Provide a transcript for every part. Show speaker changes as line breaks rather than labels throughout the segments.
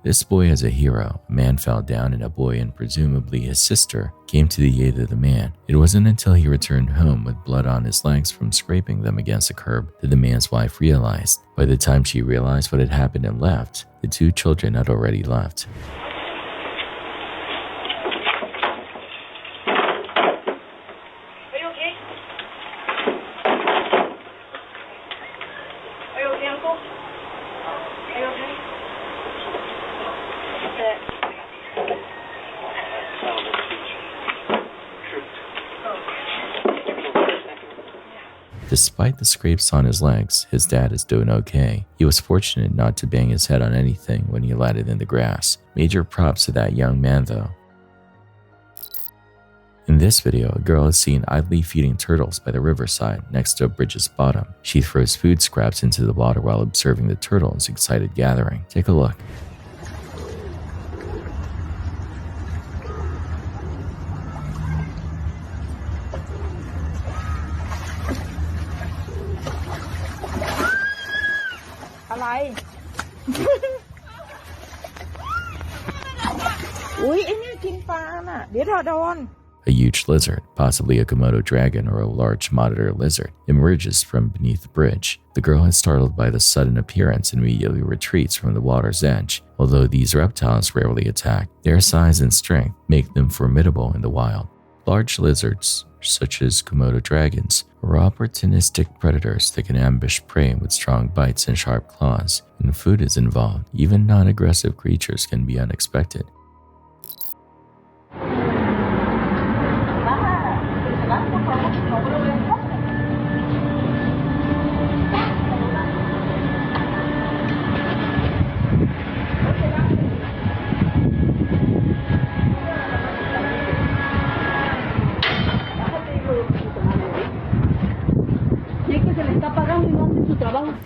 This boy is a hero. A man fell down and a boy and presumably his sister came to the aid of the man. It wasn't until he returned home with blood on his legs from scraping them against the curb that the man's wife realized. By the time she realized what had happened and left, the two children had already left. Despite the scrapes on his legs, his dad is doing okay. He was fortunate not to bang his head on anything when he landed in the grass. Major props to that young man though. In this video, a girl is seen idly feeding turtles by the riverside next to a bridge's bottom. She throws food scraps into the water while observing the turtles' excited gathering. Take a look. A huge lizard, possibly a Komodo dragon or a large monitor lizard, emerges from beneath the bridge. The girl is startled by the sudden appearance and immediately retreats from the water's edge. Although these reptiles rarely attack, their size and strength make them formidable in the wild. Large lizards, such as Komodo dragons, are opportunistic predators that can ambush prey with strong bites and sharp claws. When food is involved, even non-aggressive creatures can be unexpected.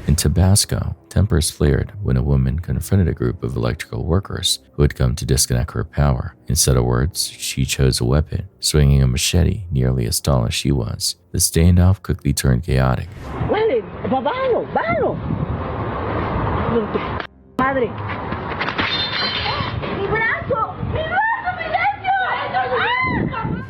In Tabasco, tempers flared when a woman confronted a group of electrical workers who had come to disconnect her power. Instead of words, she chose a weapon, swinging a machete nearly as tall as she was. The standoff quickly turned chaotic.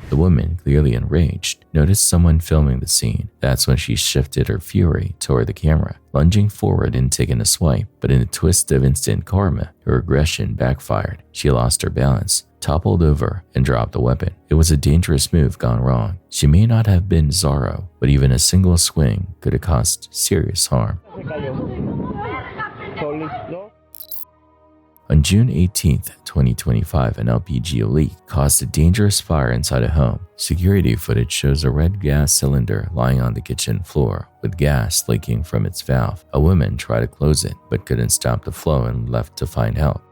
The woman, clearly enraged, noticed someone filming the scene. That's when she shifted her fury toward the camera, lunging forward and taking a swipe. But in a twist of instant karma, her aggression backfired. She lost her balance, toppled over, and dropped the weapon. It was a dangerous move gone wrong. She may not have been Zorro, but even a single swing could have caused serious harm. On June 18, 2025, an LPG leak caused a dangerous fire inside a home. Security footage shows a red gas cylinder lying on the kitchen floor, with gas leaking from its valve. A woman tried to close it, but couldn't stop the flow and left to find help.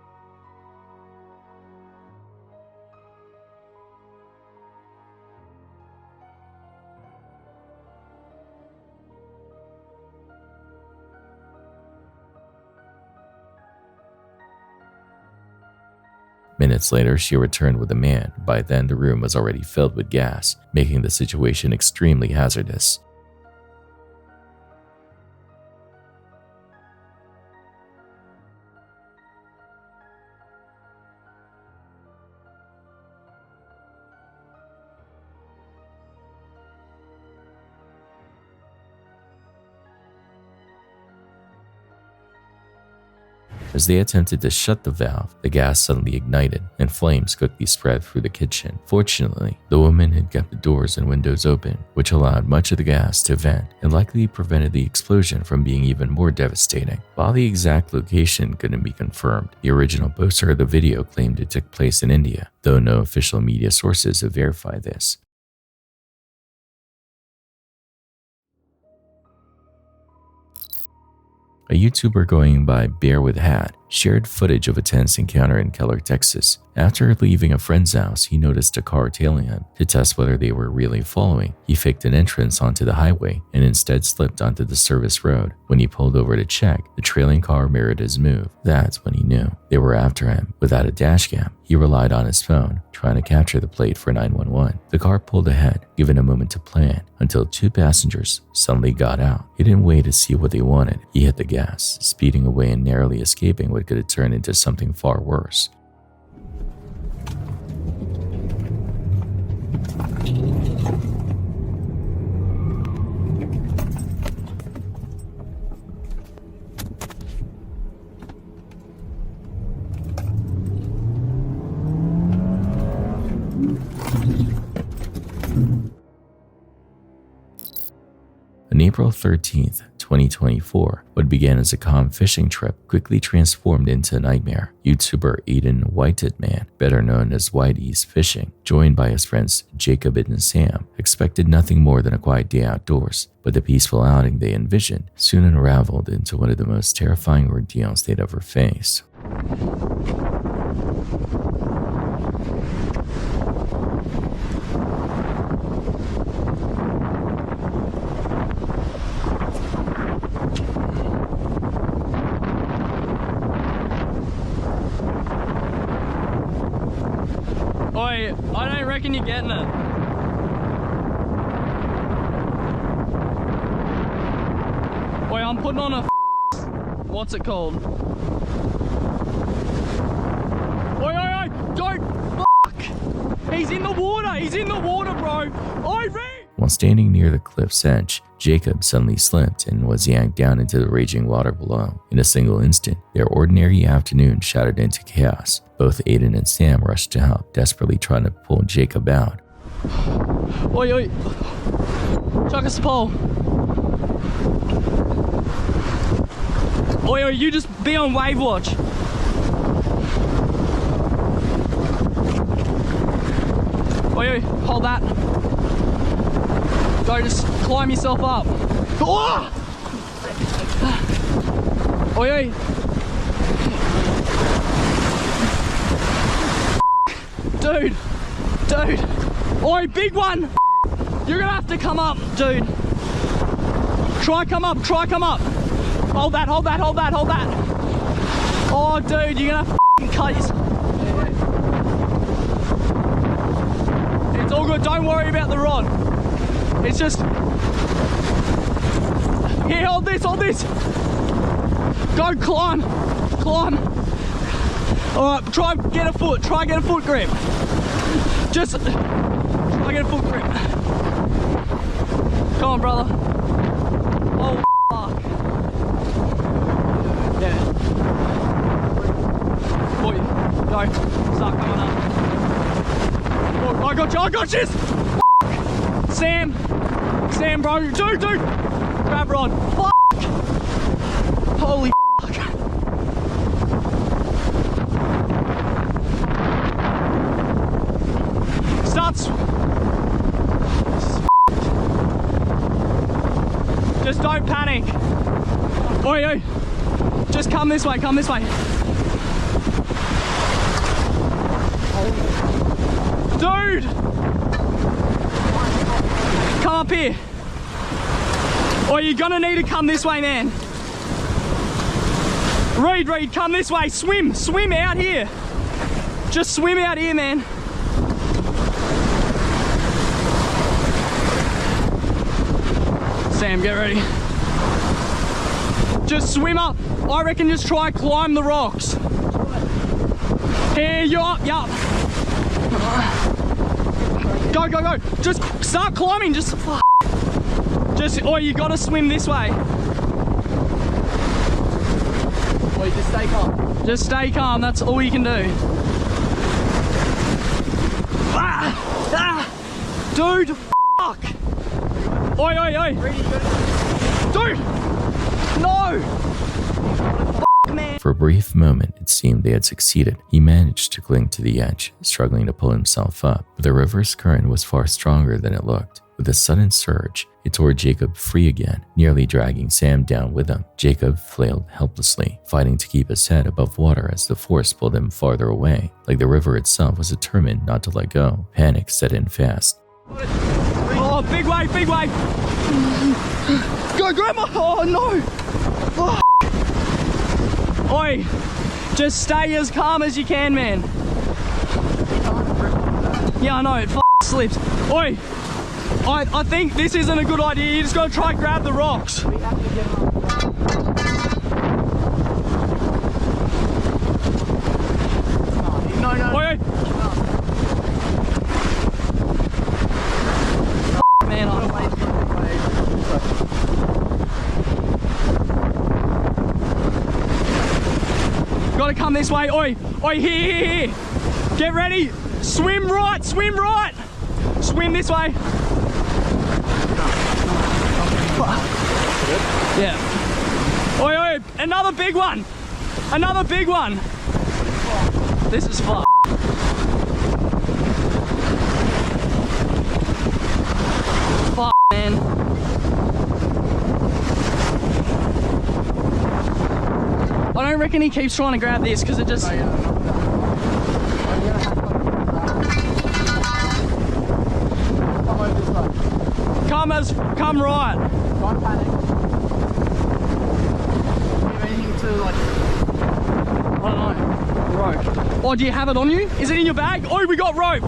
Minutes later, she returned with a man. By then, the room was already filled with gas, making the situation extremely hazardous. As they attempted to shut the valve, the gas suddenly ignited and flames quickly spread through the kitchen. Fortunately, the woman had kept the doors and windows open, which allowed much of the gas to vent and likely prevented the explosion from being even more devastating. While the exact location couldn't be confirmed, the original poster of the video claimed it took place in India, though no official media sources have verified this. A YouTuber going by Bear with Hat shared footage of a tense encounter in Keller, Texas. After leaving a friend's house, he noticed a car tailing him. To test whether they were really following, he faked an entrance onto the highway and instead slipped onto the service road. When he pulled over to check, the trailing car mirrored his move. That's when he knew they were after him. Without a dash cam, he relied on his phone, trying to capture the plate for 911. The car pulled ahead, given a moment to plan, until two passengers suddenly got out. He didn't wait to see what they wanted. He hit the gas, speeding away and narrowly escaping with what could have turned into something far worse. On April 13th, 2024, what began as a calm fishing trip quickly transformed into a nightmare. YouTuber Aiden Whited, better known as Whitey's Fishing, joined by his friends Jacob and Sam, expected nothing more than a quiet day outdoors, but the peaceful outing they envisioned soon unraveled into one of the most terrifying ordeals they'd ever faced.
Oi, I don't reckon you're getting it. Oi, I'm putting on a what's it called? Oi, don't fuck! He's in the water, bro! Oi, Reed!
While standing near the cliff's edge, Jacob suddenly slipped and was yanked down into the raging water below. In a single instant, their ordinary afternoon shattered into chaos. Both Aiden and Sam rushed to help, desperately trying to pull Jacob out.
Oi, chuck us a pole. Oi, you just be on wave watch. Oi, hold that. Go, just climb yourself up. Oh! Oi. Dude. Oi, big one. You're gonna have to come up, dude. Try come up. Hold that. Oh, dude, you're gonna cut yourself. It's all good, don't worry about the rod. It's just... Here, hold this. Go, climb. Alright, try get a foot grip. Just try get a foot grip. Come on, brother. Oh, fuck. Yeah. Boy, go. Start coming up. Oh, I got you. Sam, bro. Dude. Grab rod. Fuck. Holy fuck. Starts. Just don't panic. Oi. Just come this way. Dude! Come up here. Oi, you're gonna need to come this way, man. Reed, come this way. Swim out here. Just swim out here, man. Sam, get ready. Just swim up. I reckon just try climb the rocks. Here, you're up, yup. Go. Just start climbing, Just, you gotta swim this way. Oi, just stay calm. Just stay calm, that's all you can do. Dude, fuck. Oi. Dude, no. Fuck, man.
For a brief moment, it seemed they had succeeded. He managed to cling to the edge, struggling to pull himself up, but the river's current was far stronger than it looked. With a sudden surge, it tore Jacob free again, nearly dragging Sam down with him. Jacob flailed helplessly, fighting to keep his head above water as the force pulled him farther away, like the river itself was determined not to let go. Panic set in fast.
Oh, big wave. Go, Grandma. Oh, no. Oh. Oi, just stay as calm as you can, man. Yeah, I know, it slips. Oi, I think this isn't a good idea. You just gotta try and grab the rocks. gotta come this way. Oi, oi, here. Get ready. Swim right. Swim this way. Yeah. Oi, another big one. This is fun. Fuck, man. I don't reckon he keeps trying to grab this because it just... Come right.
Don't panic. Give anything to like...
I don't know. Rope. Oh, do you have it on you? Is it in your bag? Oh, we got rope.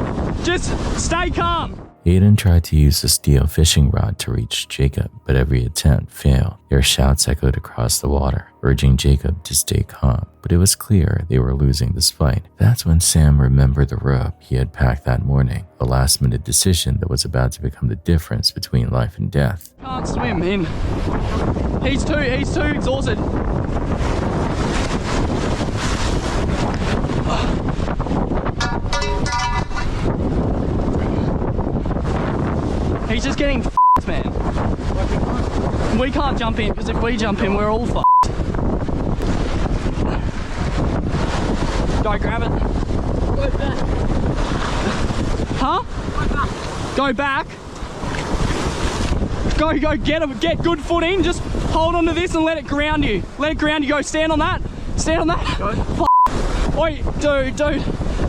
Just stay calm.
Aiden tried to use a steel fishing rod to reach Jacob, but every attempt failed. Their shouts echoed across the water, urging Jacob to stay calm, but it was clear they were losing this fight. That's when Sam remembered the rope he had packed that morning, a last-minute decision that was about to become the difference between life and death.
Can't swim in. He's too exhausted. He's just getting f***ed, man. We can't jump in, because if we jump in, we're all f***ed. Go grab it.
Go back.
Huh? Go back. Go get good footing. Just hold on to this and let it ground you. Go stand on that.
Go.
F***. Oi, dude.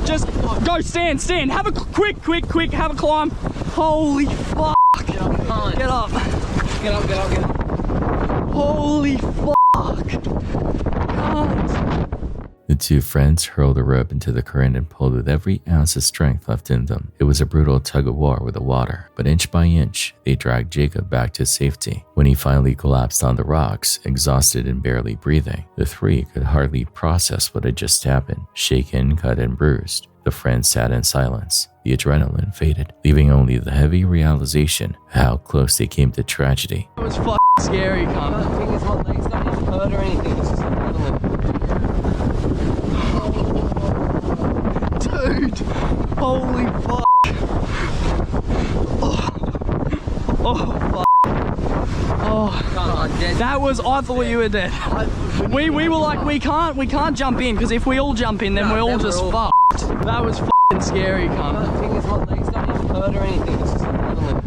Just go stand. Have a quick, have a climb. Holy fuck.
Get up.
Get up.
Get up.
Holy fuck. Can't.
The two friends hurled the rope into the current and pulled with every ounce of strength left in them. It was a brutal tug-of-war with the water, but inch by inch, they dragged Jacob back to safety. When he finally collapsed on the rocks, exhausted and barely breathing, the three could hardly process what had just happened. Shaken, cut, and bruised, the friends sat in silence. The adrenaline faded, leaving only the heavy realization how close they came to tragedy.
It was fucking scary, cunt.
The thing is, my legs don't even hurt or anything. It's just adrenaline.
Dude, holy fuck. Oh fuck. Oh, that was, I thought you were dead. We were like, we can't jump in, because if we all jump in, then we're all just fucked. That was fucking scary, cunt.
The thing is, my legs don't even hurt or anything. It's just adrenaline.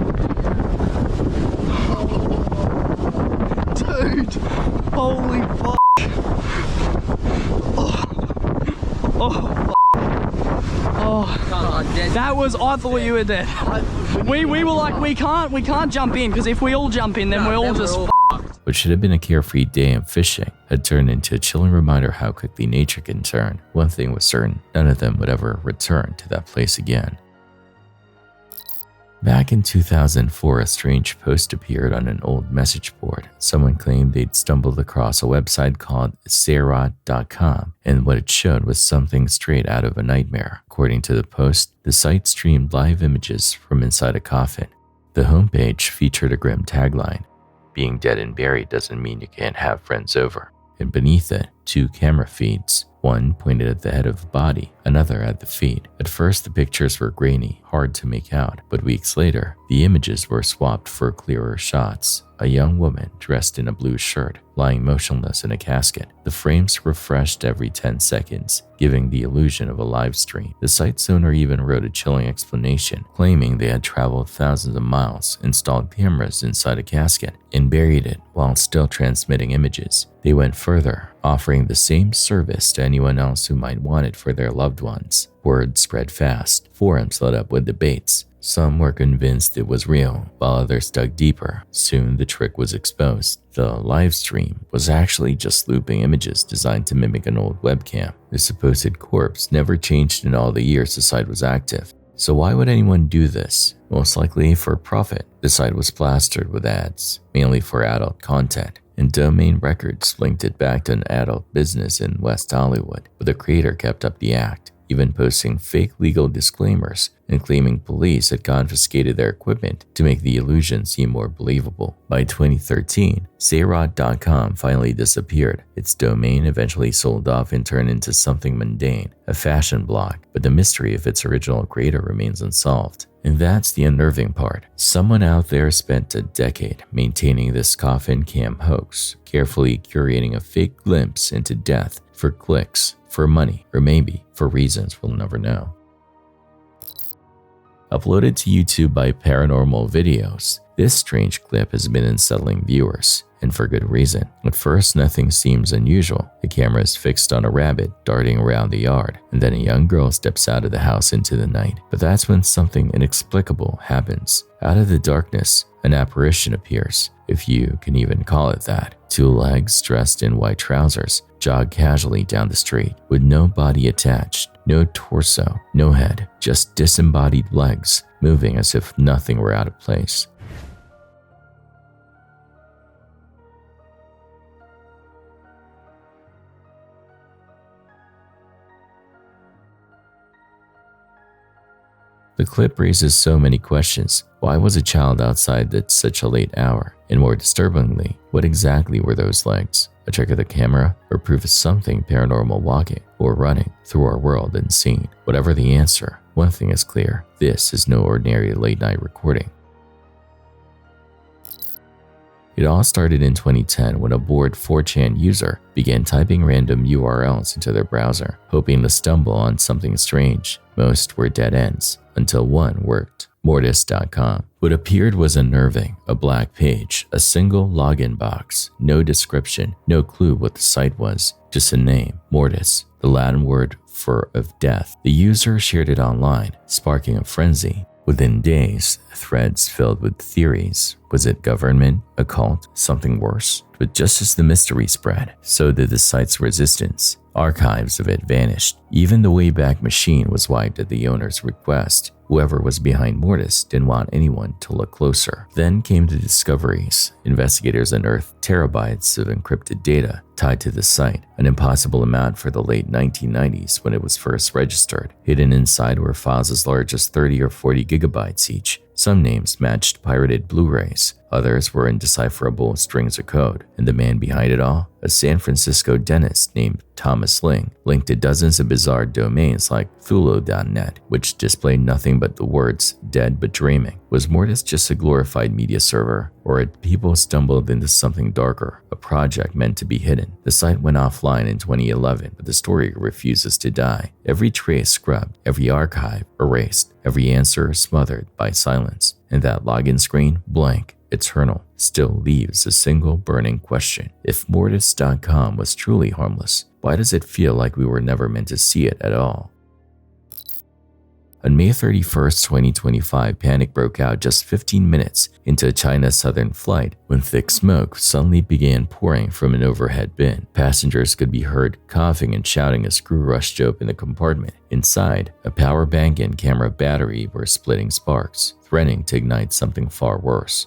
Dude, holy fuck. Oh fuck. Oh, that was, I thought you were dead. We were like, we can't jump in, because if we all jump in, then we're all just fucked.
What should have been a carefree day of fishing had turned into a chilling reminder how quickly nature can turn. One thing was certain, none of them would ever return to that place again. Back in 2004, a strange post appeared on an old message board. Someone claimed they'd stumbled across a website called SHOUTOut.com, and what it showed was something straight out of a nightmare. According to the post, the site streamed live images from inside a coffin. The homepage featured a grim tagline: "Being dead and buried doesn't mean you can't have friends over." And beneath it, two camera feeds. One pointed at the head of the body, another at the feet. At first, the pictures were grainy, hard to make out, but weeks later, the images were swapped for clearer shots. A young woman dressed in a blue shirt, lying motionless in a casket. The frames refreshed every 10 seconds, giving the illusion of a live stream. The site's owner even wrote a chilling explanation, claiming they had traveled thousands of miles, installed cameras inside a casket, and buried it while still transmitting images. They went further, offering the same service to anyone else who might want it for their loved ones. Word spread fast. Forums lit up with debates. Some were convinced it was real, while others dug deeper. Soon the trick was exposed. The live stream was actually just looping images designed to mimic an old webcam. The supposed corpse never changed in all the years the site was active. So why would anyone do this? Most likely for profit. The site was plastered with ads, mainly for adult content, and domain records linked it back to an adult business in West Hollywood, but the creator kept up the act. even posting fake legal disclaimers and claiming police had confiscated their equipment to make the illusion seem more believable. By 2013, Sayrod.com finally disappeared. Its domain eventually sold off and turned into something mundane, a fashion blog, but the mystery of its original creator remains unsolved. And that's the unnerving part. Someone out there spent a decade maintaining this coffin cam hoax, carefully curating a fake glimpse into death for clicks, for money, or maybe for reasons we'll never know. Uploaded to YouTube by Paranormal Videos, this strange clip has been unsettling viewers, and for good reason. At first, nothing seems unusual. The camera is fixed on a rabbit darting around the yard, and then a young girl steps out of the house into the night. But that's when something inexplicable happens. Out of the darkness, an apparition appears, if you can even call it that. Two legs dressed in white trousers jog casually down the street, with no body attached, no torso, no head, just disembodied legs, moving as if nothing were out of place. The clip raises so many questions. Why was a child outside at such a late hour? And more disturbingly, what exactly were those legs? A trick of the camera, or proof of something paranormal walking or running through our world unseen? Whatever the answer, one thing is clear: this is no ordinary late-night recording. It all started in 2010 when a bored 4chan user began typing random URLs into their browser, hoping to stumble on something strange. Most were dead ends, until one worked. Mortis.com. What appeared was unnerving: a black page, a single login box, no description, no clue what the site was, just a name, Mortis, the Latin word for of death. The user shared it online, sparking a frenzy. Within days, threads filled with theories. Was it government, a cult, something worse? But just as the mystery spread, so did the site's resistance. Archives of it vanished. Even the Wayback Machine was wiped at the owner's request. Whoever was behind Mortis didn't want anyone to look closer. Then came the discoveries. Investigators unearthed terabytes of encrypted data tied to the site, an impossible amount for the late 1990s when it was first registered. Hidden inside were files as large as 30 or 40 gigabytes each. Some names matched pirated Blu-rays, others were indecipherable strings of code, and the man behind it all, a San Francisco dentist named Thomas Ling, linked to dozens of bizarre domains like Thulo.net, which displayed nothing but the words "dead but dreaming." Was Mortis just a glorified media server, or had people stumbled into something darker, a project meant to be hidden? The site went offline in 2011, but the story refuses to die. Every trace scrubbed, every archive erased, every answer smothered by silence, and that login screen, blank, eternal, still leaves a single burning question. If Mortis.com was truly harmless, why does it feel like we were never meant to see it at all? On May 31st, 2025, panic broke out just 15 minutes into a China Southern flight when thick smoke suddenly began pouring from an overhead bin. Passengers could be heard coughing and shouting as crew rushed to open the compartment. Inside, a power bank and camera battery were splitting sparks, threatening to ignite something far worse.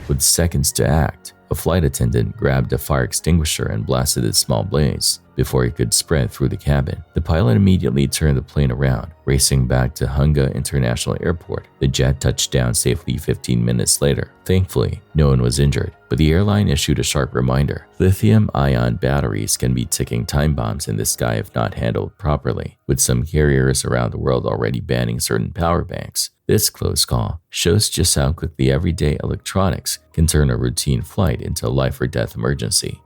With seconds to act, a flight attendant grabbed a fire extinguisher and blasted a small blaze. before it could spread through the cabin. The pilot immediately turned the plane around, racing back to Hunga International Airport. The jet touched down safely 15 minutes later. Thankfully, no one was injured, but the airline issued a sharp reminder. Lithium-ion batteries can be ticking time bombs in the sky if not handled properly, with some carriers around the world already banning certain power banks. This close call shows just how quickly everyday electronics can turn a routine flight into a life-or-death emergency.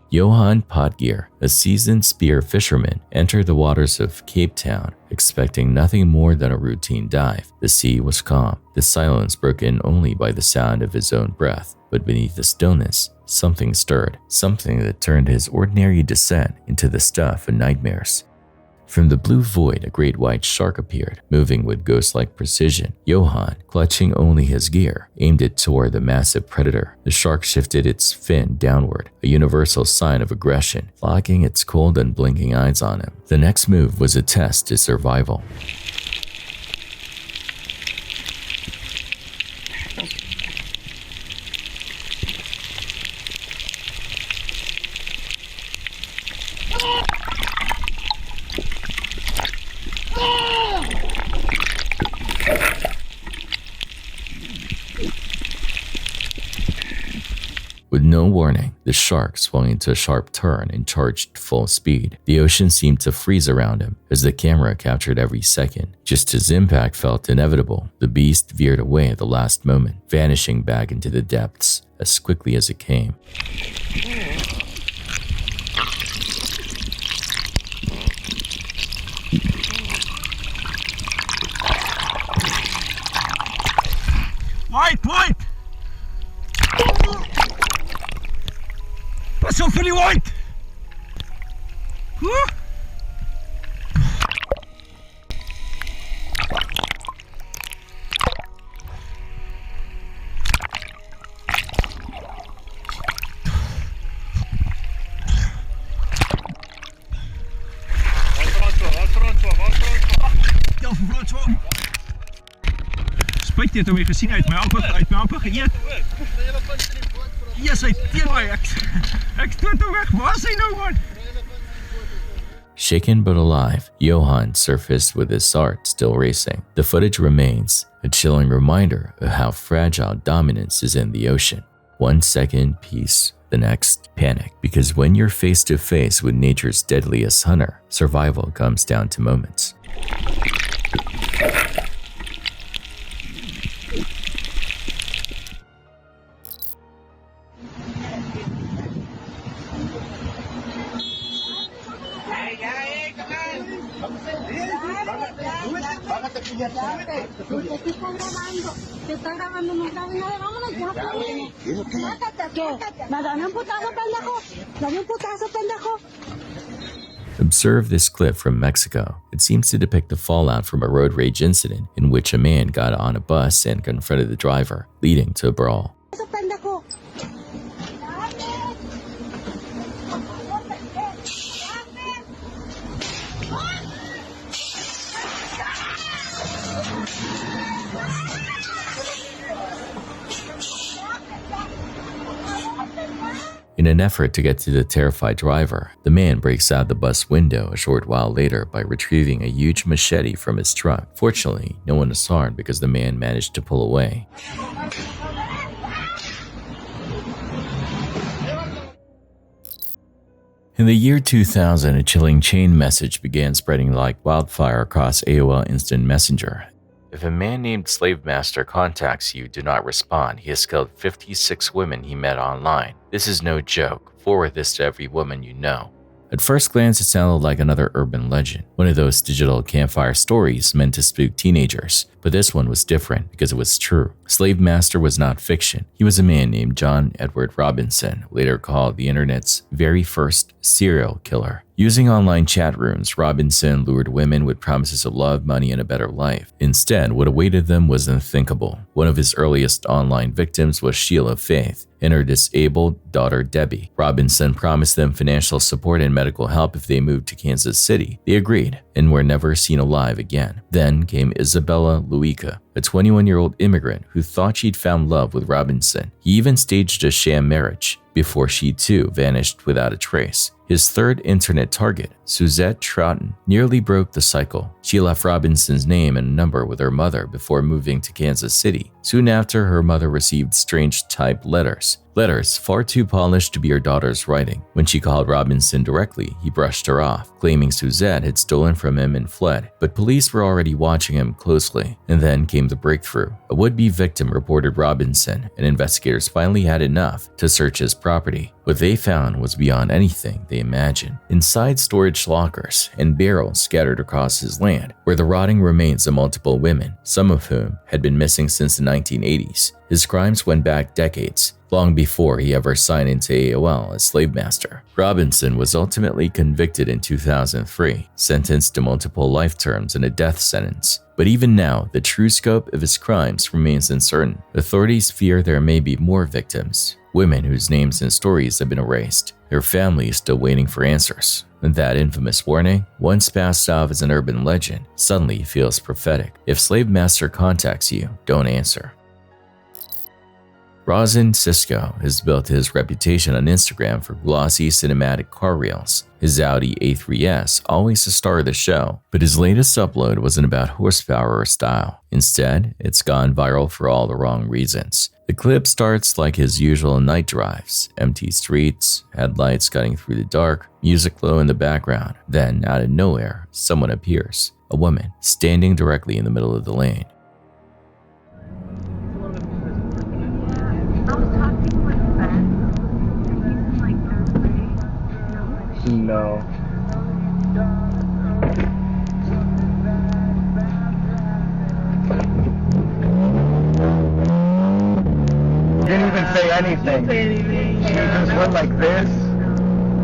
Johan Potgier, a seasoned spear fisherman, entered the waters of Cape Town, expecting nothing more than a routine dive. The sea was calm, the silence broken only by the sound of his own breath. But beneath the stillness, something stirred, something that turned his ordinary descent into the stuff of nightmares. From the blue void, a great white shark appeared, moving with ghost-like precision. Johan, clutching only his gear, aimed it toward the massive predator. The shark shifted its fin downward, a universal sign of aggression, locking its cold, unblinking eyes on him. The next move was a test to survival. With no warning, the shark swung into a sharp turn and charged full speed. The ocean seemed to freeze around him as the camera captured every second. Just as impact felt inevitable, the beast veered away at the last moment, vanishing back into the depths as quickly as it came.
White! Pas op voor die white! Spijt dit om je gezien uit mijn amper geëet. Yes, hy teen my. Ek stoot hom weg. Waar is hy nou, man?
Shaken but alive, Johan surfaced with his heart still racing. The footage remains, a chilling reminder of how fragile dominance is in the ocean. 1 second, peace. The next, panic. Because when you're face to face with nature's deadliest hunter, survival comes down to moments. Observe this clip from Mexico. It seems to depict the fallout from a road rage incident in which a man got on a bus and confronted the driver, leading to a brawl. In an effort to get to the terrified driver, the man breaks out the bus window a short while later by retrieving a huge machete from his truck. Fortunately, no one is harmed because the man managed to pull away. In the year 2000, a chilling chain message began spreading like wildfire across AOL Instant Messenger. If a man named Slave Master contacts you, do not respond. He has killed 56 women he met online. This is no joke. Forward this to every woman you know. At first glance, it sounded like another urban legend, one of those digital campfire stories meant to spook teenagers. But this one was different because it was true. Slave Master was not fiction. He was a man named John Edward Robinson, later called the internet's very first serial killer. Using online chat rooms, Robinson lured women with promises of love, money, and a better life. Instead, what awaited them was unthinkable. One of his earliest online victims was Sheila Faith and her disabled daughter Debbie. Robinson promised them financial support and medical help if they moved to Kansas City. They agreed and were never seen alive again. Then came Isabella Luica, a 21-year-old immigrant who thought she'd found love with Robinson. He even staged a sham marriage before she too vanished without a trace. His third internet target, Suzette Troughton, nearly broke the cycle. She left Robinson's name and number with her mother before moving to Kansas City. Soon after, her mother received strange typed letters far too polished to be her daughter's writing. When she called Robinson directly, he brushed her off, claiming Suzette had stolen from him and fled. But police were already watching him closely. And then came the breakthrough. A would-be victim reported Robinson, and investigators finally had enough to search his property. What they found was beyond anything they imagined. Inside storage lockers and barrels scattered across his land were the rotting remains of multiple women, some of whom had been missing since the 1980s. His crimes went back decades, long before he ever signed into AOL as slave master. Robinson was ultimately convicted in 2003, sentenced to multiple life terms and a death sentence. But even now, the true scope of his crimes remains uncertain. Authorities fear there may be more victims, women whose names and stories have been erased, their families still waiting for answers. And that infamous warning, once passed off as an urban legend, suddenly feels prophetic. If Slave Master contacts you, don't answer. Rosin Cisco has built his reputation on Instagram for glossy cinematic car reels. His Audi A3S always the star of the show, but his latest upload wasn't about horsepower or style. Instead, it's gone viral for all the wrong reasons. The clip starts like his usual night drives, empty streets, headlights cutting through the dark, music low in the background. Then, out of nowhere, someone appears, a woman, standing directly in the middle of the lane.
No. Didn't even say anything. She just went like this,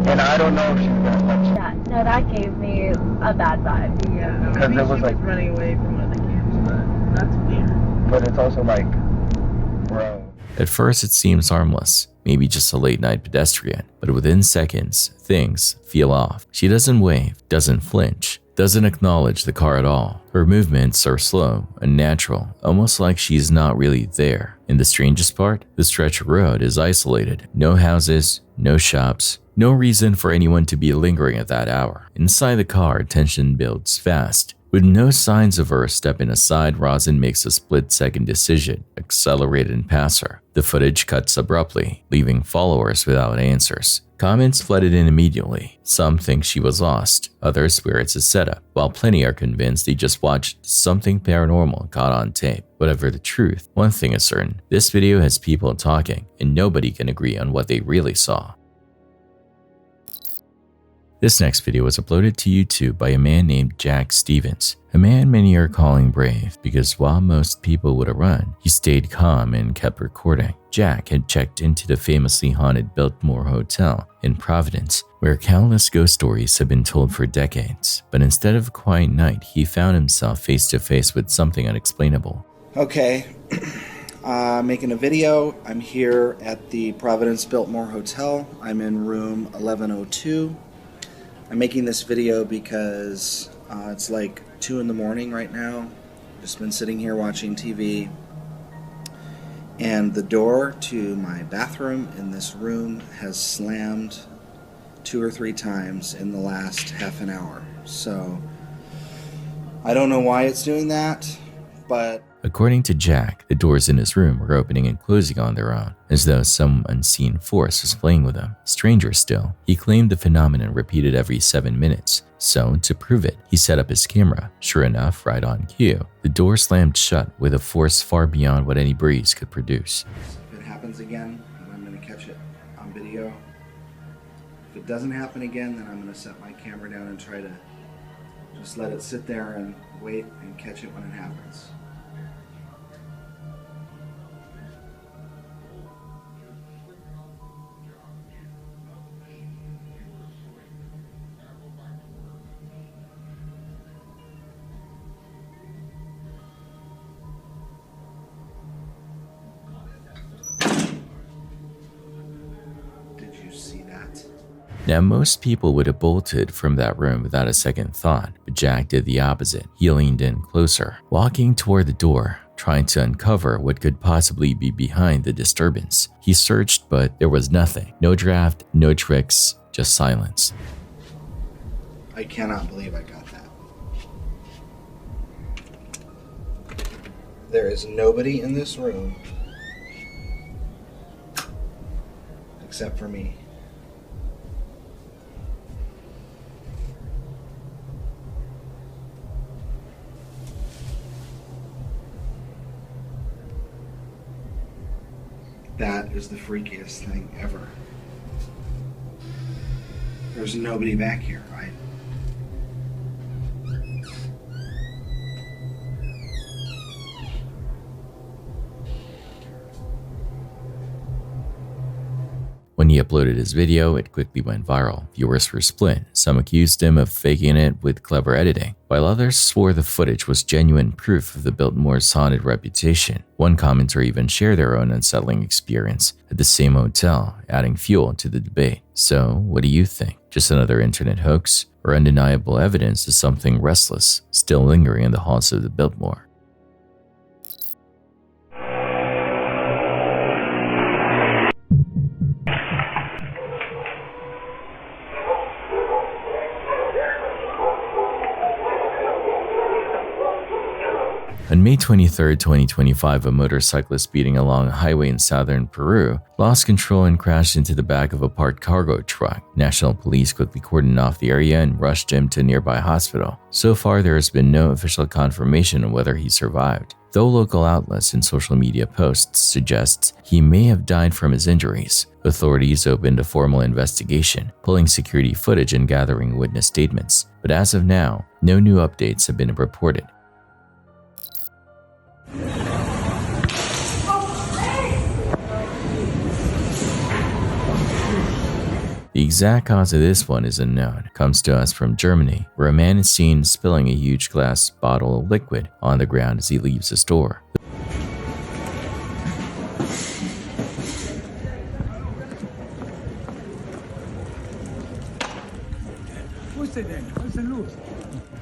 and I don't know if she got like.
Yeah, no, that gave me a bad vibe.
Yeah,
Because it was like
running away from one of the kids, but that's weird.
But it's also like, bro.
At first, it seems harmless, maybe just a late-night pedestrian, but within seconds, things feel off. She doesn't wave, doesn't flinch, doesn't acknowledge the car at all. Her movements are slow, unnatural, almost like she's not really there. And the strangest part? The stretch of road is isolated. No houses, no shops, no reason for anyone to be lingering at that hour. Inside the car, tension builds fast. With no signs of her stepping aside, Rosin makes a split-second decision, accelerate and pass her. The footage cuts abruptly, leaving followers without answers. Comments flooded in immediately. Some think she was lost, others swear it's a setup, while plenty are convinced they just watched something paranormal caught on tape. Whatever the truth, one thing is certain, this video has people talking, and nobody can agree on what they really saw. This next video was uploaded to YouTube by a man named Jack Stevens, a man many are calling brave because while most people would have run, he stayed calm and kept recording. Jack had checked into the famously haunted Biltmore Hotel in Providence, where countless ghost stories have been told for decades. But instead of a quiet night, he found himself face to face with something unexplainable.
Okay, making a video. I'm here at the Providence Biltmore Hotel. I'm in room 1102. I'm making this video because it's like 2 in the morning right now. Just been sitting here watching TV, and the door to my bathroom in this room has slammed 2 or 3 times in the last half an hour. So I don't know why it's doing that, but
according to Jack, the doors in his room were opening and closing on their own, as though some unseen force was playing with him. Stranger still, he claimed the phenomenon repeated every 7 minutes. So, to prove it, he set up his camera. Sure enough, right on cue, the door slammed shut with a force far beyond what any breeze could produce.
if it happens again, then I'm going to catch it on video. If it doesn't happen again, then I'm going to set my camera down and try to just let it sit there and wait and catch it when it happens.
Now, most people would have bolted from that room without a second thought, but Jack did the opposite. He leaned in closer, walking toward the door, trying to uncover what could possibly be behind the disturbance. He searched, but there was nothing. No draft, no tricks, just silence.
I cannot believe I got that. There is nobody in this room except for me. That is the freakiest thing ever. There's nobody back here, right?
When he uploaded his video, it quickly went viral. Viewers were split. Some accused him of faking it with clever editing, while others swore the footage was genuine proof of the Biltmore's haunted reputation. One commenter even shared their own unsettling experience at the same hotel, adding fuel to the debate. So, what do you think? Just another internet hoax, or undeniable evidence of something restless still lingering in the halls of the Biltmore? On May 23, 2025, a motorcyclist speeding along a highway in southern Peru lost control and crashed into the back of a parked cargo truck. National police quickly cordoned off the area and rushed him to a nearby hospital. So far, there has been no official confirmation on whether he survived, though local outlets and social media posts suggest he may have died from his injuries. Authorities opened a formal investigation, pulling security footage and gathering witness statements. But as of now, no new updates have been reported. The exact cause of this one is unknown. It comes to us from Germany, where a man is seen spilling a huge glass bottle of liquid on the ground as he leaves the store.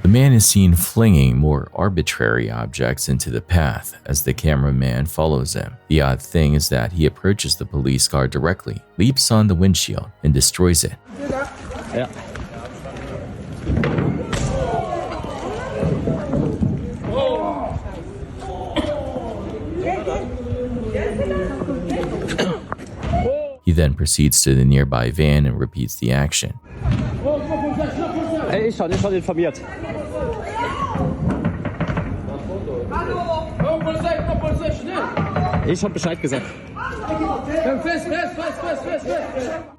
The man is seen flinging more arbitrary objects into the path as the cameraman follows him. The odd thing is that he approaches the police car directly, leaps on the windshield, and destroys it.
Yeah.
He then proceeds to the nearby van and repeats the action.
Ey, ich hab informiert. Ich hab Bescheid gesagt.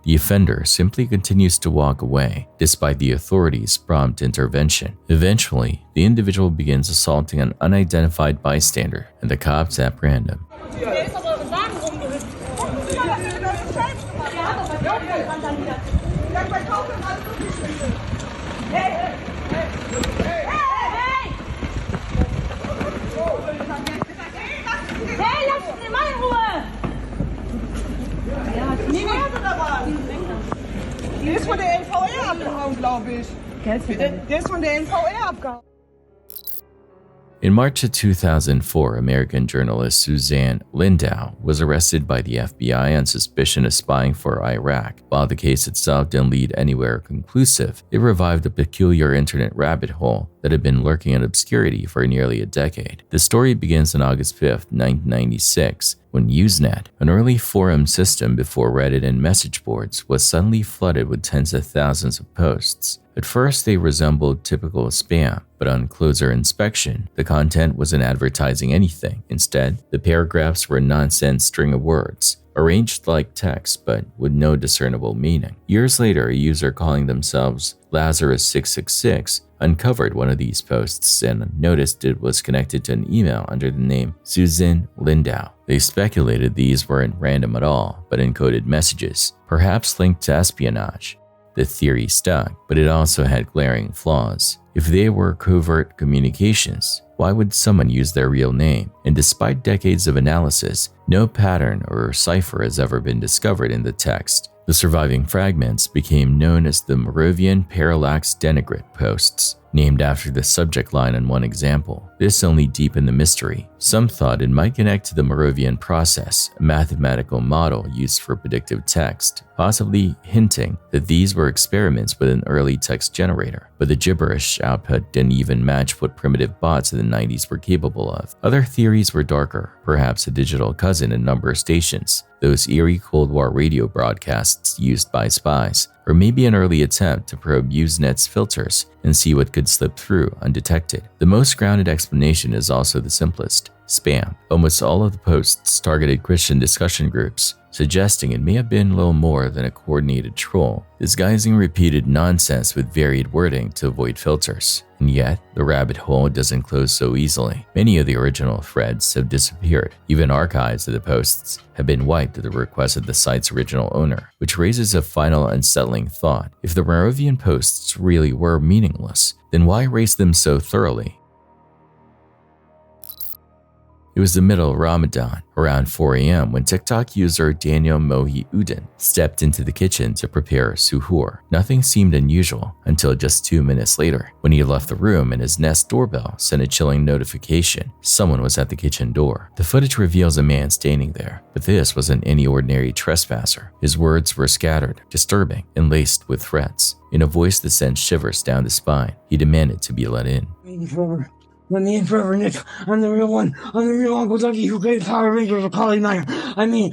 The offender simply continues to walk away, despite the authorities' prompt intervention. Eventually, the individual begins assaulting an unidentified bystander, and the cops apprehend him.
Der ist von der NVR abgehauen, glaube ich. Der ist von der NVR abgehauen.
In March of 2004, American journalist Suzanne Lindau was arrested by the FBI on suspicion of spying for Iraq. While the case itself didn't lead anywhere conclusive, it revived a peculiar internet rabbit hole that had been lurking in obscurity for nearly a decade. The story begins on August 5, 1996, when Usenet, an early forum system before Reddit and message boards, was suddenly flooded with tens of thousands of posts. At first, they resembled typical spam, but on closer inspection, the content wasn't advertising anything. Instead, the paragraphs were a nonsense string of words, arranged like text but with no discernible meaning. Years later, a user calling themselves Lazarus666 uncovered one of these posts and noticed it was connected to an email under the name Susan Lindau. They speculated these weren't random at all, but encoded messages, perhaps linked to espionage. The theory stuck, but it also had glaring flaws. If they were covert communications, why would someone use their real name? And despite decades of analysis, no pattern or cipher has ever been discovered in the text. The surviving fragments became known as the Moravian Parallax Denegrit posts, named after the subject line on one example. This only deepened the mystery. Some thought it might connect to the Moravian process, a mathematical model used for predictive text, possibly hinting that these were experiments with an early text generator. But the gibberish output didn't even match what primitive bots in the 90s were capable of. Other theories were darker, perhaps a digital cousin in a number of stations, those eerie Cold War radio broadcasts used by spies, or maybe an early attempt to probe Usenet's filters and see what could slip through undetected. The most grounded explanation is also the simplest: spam. Almost all of the posts targeted Christian discussion groups, suggesting it may have been little more than a coordinated troll, disguising repeated nonsense with varied wording to avoid filters. And yet, the rabbit hole doesn't close so easily. Many of the original threads have disappeared. Even archives of the posts have been wiped at the request of the site's original owner, which raises a final unsettling thought. If the Moravian posts really were meaningless, then why erase them so thoroughly? It was the middle of Ramadan, around 4 a.m. when TikTok user Daniel MYUU stepped into the kitchen to prepare suhoor. Nothing seemed unusual until just 2 minutes later, when he left the room and his Nest doorbell sent a chilling notification. Someone was at the kitchen door. The footage reveals a man standing there, but this wasn't any ordinary trespasser. His words were scattered, disturbing, and laced with threats. In a voice that sent shivers down the spine, he demanded to be let in.
Let me in forever, Nick. I'm the real one. I'm the real Uncle Dougie who gave Power Rangers a Polyniner. I mean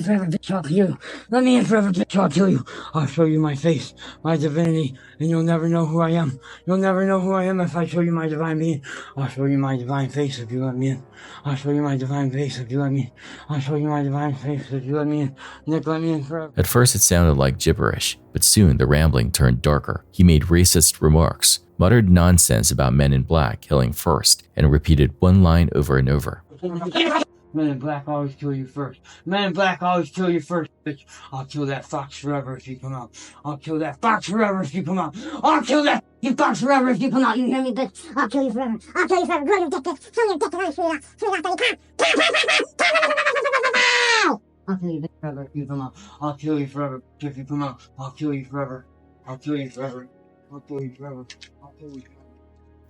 forever, bitch, I'll kill you. Let me in forever, bitch, I'll kill you. I'll show you my face, my divinity, and you'll never know who I am. You'll never know who I am if I show you my divine being. I'll show you my divine face if you let me in. I'll show you my divine face if you let me in. I'll show you my divine face if you let me in. Nick, let me in forever.
At first it sounded like gibberish, but soon the rambling turned darker. He made racist remarks, muttered nonsense about men in black killing first, and repeated one line over and over.
Men in black always kill you first. Men in black always kill you first, bitch. I'll kill that fox forever if you come out. I'll kill that fox forever if you come out. I'll kill that fox forever if you come out. You hear me, bitch? I'll kill you forever. I'll kill you forever. Girl, you get this. Show your dick right, sweetheart. Sweetheart, I'll kill you forever if you come out. I'll kill you forever if you come out. I'll kill you forever. I'll kill you forever. I'll kill you forever. I'll kill you forever.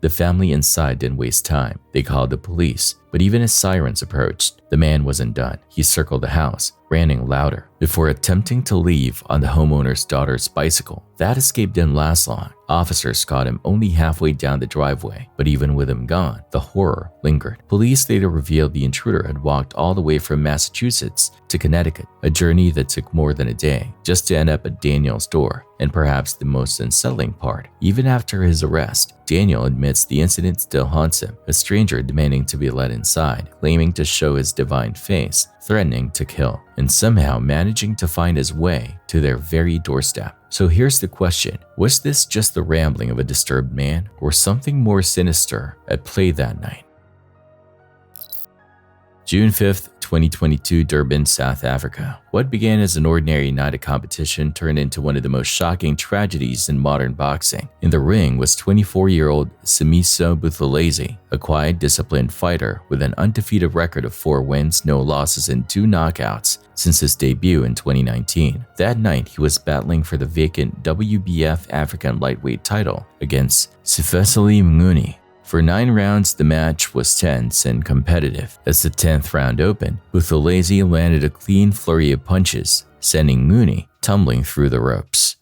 The family inside didn't waste time. They called the police, but even as sirens approached, the man wasn't done. He circled the house, ranting louder, before attempting to leave on the homeowner's daughter's bicycle. That escape didn't last long. Officers caught him only halfway down the driveway, but even with him gone, the horror lingered. Police later revealed the intruder had walked all the way from Massachusetts to Connecticut, a journey that took more than a day, just to end up at Daniel's door. And perhaps the most unsettling part, even after his arrest, Daniel admits the incident still haunts him, a stranger demanding to be let inside, claiming to show his divine face, threatening to kill, and somehow managing to find his way to their very doorstep. So here's the question: was this just the rambling of a disturbed man, or something more sinister at play that night? June 5th, 2022, Durban, South Africa. What began as an ordinary night of competition turned into one of the most shocking tragedies in modern boxing. In the ring was 24-year-old Simiso Buthelezi, a quiet, disciplined fighter with an undefeated record of 4 wins, no losses, and 2 knockouts since his debut in 2019. That night, he was battling for the vacant WBF African lightweight title against Sifeseli Mnguni. For 9 rounds, the match was tense and competitive. As the 10th round opened, Buthelezi landed a clean flurry of punches, sending Mnguni tumbling through the ropes.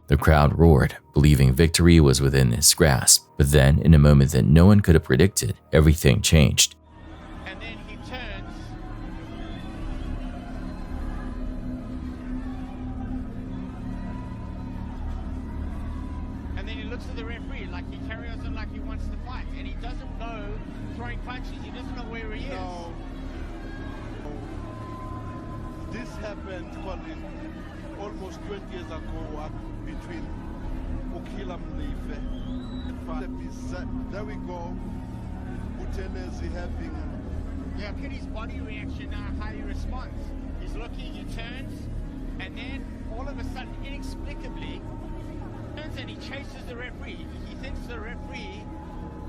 The crowd roared, believing victory was within his grasp. But then, in a moment that no one could have predicted, everything changed.
And then he turns. And then he looks at the referee like he carries on like he wants to fight. And he doesn't know throwing punches. He doesn't know where he is.
No. This happened probably almost 20 years ago between Okila Mleife and there we go. Buthelezi having...
Yeah, look at his body reaction now, how he responds. He's looking, he turns, and then all of a sudden, inexplicably, turns and and he chases the referee. He thinks the referee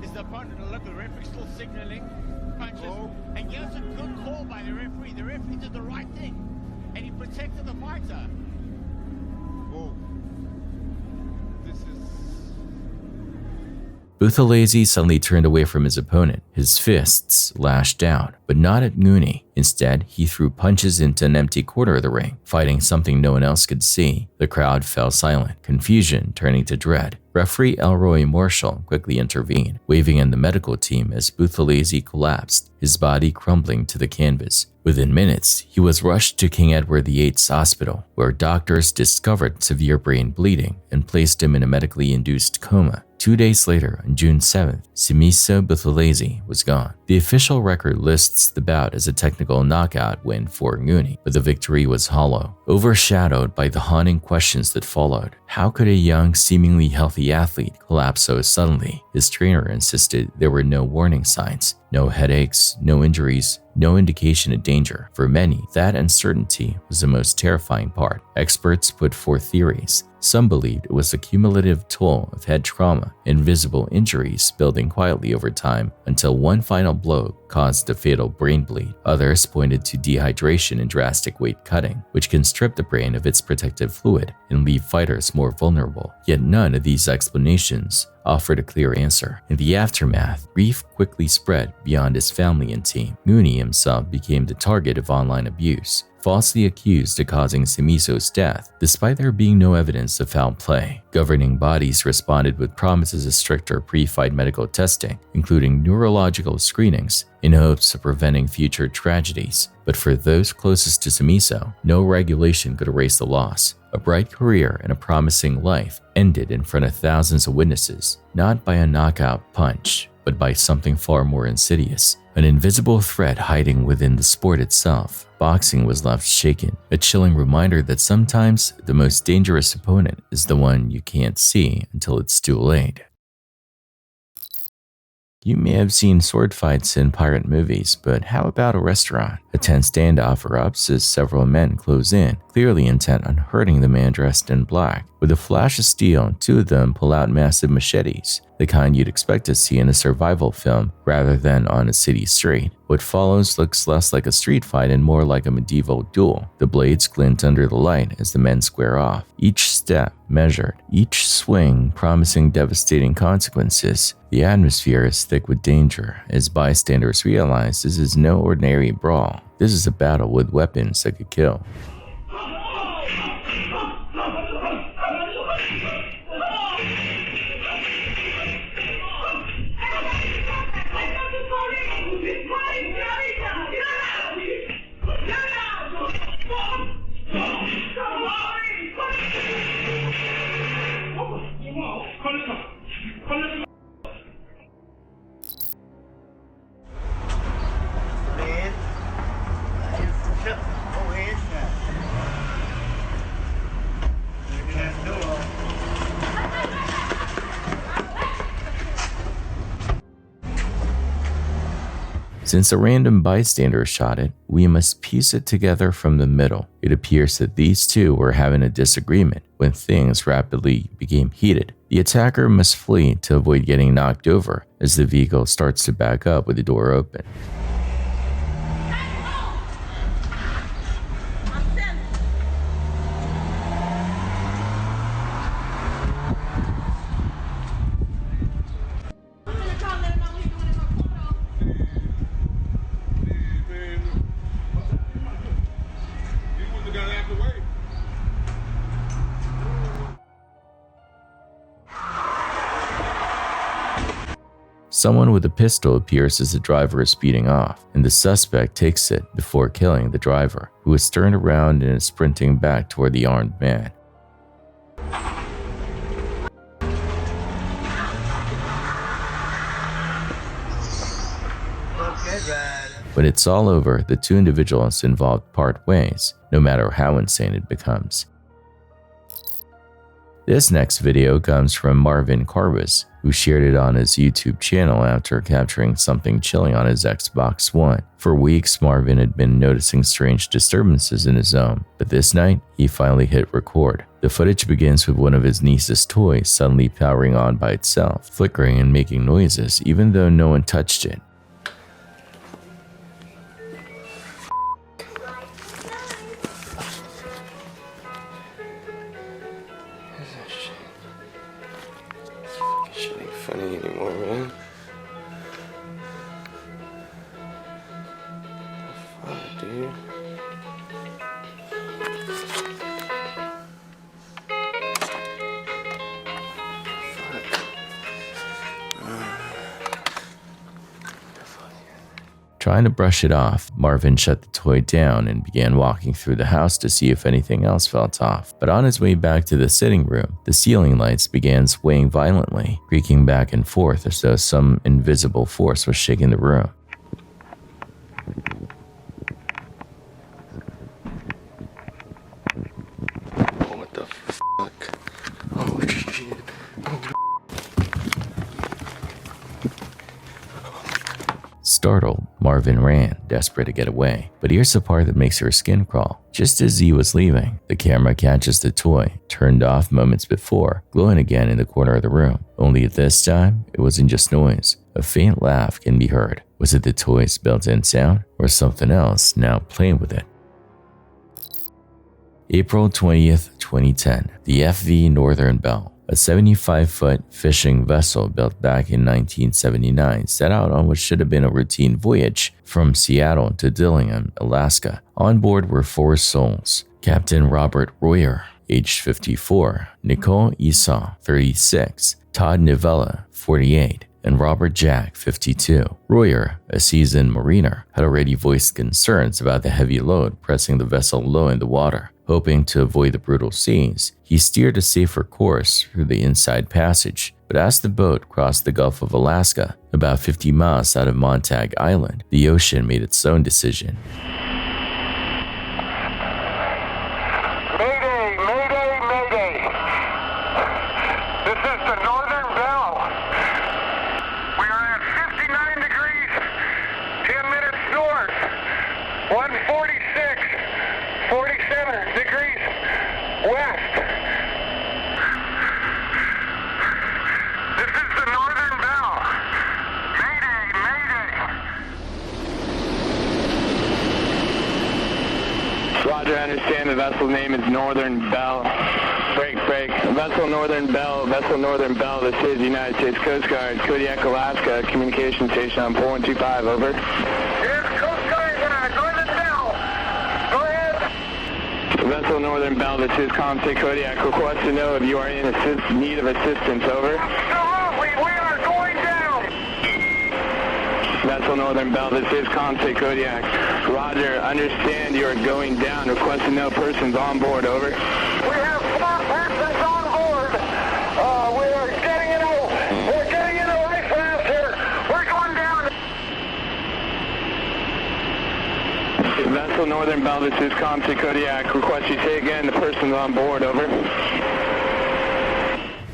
is the opponent. And look, the referee's still signaling punches. And here's a good call by the referee. The referee did the right thing, and he protected the fighter.
Whoa. This is...
Buthelezi suddenly turned away from his opponent. His fists lashed out, but not at Mooney. Instead, he threw punches into an empty corner of the ring, fighting something no one else could see. The crowd fell silent, confusion turning to dread. Referee Elroy Marshall quickly intervened, waving in the medical team as Buthelezi collapsed, his body crumbling to the canvas. Within minutes, he was rushed to King Edward VIII's hospital, where doctors discovered severe brain bleeding and placed him in a medically induced coma. 2 days later, on June 7th, Simiso Buthelezi was gone. The official record lists the bout as a technical knockout win for Mooney, but the victory was hollow, overshadowed by the haunting questions that followed. How could a young, seemingly healthy athlete collapse so suddenly? His trainer insisted there were no warning signs, no headaches, no injuries, no indication of danger. For many, that uncertainty was the most terrifying part. Experts put forth theories. Some believed it was the cumulative toll of head trauma and visible injuries building quietly over time until one final blow caused a fatal brain bleed. Others pointed to dehydration and drastic weight cutting, which can strip the brain of its protective fluid and leave fighters more vulnerable. Yet none of these explanations offered a clear answer. In the aftermath, grief quickly spread beyond his family and team. Mooney himself became the target of online abuse, falsely accused of causing Simiso's death, despite there being no evidence of foul play. Governing bodies responded with promises of stricter pre-fight medical testing, including neurological screenings, in hopes of preventing future tragedies. But for those closest to Simiso, no regulation could erase the loss. A bright career and a promising life ended in front of thousands of witnesses, not by a knockout punch, but by something far more insidious. An invisible threat hiding within the sport itself. Boxing was left shaken, a chilling reminder that sometimes the most dangerous opponent is the one you can't see until it's too late. You may have seen sword fights in pirate movies, but how about a restaurant? A tense standoff erupts as several men close in, clearly intent on hurting the man dressed in black. With a flash of steel, two of them pull out massive machetes, the kind you'd expect to see in a survival film rather than on a city street. What follows looks less like a street fight and more like a medieval duel. The blades glint under the light as the men square off, each step measured, each swing promising devastating consequences. The atmosphere is thick with danger as bystanders realize this is no ordinary brawl. This is a battle with weapons that could kill. Since a random bystander shot it, we must piece it together from the middle. It appears that these two were having a disagreement when things rapidly became heated. The attacker must flee to avoid getting knocked over as the vehicle starts to back up with the door open. Someone with a pistol appears as the driver is speeding off, and the suspect takes it before killing the driver, who is turned around and is sprinting back toward the armed man. When it's all over, the two individuals involved part ways, no matter how insane it becomes. This next video comes from Marvin Carwas, who shared it on his YouTube channel after capturing something chilling on his Xbox One. For weeks, Marvin had been noticing strange disturbances in his home, but this night, he finally hit record. The footage begins with one of his niece's toys suddenly powering on by itself, flickering and making noises even though no one touched it.
Shit ain't funny anymore, man. The fuck, dude?
Trying to brush it off, Marvin shut the toy down and began walking through the house to see if anything else felt off. But on his way back to the sitting room, the ceiling lights began swaying violently, creaking back and forth as though some invisible force was shaking the room.
Oh, what the fuck? Oh, shit.
Startled, Marvin ran, desperate to get away. But here's the part that makes her skin crawl. Just as he was leaving, the camera catches the toy, turned off moments before, glowing again in the corner of the room. Only at this time, it wasn't just noise. A faint laugh can be heard. Was it the toy's built-in sound, or something else now playing with it? April 20th, 2010, the FV Northern Belle, a 75-foot fishing vessel built back in 1979, set out on what should have been a routine voyage from Seattle to Dillingham, Alaska. On board were 4 souls: Captain Robert Royer, aged 54, Nicole Esau, 36, Todd Nivella, 48, and Robert Jack, 52. Royer, a seasoned mariner, had already voiced concerns about the heavy load pressing the vessel low in the water. Hoping to avoid the brutal seas, he steered a safer course through the inside passage. But as the boat crossed the Gulf of Alaska, about 50 miles out of Montague Island, the ocean made its own decision.
Mayday, mayday, mayday. This is the Northern Belle. We are at 59 degrees, 10 minutes north, 146, 47 degrees west. This is the Northern Belle. Mayday, mayday.
Roger, I understand the vessel name is Northern Belle. Break. Vessel Northern Belle, this is United States Coast Guard, Kodiak, Alaska, communication station on 4125, over.
Yes, Coast Guard, Northern Belle. Go ahead.
Vessel Northern Belle, this is ComState Kodiak, request to know if you are in need of assistance, over.
Absolutely, we are going down.
Vessel Northern Belle, this is ComState Kodiak. Roger, understand you are going down, request to know persons on board, over.
We have 4 persons on board. We're getting in a life raft here. We're going down.
Vessel Northern Belle, this is ComState Kodiak, request you say again the persons on board, over.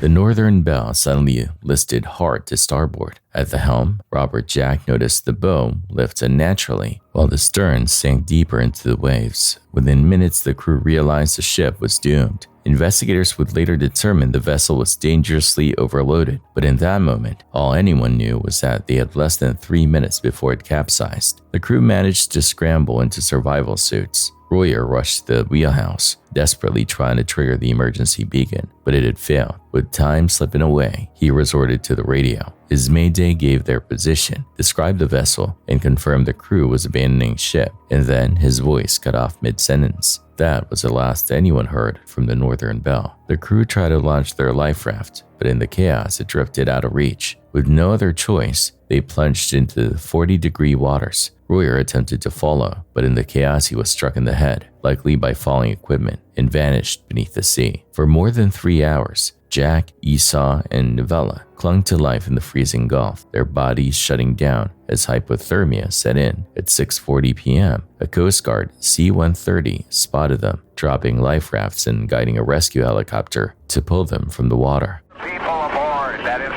The Northern Belle suddenly listed hard to starboard. At the helm, Robert Jack noticed the bow lift unnaturally, while the stern sank deeper into the waves. Within minutes, the crew realized the ship was doomed. Investigators would later determine the vessel was dangerously overloaded, but in that moment, all anyone knew was that they had less than 3 minutes before it capsized. The crew managed to scramble into survival suits. Royer rushed to the wheelhouse, desperately trying to trigger the emergency beacon, but it had failed. With time slipping away, he resorted to the radio. His mayday gave their position, described the vessel, and confirmed the crew was abandoning ship, and then his voice cut off mid-sentence. That was the last anyone heard from the Northern Belle. The crew tried to launch their life raft, but in the chaos it drifted out of reach. With no other choice, they plunged into the 40-degree waters. Royer attempted to follow, but in the chaos he was struck in the head, likely by falling equipment, and vanished beneath the sea. For more than 3 hours, Jack, Esau, and Novella clung to life in the freezing Gulf, their bodies shutting down as hypothermia set in. At 6:40 p.m., a Coast Guard C-130 spotted them, dropping life rafts and guiding a rescue helicopter to pull them from the water.
People aboard. That is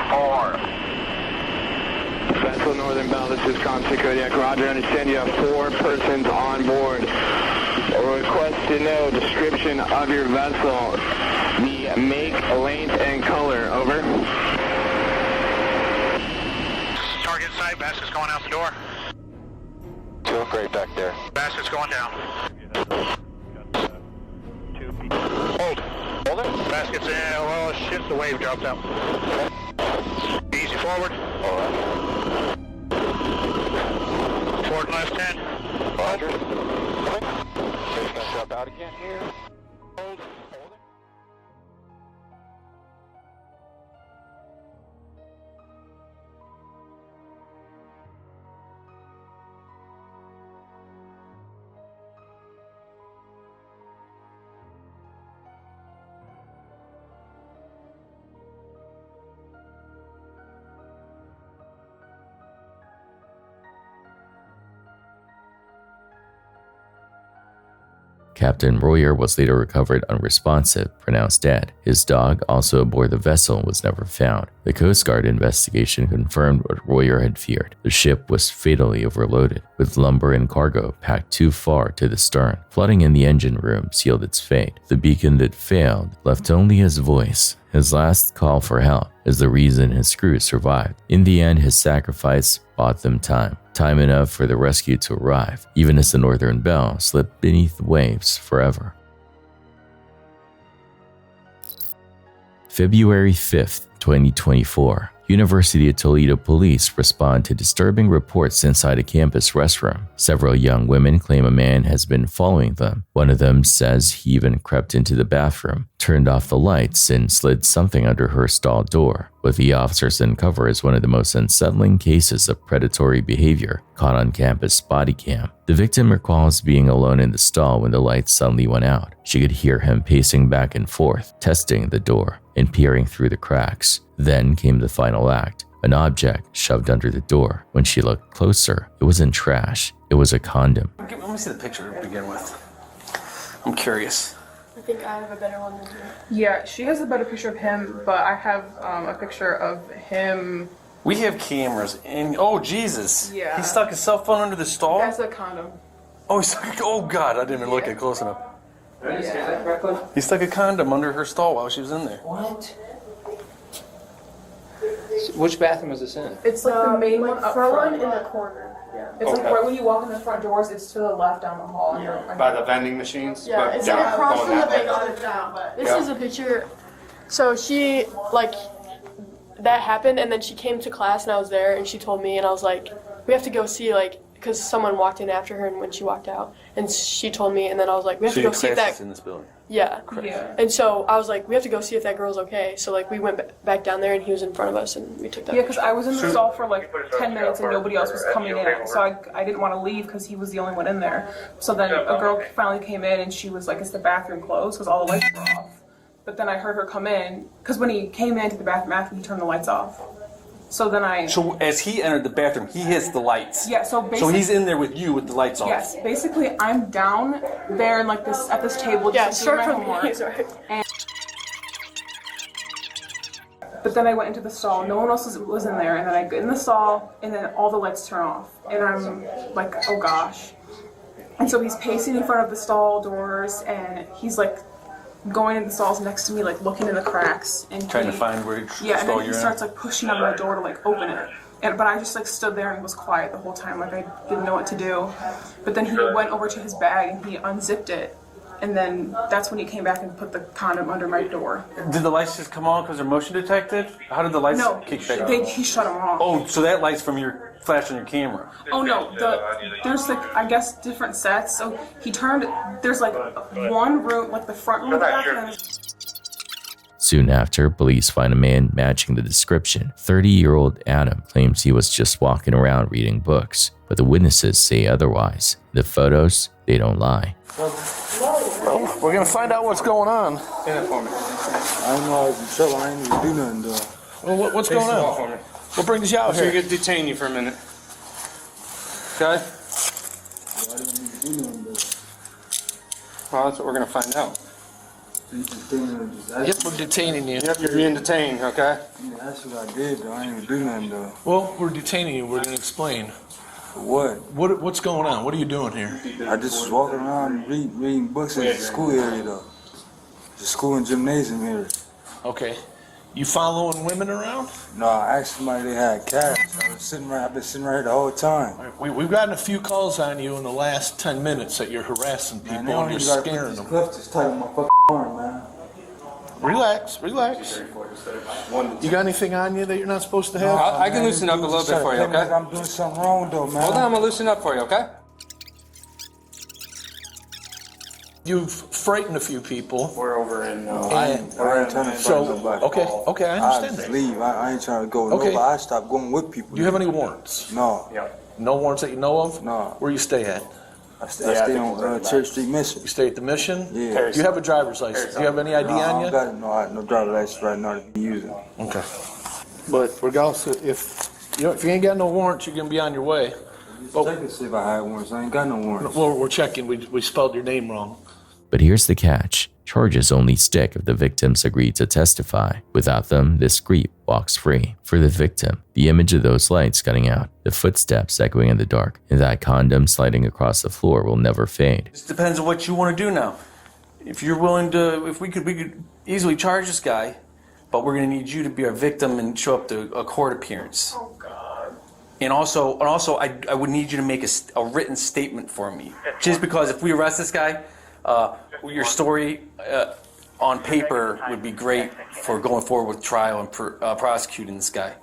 4.
Vessel Northern Bell, this is Constant Kodiak. Roger, understand you have 4 persons on board. Request to know description of your vessel, the make, length, and color. Over.
Target sight, Bassett's going out the door.
Doing great back there.
Bassett's going down. Hold.
Hold it.
Baskett's in. Oh shit, the wave dropped out. Easy forward.
All right.
Forward left 10.
Roger. Coming. It's gonna drop out again here. Hold. Hold it. Captain Royer was later recovered unresponsive, pronounced dead. His dog, also aboard the vessel, was never found. The Coast Guard investigation confirmed what Royer had feared. The ship was fatally overloaded, with lumber and cargo packed too far to the stern. Flooding in the engine room sealed its fate. The beacon that failed left only his voice. His last call for help is the reason his crew survived. In the end, his sacrifice bought them time. Time enough for the rescue to arrive, even as the Northern Bell slipped beneath the waves forever. February 5th, 2024. University of Toledo police respond to disturbing reports inside a campus restroom. Several young women claim a man has been following them. One of them says he even crept into the bathroom, turned off the lights, and slid something under her stall door. What the officers uncover is one of the most unsettling cases of predatory behavior caught on campus body cam. The victim recalls being alone in the stall when the lights suddenly went out. She could hear him pacing back and forth, testing the door and peering through the cracks. Then came the final act, an object shoved under the door. When she looked closer, it wasn't trash, it was a condom.
Let me see the picture to begin with. I'm curious.
I think I have a better one than you.
Yeah, she has a better picture of him, but I have a picture of him.
We have cameras in. Oh, Jesus.
Yeah.
He stuck his cell phone under the stall?
That's a condom.
Oh, he stuck. Oh, God. I didn't even look at it close enough.
Yeah.
He stuck a condom under her stall while she was in there.
What? Which bathroom is this in?
It's like the main one up front.
one in the corner.
Yeah. It's like right when you walk in the front doors, it's to the left down the hall.
By the vending machines?
Yeah,
but
it's
down,
like across
going
from the
that way.
big down. This is a picture. So she, like, that happened, and then she came to class, and I was there, and she told me, and I was like, we have to go see, like, because someone walked in after her, and when she walked out, and she told me, and then I was like, we have to go see if that.
in this building.
Yeah.
Yeah.
And so I was like, we have to go see if that girl's okay. So like we went back down there, and he was in front of us, and we took that.
Yeah, because I was in the stall for like 10 minutes and nobody else was coming in. So I didn't want to leave because he was the only one in there. So then a girl finally came in and she was like, is the bathroom closed? Because all the lights were off. But then I heard her come in, because when he came into the bathroom after, he turned the lights off. So then
So as he entered the bathroom, he hits the lights.
Yeah, so basically.
So he's in there with you with the lights off.
Yes, basically I'm down there in like this, at this table.
Yeah,
just doing
start
my
from
homework.
me, sorry.
But then I went into the stall, no one else was in there, and then I get in the stall, and then all the lights turn off. And I'm like, oh gosh. And so he's pacing in front of the stall doors, and he's like going in the stalls next to me, like looking in the cracks. And
Trying to find where
yeah, and
stall
then he
you're
starts
in.
like pushing on my door to like open it. But I just like stood there and was quiet the whole time, like I didn't know what to do. But then he went over to his bag and he unzipped it. And then that's when he came back and put the condom under my door.
Did the lights just come on because they're motion detected? How did the lights kick back on?
He shut them off.
Oh, so that light's from your flash on your camera.
Oh no, there's like, I guess, different sets. So he turned, there's like one room, like the front room of the bathroom. And
Soon after, police find a man matching the description. 30-year-old Adam claims he was just walking around reading books, but the witnesses say otherwise. The photos, they don't lie.
Well, we're gonna find out what's going on.
Stand up for me.
I don't know, so I ain't gonna do nothing to her.
Well, what's going on?
For me.
What brings you out
So
here?
you could detain you for a minute.
Okay.
Well, that's what we're gonna find out.
Yep, we're detaining you.
Yep, you're being detained, okay?
Yeah, that's what I did, though. I ain't even do nothing, though.
Well, we're detaining you. We're going to explain.
What?
What's going on? What are you doing here?
I just was walking around reading books in the school area, though. The school and gymnasium area.
Okay. You following women around?
No, I asked somebody they had cash. I've been sitting right here the whole time.
We've gotten a few calls on you in the last 10 minutes that you're harassing people
Man,
and you're scaring them.
Cuffs just tight on my fucking arm, man.
Relax. You got anything on you that you're not supposed to have?
I can loosen up a little bit for you, okay?
I'm doing something wrong, though, man.
Hold on, I'm gonna loosen up for you, okay?
You've frightened a few people.
We're over in.
I ain't trying to fight nobody.
Okay, I understand that.
Just leave. I ain't trying to go with nobody. I stopped going with people.
Do you have any warrants?
No.
No warrants that you know of?
No.
Where you stay at?
I stay on Church Street Mission.
You stay at the Mission?
Yeah.
Do you have a driver's license? Do you have any ID on you?
I don't got no driver's license right now to be using.
Okay. But regardless, if you ain't got no warrants, you're gonna be on your way.
Check to see if I had warrants. I ain't got no warrants.
Well, we're checking. We spelled your name wrong.
But here's the catch. Charges only stick if the victims agree to testify. Without them, this creep walks free. For the victim, the image of those lights cutting out, the footsteps echoing in the dark, and that condom sliding across the floor will never fade.
It depends on what you want to do now. If you're willing to, we could easily charge this guy, but we're going to need you to be our victim and show up to a court appearance. Oh God. And also, I would need you to make a written statement for me. Just because if we arrest this guy, your story on paper would be great for going forward with trial and prosecuting this guy.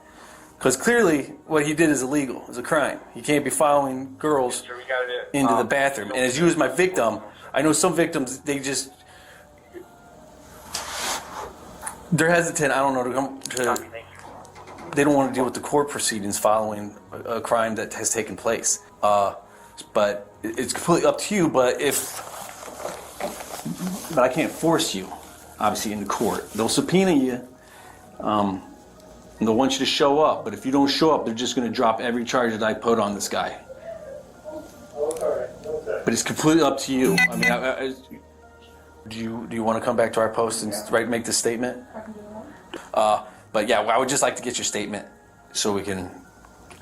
Because clearly what he did is illegal. It's a crime. He can't be following girls into the bathroom. And as you as my victim, I know some victims, they're hesitant, I don't know, they don't want to deal with the court proceedings following a crime that has taken place. But it's completely up to you, but I can't force you, obviously, in the court. They'll subpoena you, and they'll want you to show up. But if you don't show up, they're just going to drop every charge that I put on this guy. But it's completely up to you. I mean, do you want to come back to our post and make this statement? But yeah, I would just like to get your statement so we can,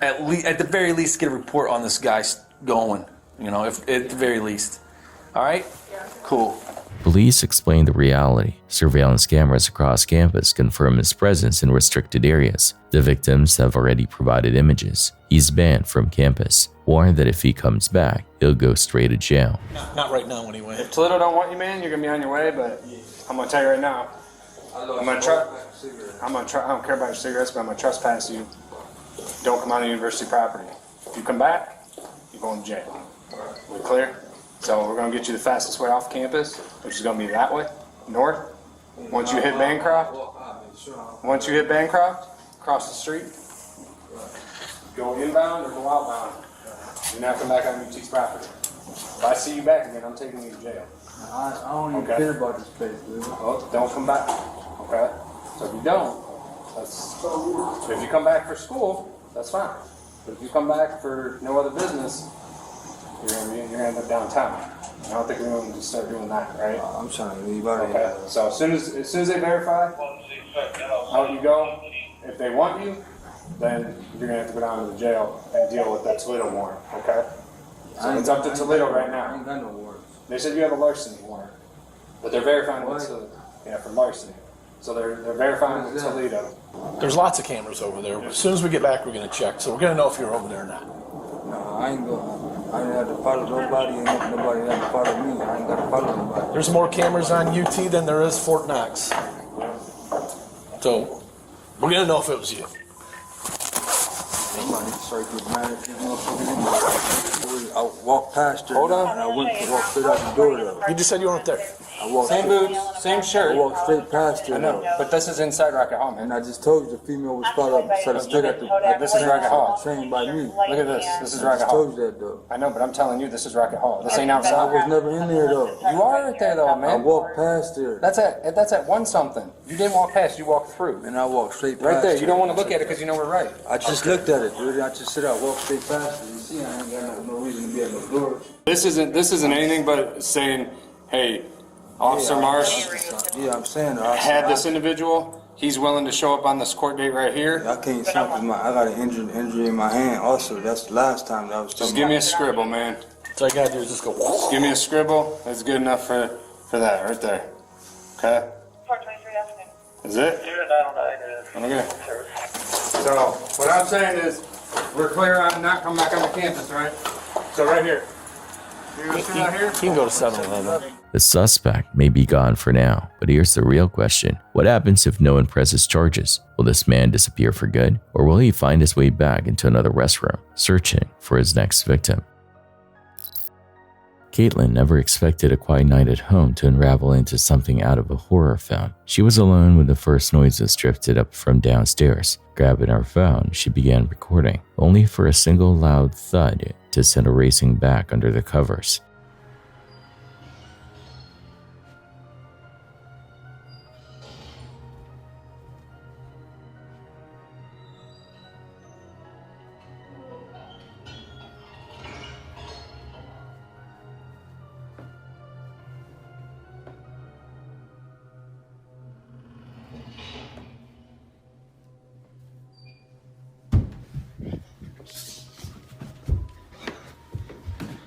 at the very least, get a report on this guy going. You know, at the very least. All right? Cool.
Police explain the reality. Surveillance cameras across campus confirm his presence in restricted areas. The victims have already provided images. He's banned from campus, warned that if he comes back, he'll go straight to jail.
Not right now, anyway.
If Toledo don't want you, man, you're gonna be on your way. But I'm gonna tell you right now, I don't care about your cigarettes, but I'm gonna trespass you. Don't come on the university property. If you come back, you're going to jail. We clear? So we're going to get you the fastest way off campus, which is going to be that way, north. Once you hit Bancroft, cross the street, go inbound or go outbound. You're not coming back on UT's property. If I see you back again, I'm taking you to jail.
I don't even care about this place, dude.
Well, don't come back, okay? So if you don't, if you come back for school, that's fine. But if you come back for no other business, you're gonna end up downtown. I don't think we're going to start doing that, right?
I'm trying to leave out of here.
Okay. So as soon as they verify, out you go. If they want you, then you're gonna have to go down to the jail and deal with that Toledo warrant. Okay. So it's up to Toledo right now.
I ain't got no warrant.
They said you have a larceny warrant, but they're verifying it. For larceny. So they're verifying it with Toledo.
There's lots of cameras over there. As soon as we get back, we're going to check. So we're going to know if you're over there or not.
No, I ain't going. I didn't have to follow nobody, and nobody had to follow me. I ain't got to follow nobody.
There's more cameras on UT than there is Fort Knox. So we're going to know if it was you.
Somebody started getting mad at these motherfuckers. I walked past her.
Hold on.
And I went to walk straight out the door, though.
You just said you weren't there.
Same boots, same shirt.
I walked straight past her.
I know, but this is inside Rocket Hall, man.
And I just told you the female was spot up, so I stood at the.
This is Rocket Hall.
Trained by me.
Look at this. This is
I
Rocket
just
Hall.
told you that, though.
I know, but I'm telling you, this is Rocket Hall. This ain't outside.
I was never in there, though.
You are right there, though, man.
I walked past her.
That's at 1 something. You didn't walk past. You walked through.
And I walked straight past
right there.
her.
You don't want to look at it because you know we're right.
I just looked at it, dude. I just said I walked straight past her. You see, I ain't got no reason to be at the door.
This isn't anything but saying, hey, Officer Marsh
Yeah, I'm saying
had this individual. He's willing to show up on this court date right here.
I can't sign because I got an injury in my hand. Also, that's the last time that I was.
Just give me a scribble, man.
So I gotta do is just go.
Just give me a scribble. That's good enough for that right there. Okay. Is it? Okay. So what I'm saying is, we're clear on not coming back on the campus, right? So right here. You gonna sit out here?
You can go to 7-Eleven.
The suspect may be gone for now, but here's the real question. What happens if no one presses charges? Will this man disappear for good, or will he find his way back into another restroom, searching for his next victim? Caitlin never expected a quiet night at home to unravel into something out of a horror film. She was alone when the first noises drifted up from downstairs. Grabbing her phone, she began recording, only for a single loud thud to send her racing back under the covers.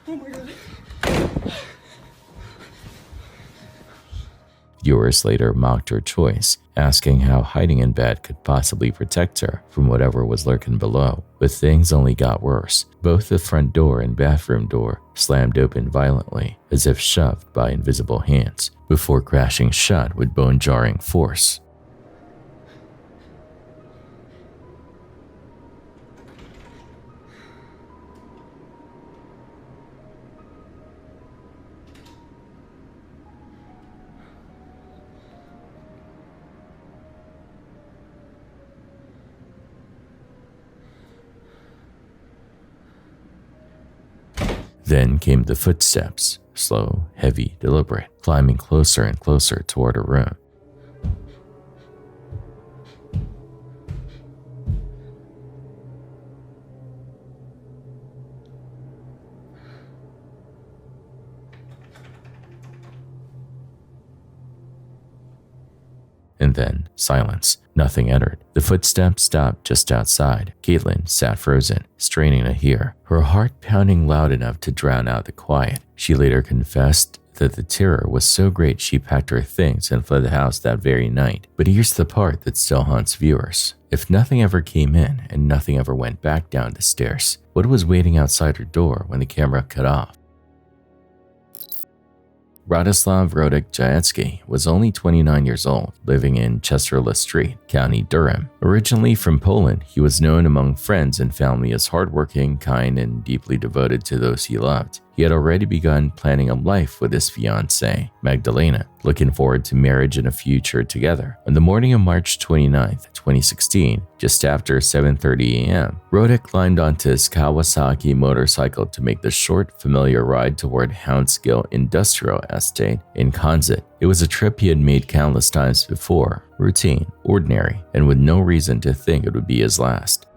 Oh my god.
Viewers later mocked her choice, asking how hiding in bed could possibly protect her from whatever was lurking below. But things only got worse. Both the front door and bathroom door slammed open violently, as if shoved by invisible hands, before crashing shut with bone-jarring force. Then came the footsteps, slow, heavy, deliberate, climbing closer and closer toward her room. And then silence. Nothing entered. The footsteps stopped just outside. Caitlin sat frozen, straining to hear, her heart pounding loud enough to drown out the quiet. She later confessed that the terror was so great she packed her things and fled the house that very night. But here's the part that still haunts viewers. If nothing ever came in and nothing ever went back down the stairs, what was waiting outside her door when the camera cut off? Radoslav Rodek-Jajecki was only 29 years old, living in Chesterla Street, County Durham. Originally from Poland, he was known among friends and family as hardworking, kind, and deeply devoted to those he loved. He had already begun planning a life with his fiancée, Magdalena, looking forward to marriage and a future together. On the morning of March 29, 2016, just after 7:30 a.m., Rodek climbed onto his Kawasaki motorcycle to make the short, familiar ride toward Houndskill Industrial Estate in Konzit. It was a trip he had made countless times before, routine, ordinary, and with no reason to think it would be his last.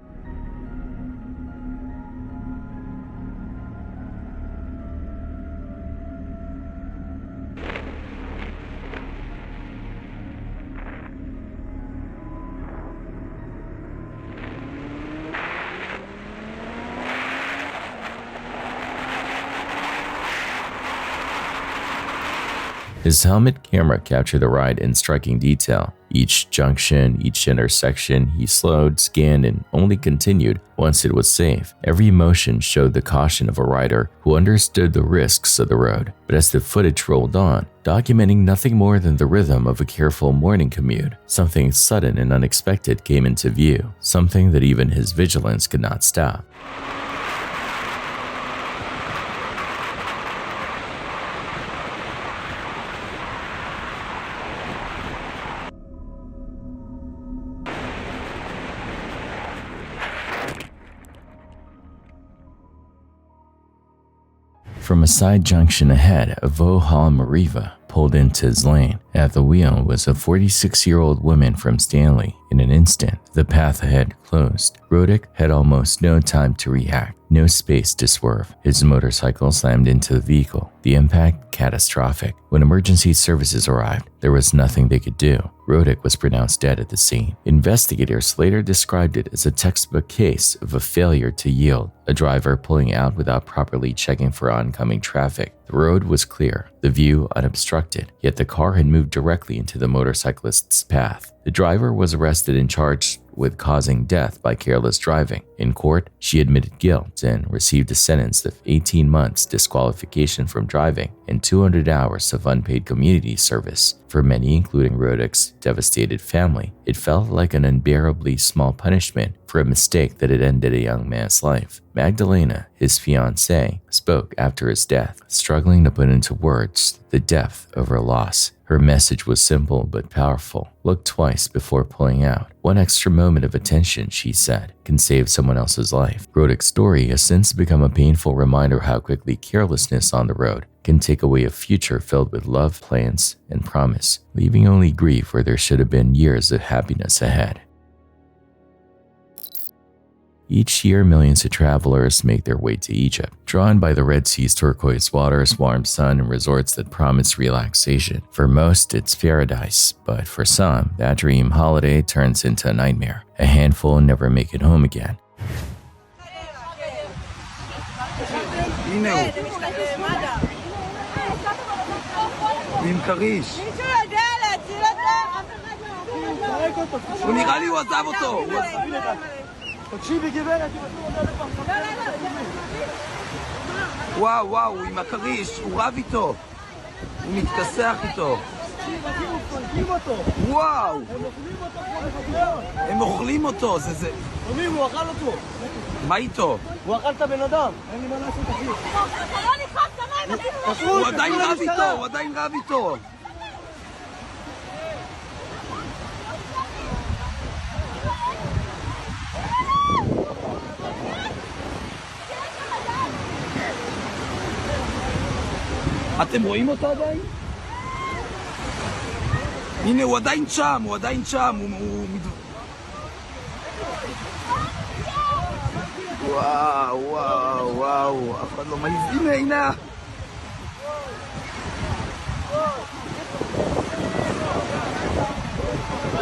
His helmet camera captured the ride in striking detail. Each junction, each intersection, he slowed, scanned, and only continued once it was safe. Every motion showed the caution of a rider who understood the risks of the road. But as the footage rolled on, documenting nothing more than the rhythm of a careful morning commute, something sudden and unexpected came into view, something that even his vigilance could not stop. From a side junction ahead, a Vohal Mariva pulled into his lane. At the wheel was a 46-year-old woman from Stanley. In an instant, the path ahead closed. Rodek had almost no time to react. no space to swerve. His motorcycle slammed into the vehicle. The impact catastrophic. When emergency services arrived, there was nothing they could do. Roddick was pronounced dead at the scene. Investigators later described it as a textbook case of a failure to yield, a driver pulling out without properly checking for oncoming traffic. The road was clear, the view unobstructed, yet the car had moved directly into the motorcyclist's path. The driver was arrested and charged with causing death by careless driving. In court, she admitted guilt and received a sentence of 18 months disqualification from driving and 200 hours of unpaid community service. For many, including Roddick's devastated family, it felt like an unbearably small punishment for a mistake that had ended a young man's life. Magdalena, his fiancée, spoke after his death, struggling to put into words the depth of her loss. Her message was simple but powerful. Look twice before pulling out. One extra moment of attention, she said, can save someone else's life. Roddick's story has since become a painful reminder how quickly carelessness on the road can take away a future filled with love, plans, and promise, leaving only grief where there should have been years of happiness ahead. Each year, millions of travelers make their way to Egypt, drawn by the Red Sea's turquoise waters, warm sun, and resorts that promise relaxation. For most, it's paradise, but for some, that dream holiday turns into a nightmare. A handful never make it home again.
עם כריש. מישהו יודע להציל אותו? הוא נראה לי הוא עזב אותו. תקשיבי גברת. וואו, וואו, הוא עם הכריש, הוא רב איתו. הוא מתכסח איתו. וואו. הם אוכלים אותו. זה... הוא אכל אותו. מה איתו? הוא אכל את הבן אדם. אין לי מה לעשות אחי. הוא עדיין רב איתו, הוא עדיין רב איתו. אתם רואים אותו עדיין? הנה, הוא עדיין שם, הוא עדיין שם, וואו, וואו, וואו, אף אחד לא מעיז, הנה, הנה!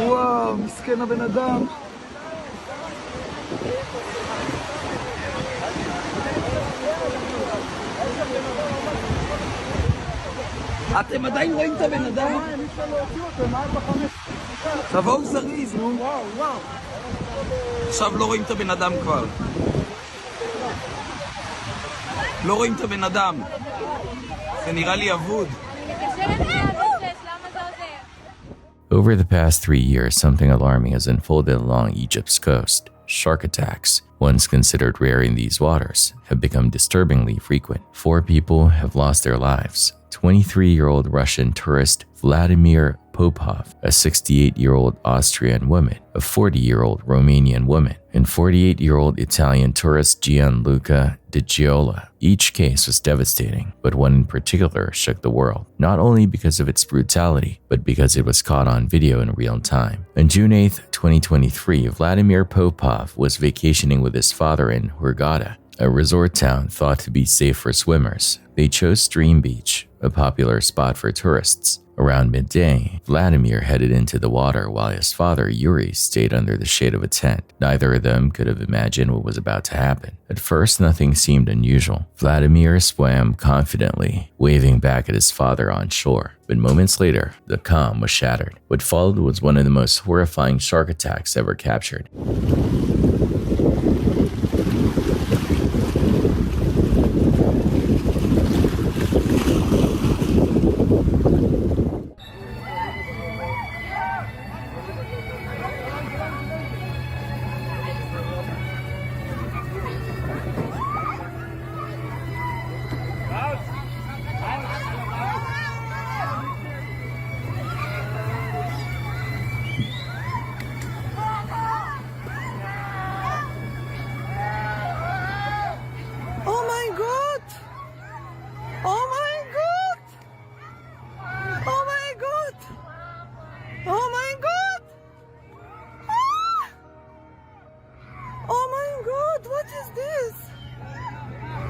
וואו, מסכן הבן אדם. אתם עדיין רואים את הבן אדם? תבואו זריז, נו. עכשיו לא רואים את הבן אדם כבר. לא רואים את הבן אדם. זה נראה לי אבוד.
Over the past 3 years, something alarming has unfolded along Egypt's coast. Shark attacks, once considered rare in these waters, have become disturbingly frequent. 4 people have lost their lives. 23-year-old Russian tourist Vladimir Popov, a 68-year-old Austrian woman, a 40-year-old Romanian woman, and 48-year-old Italian tourist Gianluca Di Giola. Each case was devastating, but one in particular shook the world, not only because of its brutality, but because it was caught on video in real time. On June 8, 2023, Vladimir Popov was vacationing with his father in Hurghada, a resort town thought to be safe for swimmers. They chose Stream Beach, a popular spot for tourists. Around midday, Vladimir headed into the water while his father, Yuri, stayed under the shade of a tent. Neither of them could have imagined what was about to happen. At first, nothing seemed unusual. Vladimir swam confidently, waving back at his father on shore. But moments later, the calm was shattered. What followed was one of the most horrifying shark attacks ever captured.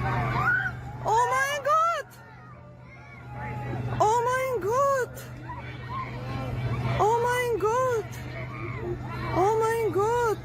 Oh my God! Oh my God! Oh my God! Oh my God!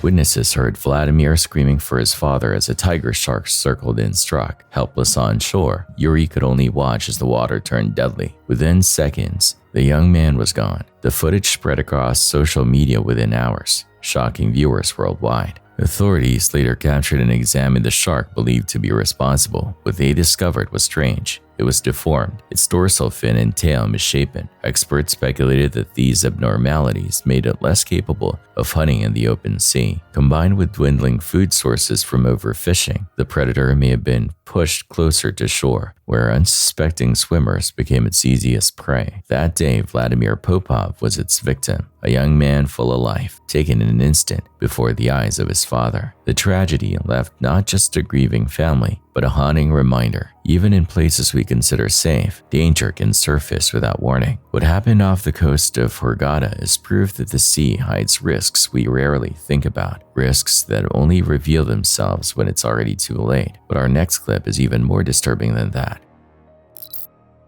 Witnesses heard Vladimir screaming for his father as a tiger shark circled and struck. Helpless on shore, Yuri could only watch as the water turned deadly. Within seconds, the young man was gone. The footage spread across social media within hours, shocking viewers worldwide. Authorities later captured and examined the shark believed to be responsible. What they discovered was strange. It was deformed, its dorsal fin and tail misshapen. Experts speculated that these abnormalities made it less capable of hunting in the open sea. Combined with dwindling food sources from overfishing, the predator may have been pushed closer to shore, where unsuspecting swimmers became its easiest prey. That day, Vladimir Popov was its victim, a young man full of life, taken in an instant before the eyes of his father. The tragedy left not just a grieving family, but a haunting reminder. Even in places we consider safe, danger can surface without warning. What happened off the coast of Hurghada is proof that the sea hides risks we rarely think about, risks that only reveal themselves when it's already too late. But our next clip is even more disturbing than that.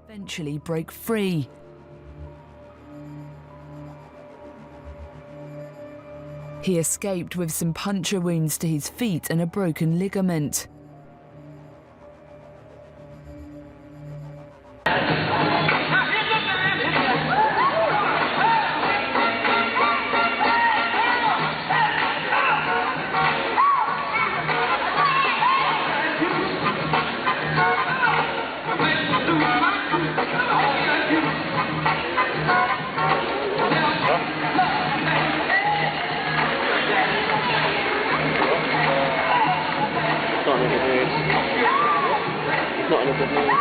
Eventually break free. He escaped with some puncture wounds to his feet and a broken ligament.
Not in a good mood.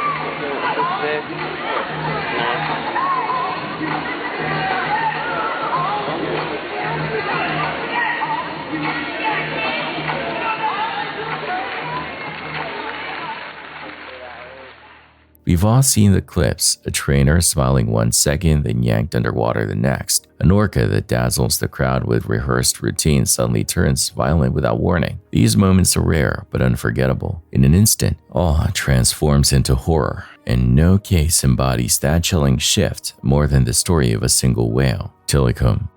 We've all seen the clips, a trainer smiling one second then yanked underwater the next. An orca that dazzles the crowd with rehearsed routines suddenly turns violent without warning. These moments are rare but unforgettable. In an instant, awe transforms into horror, and no case embodies that chilling shift more than the story of a single whale, Tilikum.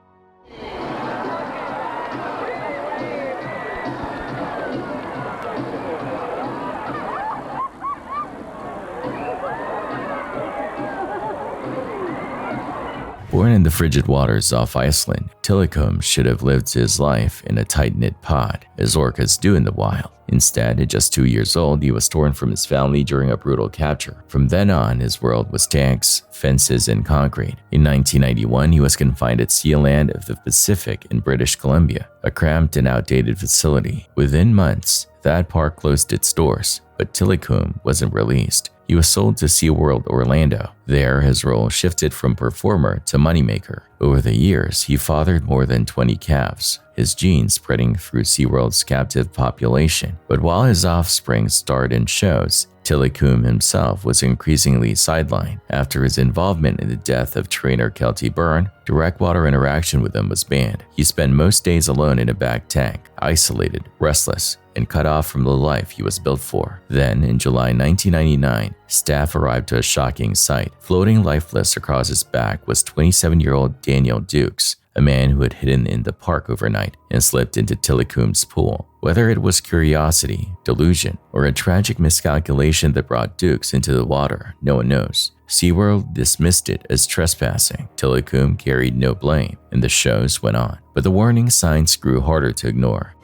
Born in the frigid waters off Iceland, Tilikum should have lived his life in a tight-knit pod, as orcas do in the wild. Instead, at just 2 years old, he was torn from his family during a brutal capture. From then on, his world was tanks, fences, and concrete. In 1991, he was confined at Sea Land of the Pacific in British Columbia, a cramped and outdated facility. Within months, that park closed its doors, but Tilikum wasn't released. He was sold to SeaWorld Orlando. There, his role shifted from performer to moneymaker. Over the years, he fathered more than 20 calves, his genes spreading through SeaWorld's captive population. But while his offspring starred in shows, Tilikum himself was increasingly sidelined. After his involvement in the death of trainer Kelty Byrne, direct water interaction with him was banned. He spent most days alone in a back tank, isolated, restless, and cut off from the life he was built for. Then, in July 1999, staff arrived to a shocking sight. Floating lifeless across his back was 27-year-old Daniel Dukes, a man who had hidden in the park overnight and slipped into Tilikum's pool. Whether it was curiosity, delusion, or a tragic miscalculation that brought Dukes into the water, no one knows. SeaWorld dismissed it as trespassing. Tilikum carried no blame, and the shows went on. But the warning signs grew harder to ignore.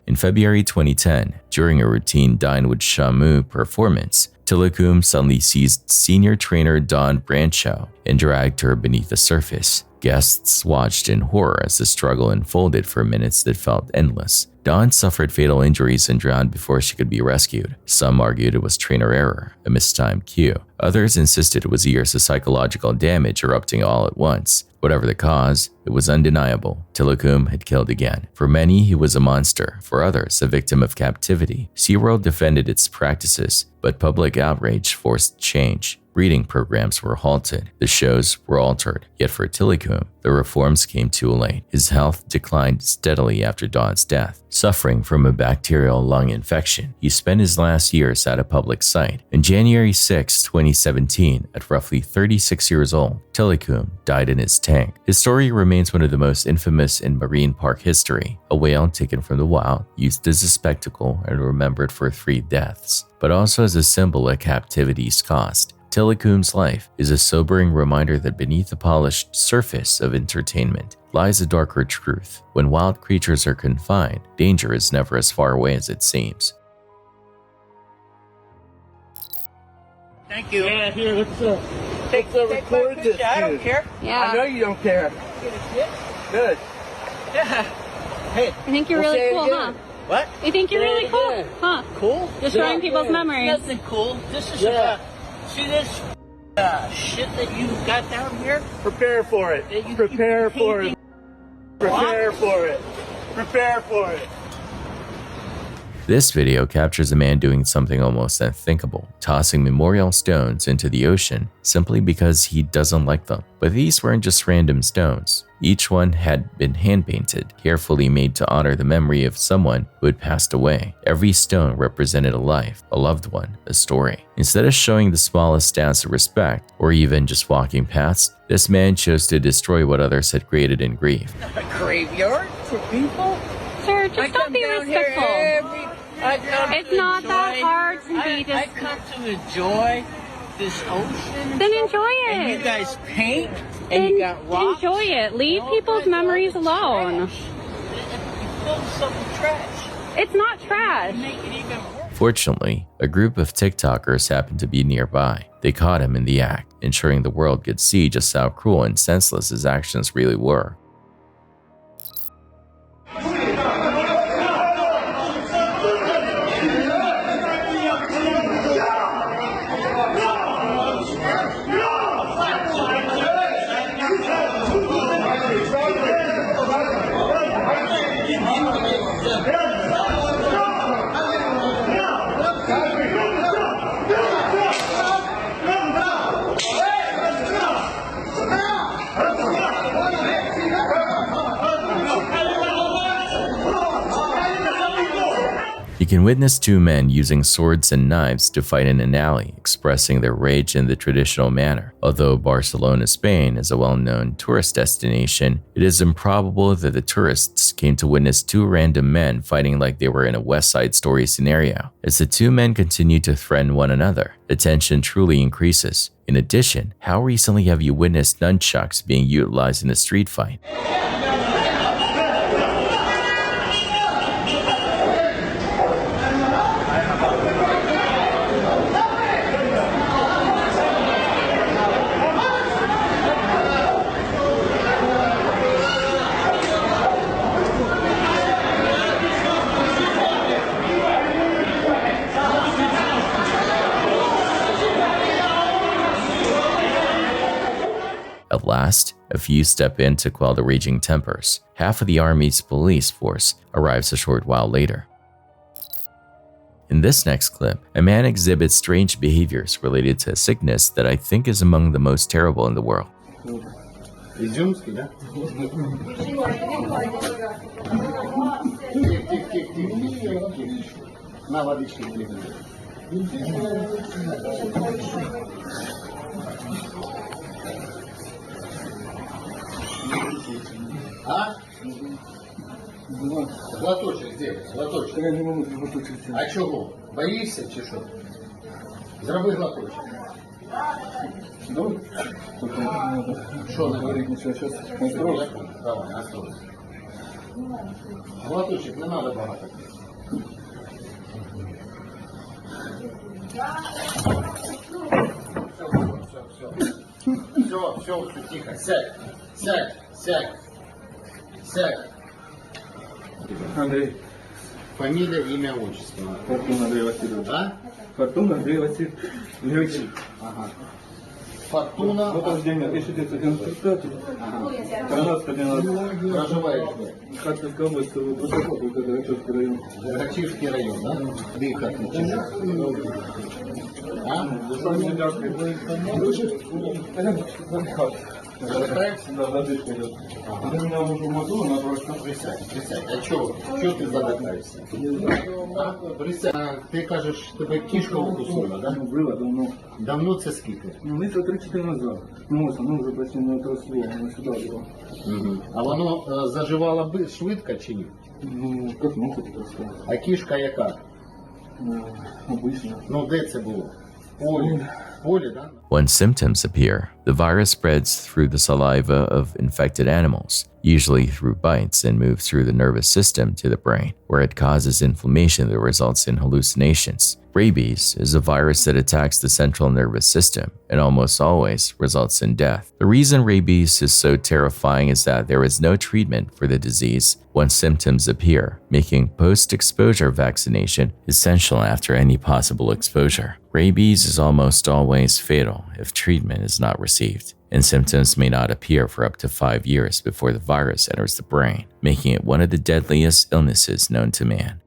In February 2010, during a routine Dine with Shamu performance, Tilikum suddenly seized senior trainer Dawn Brancho and dragged her beneath the surface. Guests watched in horror as the struggle unfolded for minutes that felt endless. Dawn suffered fatal injuries and drowned before she could be rescued. Some argued it was trainer error, a mistimed cue. Others insisted it was years of psychological damage erupting all at once. Whatever the cause, it was undeniable. Tilikum had killed again. For many, he was a monster. For others, a victim of captivity. SeaWorld defended its practices, but public outrage forced change. Breeding programs were halted. The shows were altered. Yet for Tilikum, the reforms came too late. His health declined steadily after Dawn's death. Suffering from a bacterial lung infection, he spent his last years at a public site. On January 6, 2017, at roughly 36 years old, Tilikum died in his tank. His story remains one of the most infamous in marine park history. A whale taken from the wild, used as a spectacle and remembered for 3 deaths, but also as a symbol of captivity's cost. Tilikum's life is a sobering reminder that beneath the polished surface of entertainment lies a darker truth. When wild creatures are confined, danger is never as far away as it seems.
Thank you. Yeah, here, let's record this. I don't care.
Yeah.
I know you don't care. Good. Yeah. Hey.
I think you're really cool, huh?
What?
You think you're really cool, huh?
Cool?
Destroying people's memories.
Nothing cool. This is about, see this shit that you got down here? Prepare for it. Prepare for it. Prepare for it. Prepare for it.
This video captures a man doing something almost unthinkable, tossing memorial stones into the ocean simply because he doesn't like them. But these weren't just random stones. Each one had been hand-painted, carefully made to honor the memory of someone who had passed away. Every stone represented a life, a loved one, a story. Instead of showing the smallest ounce of respect, or even just walking past, this man chose to destroy what others had created in grief.
A graveyard for people?
Sir, just don't be respectful. It's not that hard to be just...
I come to enjoy this ocean.
Then enjoy it.
And you guys paint, and
then
you got rocks.
Enjoy it. Leave people's memories alone.
Build some trash.
It's not trash.
Make it even worse.
Fortunately, a group of TikTokers happened to be nearby. They caught him in the act, ensuring the world could see just how cruel and senseless his actions really were. You can witness 2 men using swords and knives to fight in an alley, expressing their rage in the traditional manner. Although Barcelona, Spain is a well-known tourist destination, it is improbable that the tourists came to witness 2 random men fighting like they were in a West Side Story scenario. As the 2 men continue to threaten one another, the tension truly increases. In addition, how recently have you witnessed nunchucks being utilized in a street fight? At last, a few step in to quell the raging tempers. Half of the army's police force arrives a short while later. In this next clip, a man exhibits strange behaviors related to a sickness that I think is among the most terrible in the world.
А? Глоточек сделай, глоточек. Я не могу глоточек. А чого? Боїшся чи що? Зроби глоточек. Ну? Що не говорить нічого, зараз настрой. Давай, настрой. Глоточек не треба багато. Все, все, тихо. Сядь, сядь, сядь, сядь.
Андрей.
Фамилия, имя, отчество.
Фортун Андрей Васильевич.
А?
Фортун Андрей Васильевич.
Ага. Фортуна.
Вот рождение 1995. 13-12.
Проживаете?
Харьковская область, протокол, Горячевский район.
Горячевский район, да? Дыхать начинает. Задыхаешься?
Да, задышка идет. У меня уже в мозгу, она просто...
Присядь. А чё ты задыхаешься? Присядь. Ти кажеш, тебе кішка укусила, да?
Было давно.
Давно це скільки?
Ну, это 3-4 назад. Ну, оно уже почти не отросло, оно сюда было.
А воно заживало швидко чи ні?
Ну, как мог это сказать?
А кішка яка?
Обычно.
Ну, де це було? В полі. В полі, да?
When symptoms appear, the virus spreads through the saliva of infected animals, usually through bites, and moves through the nervous system to the brain, where it causes inflammation that results in hallucinations. Rabies is a virus that attacks the central nervous system and almost always results in death. The reason rabies is so terrifying is that there is no treatment for the disease once symptoms appear, making post-exposure vaccination essential after any possible exposure. Rabies is almost always fatal if treatment is not received, and symptoms may not appear for up to 5 years before the virus enters the brain, making it one of the deadliest illnesses known to man.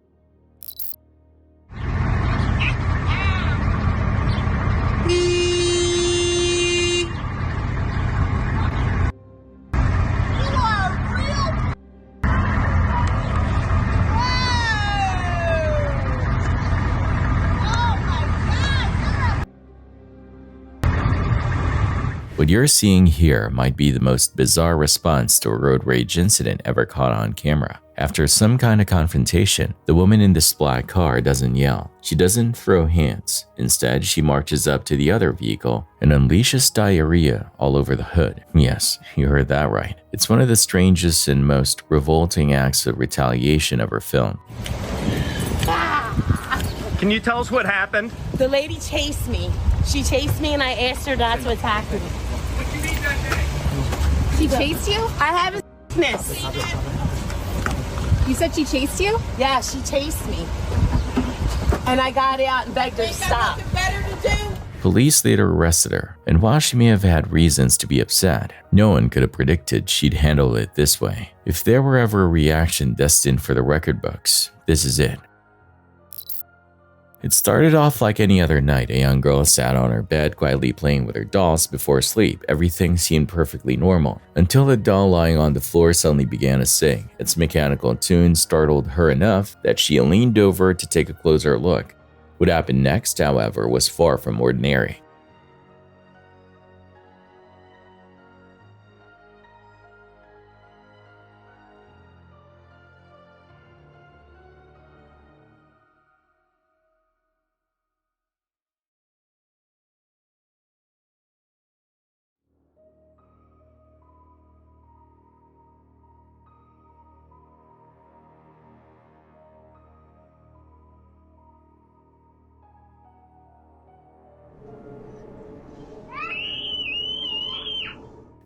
What you're seeing here might be the most bizarre response to a road rage incident ever caught on camera. After some kind of confrontation, the woman in this black car doesn't yell. She doesn't throw hands. Instead, she marches up to the other vehicle and unleashes diarrhea all over the hood. Yes, you heard that right. It's one of the strangest and most revolting acts of retaliation ever filmed.
Can you tell us what happened?
The lady chased me. She chased me and I asked her not to attack me.
She chased you?
I have a sickness.
You said she chased you?
Yeah, she chased me. And I got out and begged her to stop.
Police later arrested her, and while she may have had reasons to be upset, no one could have predicted she'd handle it this way. If there were ever a reaction destined for the record books, this is it. It started off like any other night. A young girl sat on her bed quietly playing with her dolls before sleep. Everything seemed perfectly normal, until the doll lying on the floor suddenly began to sing. Its mechanical tune startled her enough that she leaned over to take a closer look. What happened next, however, was far from ordinary.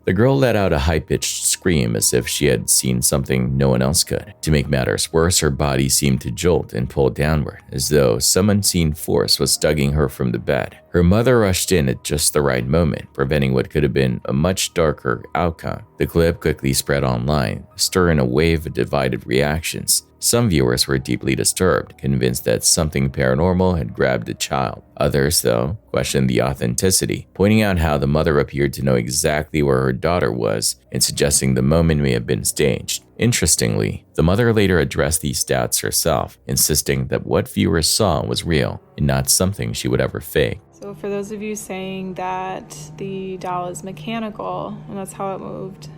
The girl let out a high-pitched scream as if she had seen something no one else could. To make matters worse, her body seemed to jolt and pull downward, as though some unseen force was tugging her from the bed. Her mother rushed in at just the right moment, preventing what could have been a much darker outcome. The clip quickly spread online, stirring a wave of divided reactions. Some viewers were deeply disturbed, convinced that something paranormal had grabbed the child. Others, though, questioned the authenticity, pointing out how the mother appeared to know exactly where her daughter was and suggesting the moment may have been staged. Interestingly, the mother later addressed these doubts herself, insisting that what viewers saw was real and not something she would ever fake.
So for those of you saying that the doll is mechanical and that's how it moved,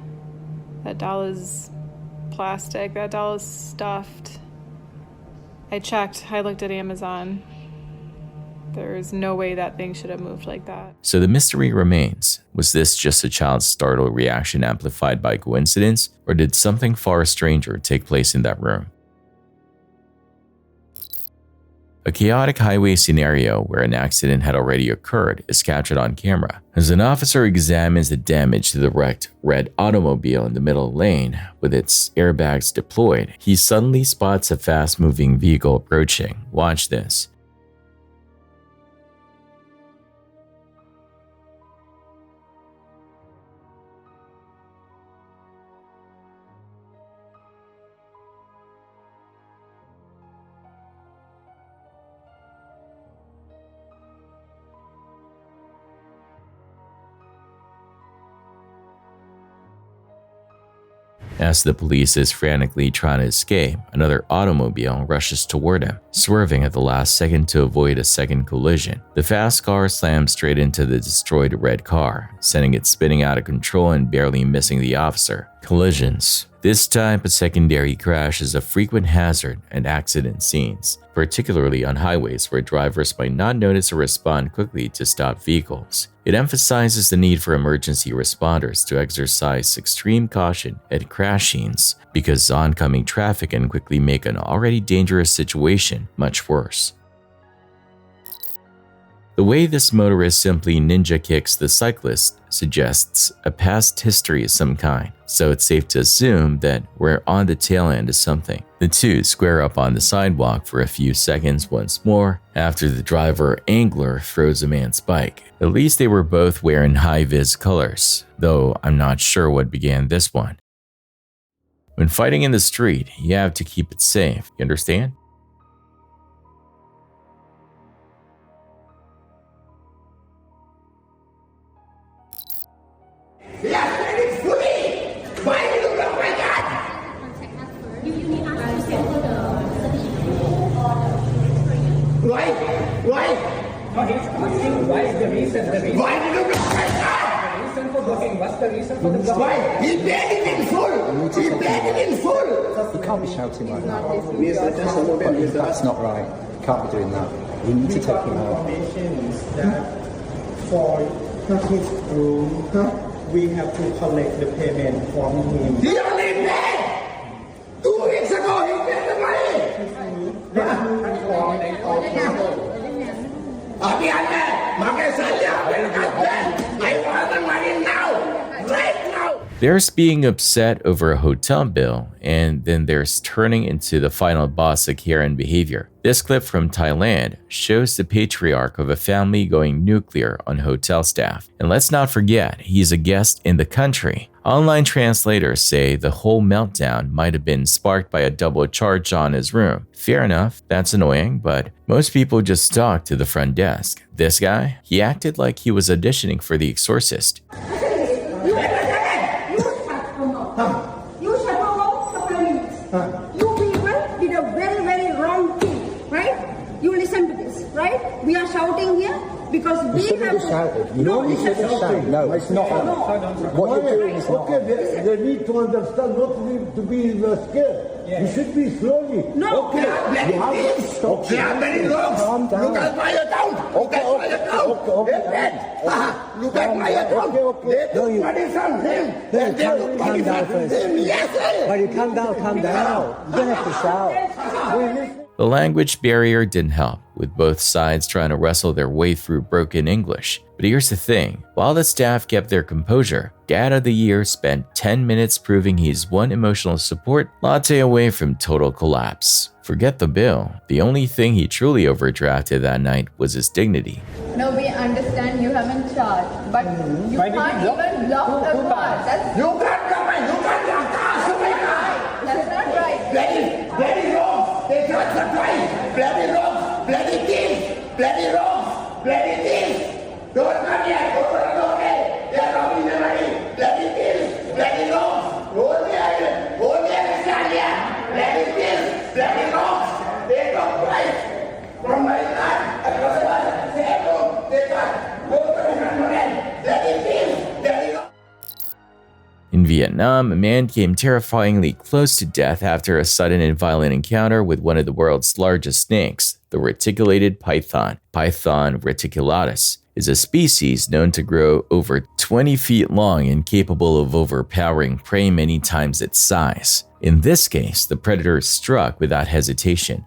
that doll is plastic, that doll is stuffed. I checked, I looked at Amazon. There's no way that thing should have moved like that.
So the mystery remains. Was this just a child's startled reaction amplified by coincidence, or did something far stranger take place in that room? A chaotic highway scenario where an accident had already occurred is captured on camera. As an officer examines the damage to the wrecked red automobile in the middle lane with its airbags deployed, he suddenly spots a fast-moving vehicle approaching. Watch this. As the police is frantically trying to escape, another automobile rushes toward him, swerving at the last second to avoid a second collision. The fast car slams straight into the destroyed red car, sending it spinning out of control and barely missing the officer. Collisions. This type of secondary crash is a frequent hazard at accident scenes, particularly on highways where drivers might not notice or respond quickly to stopped vehicles. It emphasizes the need for emergency responders to exercise extreme caution at crash scenes because oncoming traffic can quickly make an already dangerous situation much worse. The way this motorist simply ninja kicks the cyclist suggests a past history of some kind, so it's safe to assume that we're on the tail end of something. The two square up on the sidewalk for a few seconds once more after the driver angler throws a man's bike. At least they were both wearing high-vis colors, though I'm not sure what began this one. When fighting in the street, you have to keep it safe, you understand?
Why is the reason? Why did you block my car? The reason for blocking, what's the reason for the blocking? Why? He paid it in full! He paid it in full!
You can't be shouting like that. That's not right. You can't be doing that. You need to take him out.
For his room, we have to collect the payment from him.
He only paid! 2 weeks ago he paid the money!
Let's move on.
I want the money now! Right now!
There's being upset over a hotel bill, and then there's turning into the final boss of Karen behavior. This clip from Thailand shows the patriarch of a family going nuclear on hotel staff. And let's not forget, he's a guest in the country. Online translators say the whole meltdown might have been sparked by a double charge on his room. Fair enough, that's annoying, but most people just talk to the front desk. This guy, he acted like he was auditioning for The Exorcist.
Right? We are shouting here because we have
shouted. No, you shouldn't shout. No, it's not.
No.
What you're doing is not.
They need to understand not to be scared. Yeah. You should be slowly.
No.
Okay. You have to stop. Calm down. Look at my account. Okay. Look at my account. Okay.
No, you.
Money from him.
Calm down first.
Yes, sir.
When you calm down. You don't have to shout.
The language barrier didn't help, with both sides trying to wrestle their way through broken English. But here's the thing, while the staff kept their composure, Dad of the Year spent 10 minutes proving he's one emotional support latte away from total collapse. Forget the bill, the only thing he truly overdrafted that night was his dignity.
No, we understand you haven't charged, but you can't even block the car. That's...
You can't come in, you can't block cars, oh my God!
That's not right.
That is wrong! They got the price! Bloody wrong! Bloody thief! Bloody wrong! Bloody thief! Don't come here! Go to the door! They are robbing the money! Bloody thief! Bloody wrong! Hold there, stand here! Bloody thief! Bloody wrong! They got price! From my land, across the water, they got go to the government! Bloody thief! Bloody wrong!
In Vietnam, a man came terrifyingly close to death after a sudden and violent encounter with one of the world's largest snakes, the reticulated python. Python reticulatus is a species known to grow over 20 feet long and capable of overpowering prey many times its size. In this case, the predator struck without hesitation.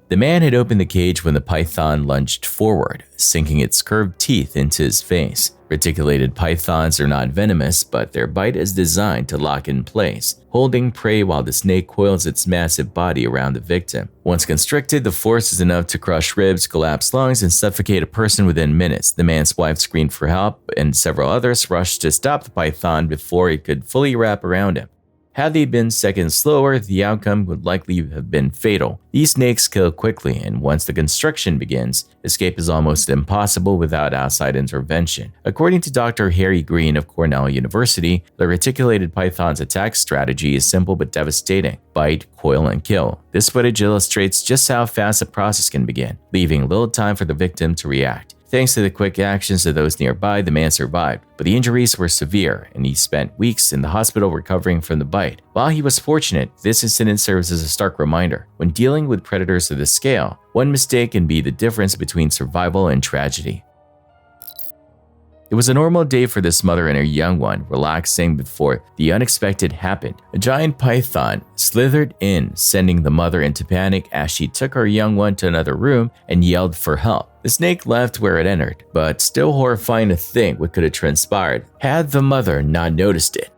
The man had opened the cage when the python lunged forward, sinking its curved teeth into his face. Reticulated pythons are not venomous, but their bite is designed to lock in place, holding prey while the snake coils its massive body around the victim. Once constricted, the force is enough to crush ribs, collapse lungs, and suffocate a person within minutes. The man's wife screamed for help, and several others rushed to stop the python before it could fully wrap around him. Had they been seconds slower, the outcome would likely have been fatal. These snakes kill quickly, and once the constriction begins, escape is almost impossible without outside intervention. According to Dr. Harry Green of Cornell University, the reticulated python's attack strategy is simple but devastating: bite, coil, and kill. This footage illustrates just how fast the process can begin, leaving little time for the victim to react. Thanks to the quick actions of those nearby, the man survived, but the injuries were severe, and he spent weeks in the hospital recovering from the bite. While he was fortunate, this incident serves as a stark reminder. When dealing with predators of this scale, one mistake can be the difference between survival and tragedy. It was a normal day for this mother and her young one, relaxing before the unexpected happened. A giant python slithered in, sending the mother into panic as she took her young one to another room and yelled for help. The snake left where it entered, but still horrifying to think what could have transpired had the mother not noticed it.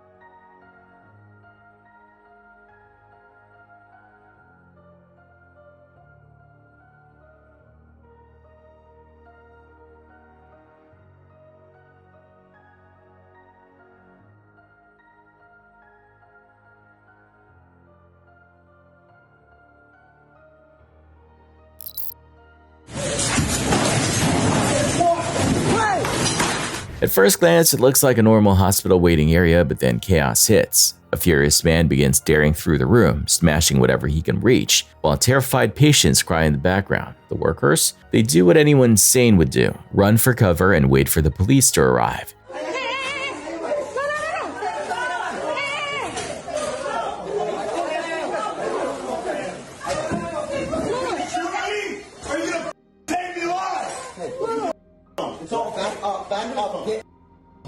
At first glance, it looks like a normal hospital waiting area, but then chaos hits. A furious man begins tearing through the room, smashing whatever he can reach, while terrified patients cry in the background. The workers? They do what anyone sane would do: run for cover and wait for the police to arrive.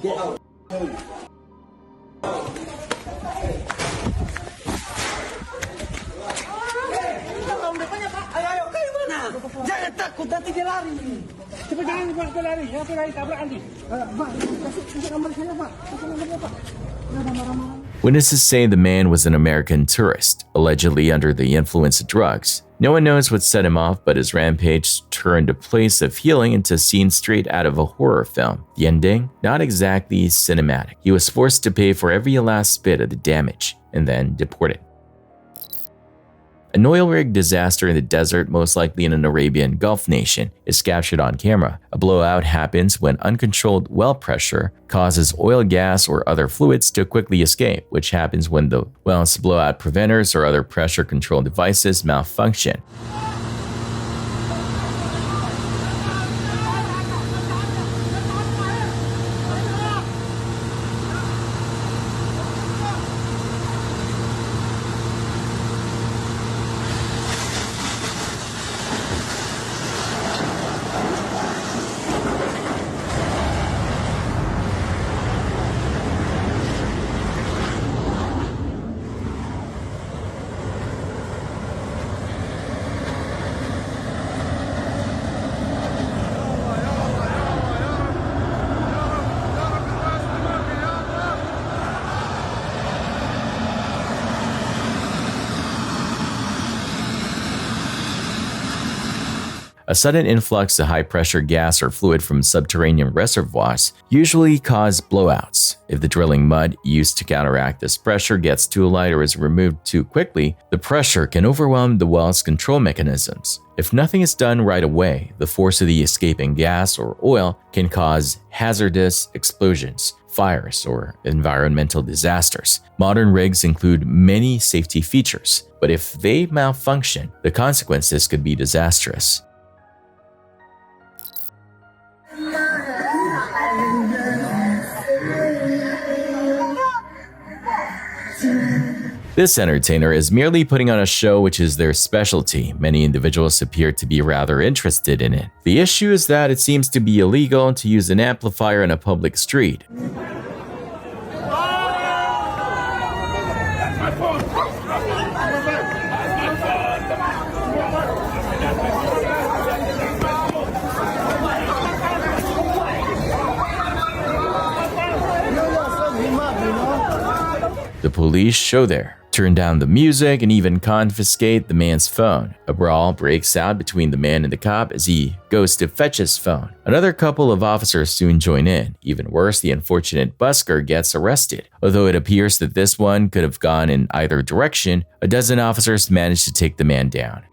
Get out. Jangan takut, nanti dia lari. Cepat jangan buat dia lari. Ya, aku lari tabrakan dia. Mak, kasih nombor saya, Pak. Kasih nombor Pak.
Witnesses say the man was an American tourist, allegedly under the influence of drugs. No one knows what set him off, but his rampage turned a place of healing into a scene straight out of a horror film. The ending? Not exactly cinematic. He was forced to pay for every last bit of the damage, and then deported. An oil rig disaster in the desert, most likely in an Arabian Gulf nation, is captured on camera. A blowout happens when uncontrolled well pressure causes oil, gas, or other fluids to quickly escape, which happens when the well's blowout preventers or other pressure control devices malfunction. A sudden influx of high-pressure gas or fluid from subterranean reservoirs usually cause blowouts. If the drilling mud used to counteract this pressure gets too light or is removed too quickly, the pressure can overwhelm the well's control mechanisms. If nothing is done right away, the force of the escaping gas or oil can cause hazardous explosions, fires, or environmental disasters. Modern rigs include many safety features, but if they malfunction, the consequences could be disastrous. This entertainer is merely putting on a show which is their specialty. Many individuals appear to be rather interested in it. The issue is that it seems to be illegal to use an amplifier in a public street. The police show there, turn down the music, and even confiscate the man's phone. A brawl breaks out between the man and the cop as he goes to fetch his phone. Another couple of officers soon join in. Even worse, the unfortunate busker gets arrested. Although it appears that this one could have gone in either direction, a dozen officers managed to take the man down.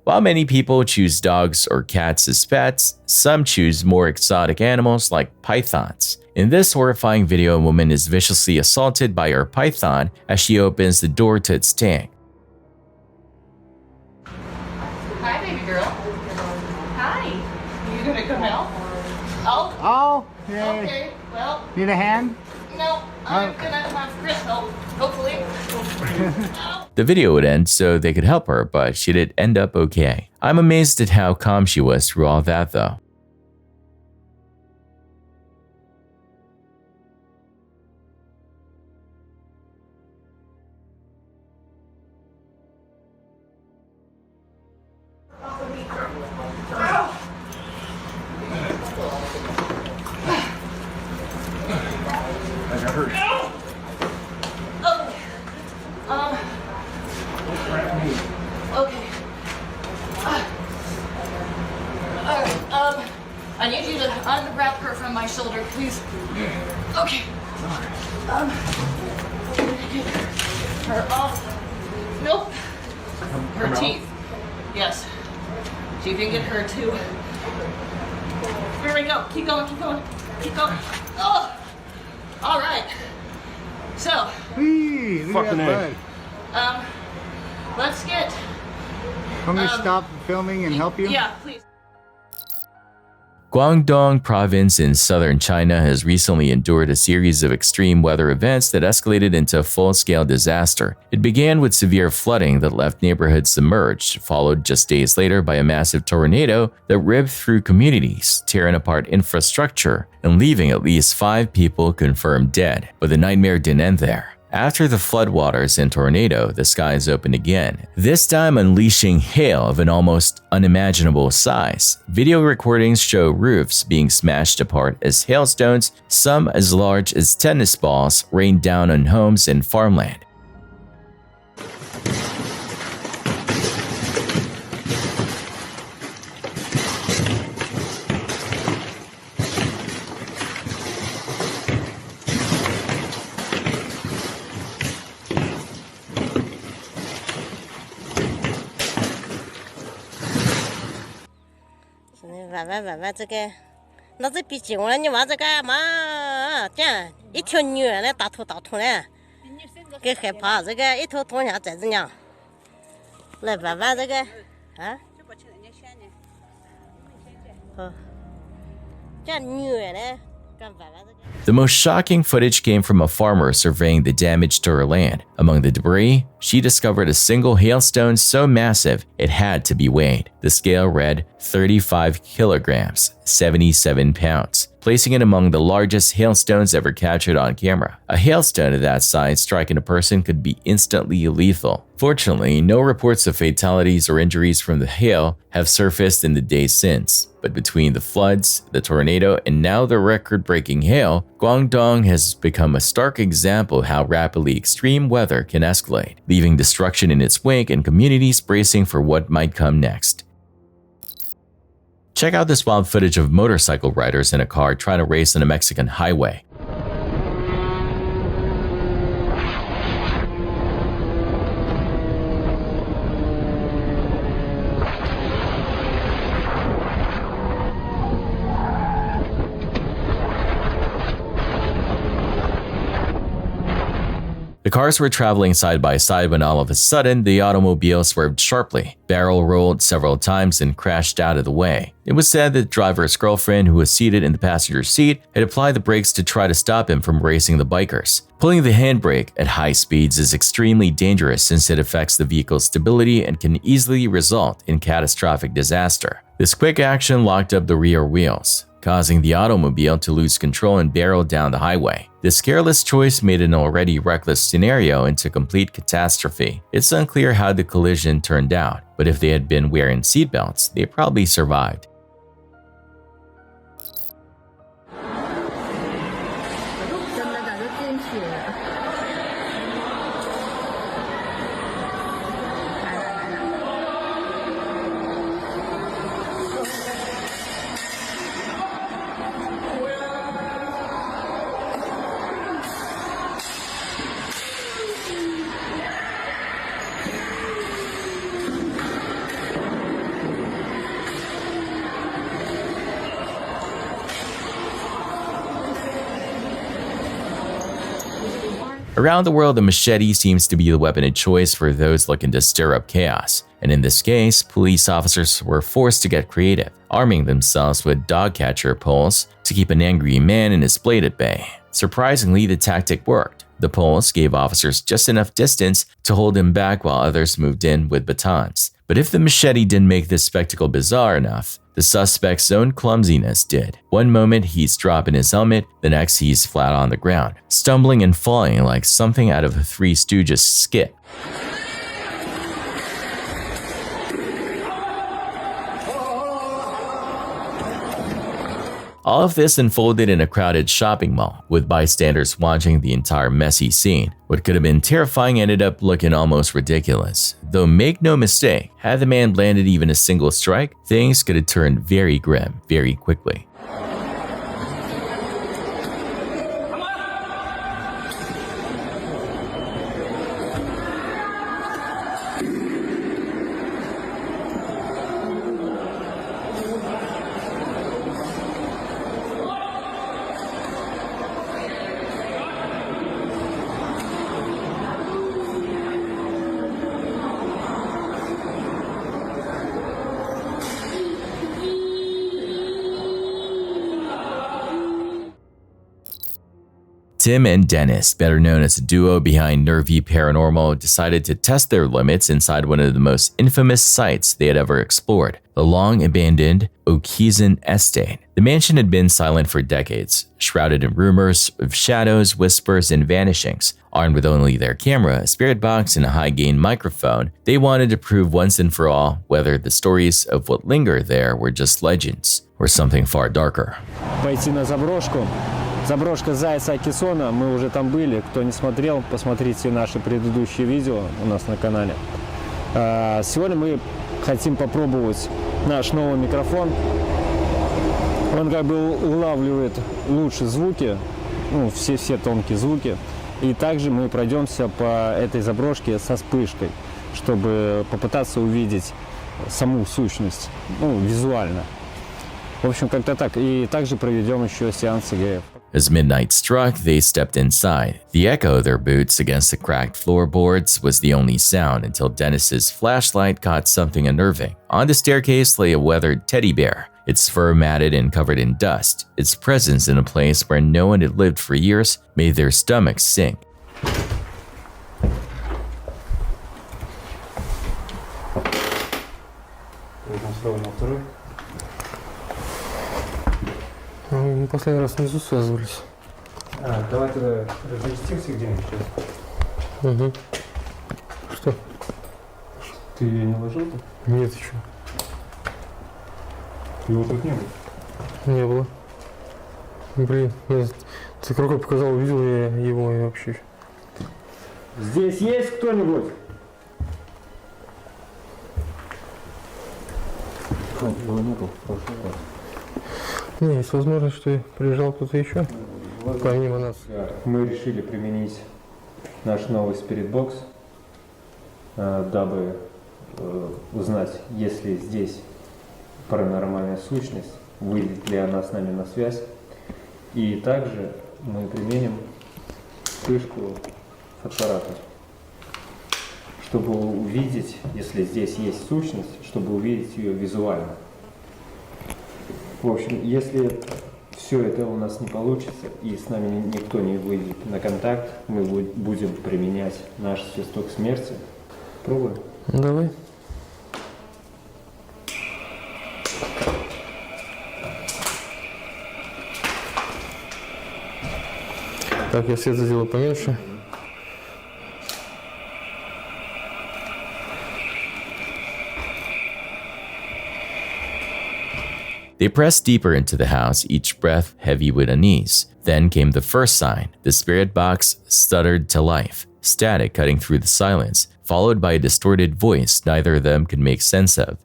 While many people choose dogs or cats as pets, some choose more exotic animals like pythons. In this horrifying video, a woman is viciously assaulted by her python as she opens the door to its tank.
Hi, baby girl. Hi. You gonna come out? Oh.
Oh, yay.
Okay. Well.
Need a hand?
No. I'm gonna have Chris help. Hopefully.
The video would end so they could help her, but she did end up okay. I'm amazed at how calm she was through all that though.
Okay. I need you to unwrap her from my shoulder, please. Okay. Get her off. Nope. Her teeth. Yes. See if you can get her too. Here we go. Keep going, keep going. Keep going. Oh! All right. So.
Fucking A.
Let's get.
Can we stop filming and help you?
Yeah, please.
Guangdong province in southern China has recently endured a series of extreme weather events that escalated into a full-scale disaster. It began with severe flooding that left neighborhoods submerged, followed just days later by a massive tornado that ripped through communities, tearing apart infrastructure, and leaving at least 5 people confirmed dead. But the nightmare didn't end there. After the floodwaters and tornado, the skies opened again, this time unleashing hail of an almost unimaginable size. Video recordings show roofs being smashed apart as hailstones, some as large as tennis balls, rained down on homes and farmland.
娃这个，那这毕竟了，你娃这干嘛？这样一条女人来大头嘞，给害怕这个一头痛下在这样，来娃这个啊？
The most shocking footage came from a farmer surveying the damage to her land. Among the debris, she discovered a single hailstone so massive it had to be weighed. The scale read 35 kilograms, 77 pounds, placing it among the largest hailstones ever captured on camera. A hailstone of that size striking a person could be instantly lethal. Fortunately, no reports of fatalities or injuries from the hail have surfaced in the days since. But between the floods, the tornado, and now the record-breaking hail, Guangdong has become a stark example of how rapidly extreme weather can escalate, leaving destruction in its wake and communities bracing for what might come next. Check out this wild footage of motorcycle riders in a car trying to race on a Mexican highway. The cars were traveling side by side when all of a sudden, the automobile swerved sharply, barrel rolled several times, and crashed out of the way. It was said that the driver's girlfriend, who was seated in the passenger seat, had applied the brakes to try to stop him from racing the bikers. Pulling the handbrake at high speeds is extremely dangerous since it affects the vehicle's stability and can easily result in catastrophic disaster. This quick action locked up the rear wheels, causing the automobile to lose control and barrel down the highway. This careless choice made an already reckless scenario into complete catastrophe. It's unclear how the collision turned out, but if they had been wearing seatbelts, they probably survived. Around the world, the machete seems to be the weapon of choice for those looking to stir up chaos. And in this case, police officers were forced to get creative, arming themselves with dog catcher poles to keep an angry man and his blade at bay. Surprisingly, the tactic worked. The poles gave officers just enough distance to hold him back while others moved in with batons. But if the machete didn't make this spectacle bizarre enough, the suspect's own clumsiness did. One moment he's dropping his helmet, the next he's flat on the ground, stumbling and falling like something out of a Three Stooges skit. All of this unfolded in a crowded shopping mall, with bystanders watching the entire messy scene. What could have been terrifying ended up looking almost ridiculous. Though make no mistake, had the man landed even a single strike, things could have turned very grim very quickly. Tim and Dennis, better known as the duo behind Nervy Paranormal, decided to test their limits inside one of the most infamous sites they had ever explored, the long-abandoned Okizan Estate. The mansion had been silent for decades, shrouded in rumors of shadows, whispers, and vanishings. Armed with only their camera, a spirit box, and a high-gain microphone, they wanted to prove once and for all whether the stories of what linger there were just legends or something far darker.
Пойти на заброшку. Заброшка Зайца Акисона, мы уже там были. Кто не смотрел, посмотрите наши предыдущие видео у нас на канале. Сегодня мы хотим попробовать наш новый микрофон. Он как бы улавливает лучше звуки, ну, все тонкие звуки. И также мы пройдемся по этой заброшке со вспышкой, чтобы попытаться увидеть саму сущность, ну, визуально. В общем, как-то так. И также проведем еще сеанс ЕГФ.
As midnight struck, they stepped inside. The echo of their boots against the cracked floorboards was the only sound until Dennis's flashlight caught something unnerving. On the staircase lay a weathered teddy bear. its fur matted and covered in dust. Its presence in a place where no one had lived for years made their stomachs sink.
Мы последний раз внизу связывались. Давай тогда разместимся где-нибудь сейчас. Угу. Что? Ты ее не ложил-то? Нет еще. Его тут не было? Не было. Блин, ты рукой показал, увидел я его и вообще. Здесь есть кто-нибудь? Его не было в прошлый раз. Не, есть возможность, что приезжал кто-то еще, помимо нас. Мы решили применить наш новый спиритбокс, дабы узнать, есть ли здесь паранормальная сущность, выйдет ли она с нами на связь. И также мы применим вспышку фотоаппарата, чтобы увидеть, если здесь есть сущность, чтобы увидеть ее визуально. В общем, если все это у нас не получится и с нами никто не выйдет на контакт, мы будем применять наш свисток смерти. Пробуем? Давай. Так, я свет сделаю поменьше.
They pressed deeper into the house, each breath heavy with unease. Then came the first sign. The spirit box stuttered to life, static cutting through the silence, followed by a distorted voice neither of them could make sense of.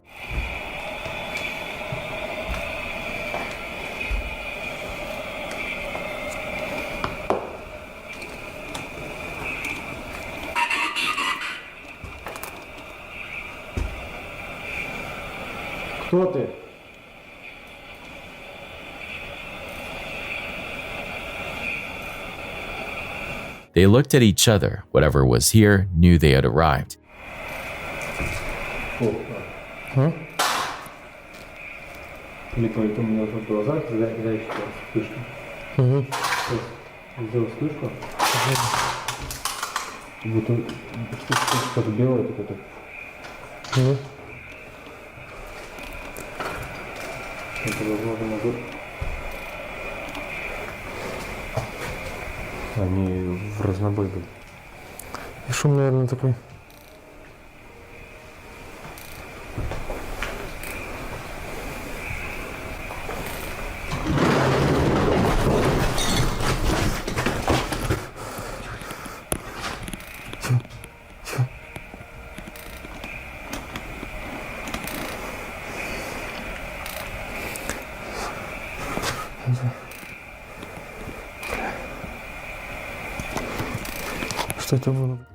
Кто ты?
They looked at each other. Whatever was here knew they had arrived.
Липовый, у меня в глазах, дай вспышку. Сделал вспышку. Вот что-то белое такое. Это возможно могу. Они в разнобой были. И шум, наверное, такой.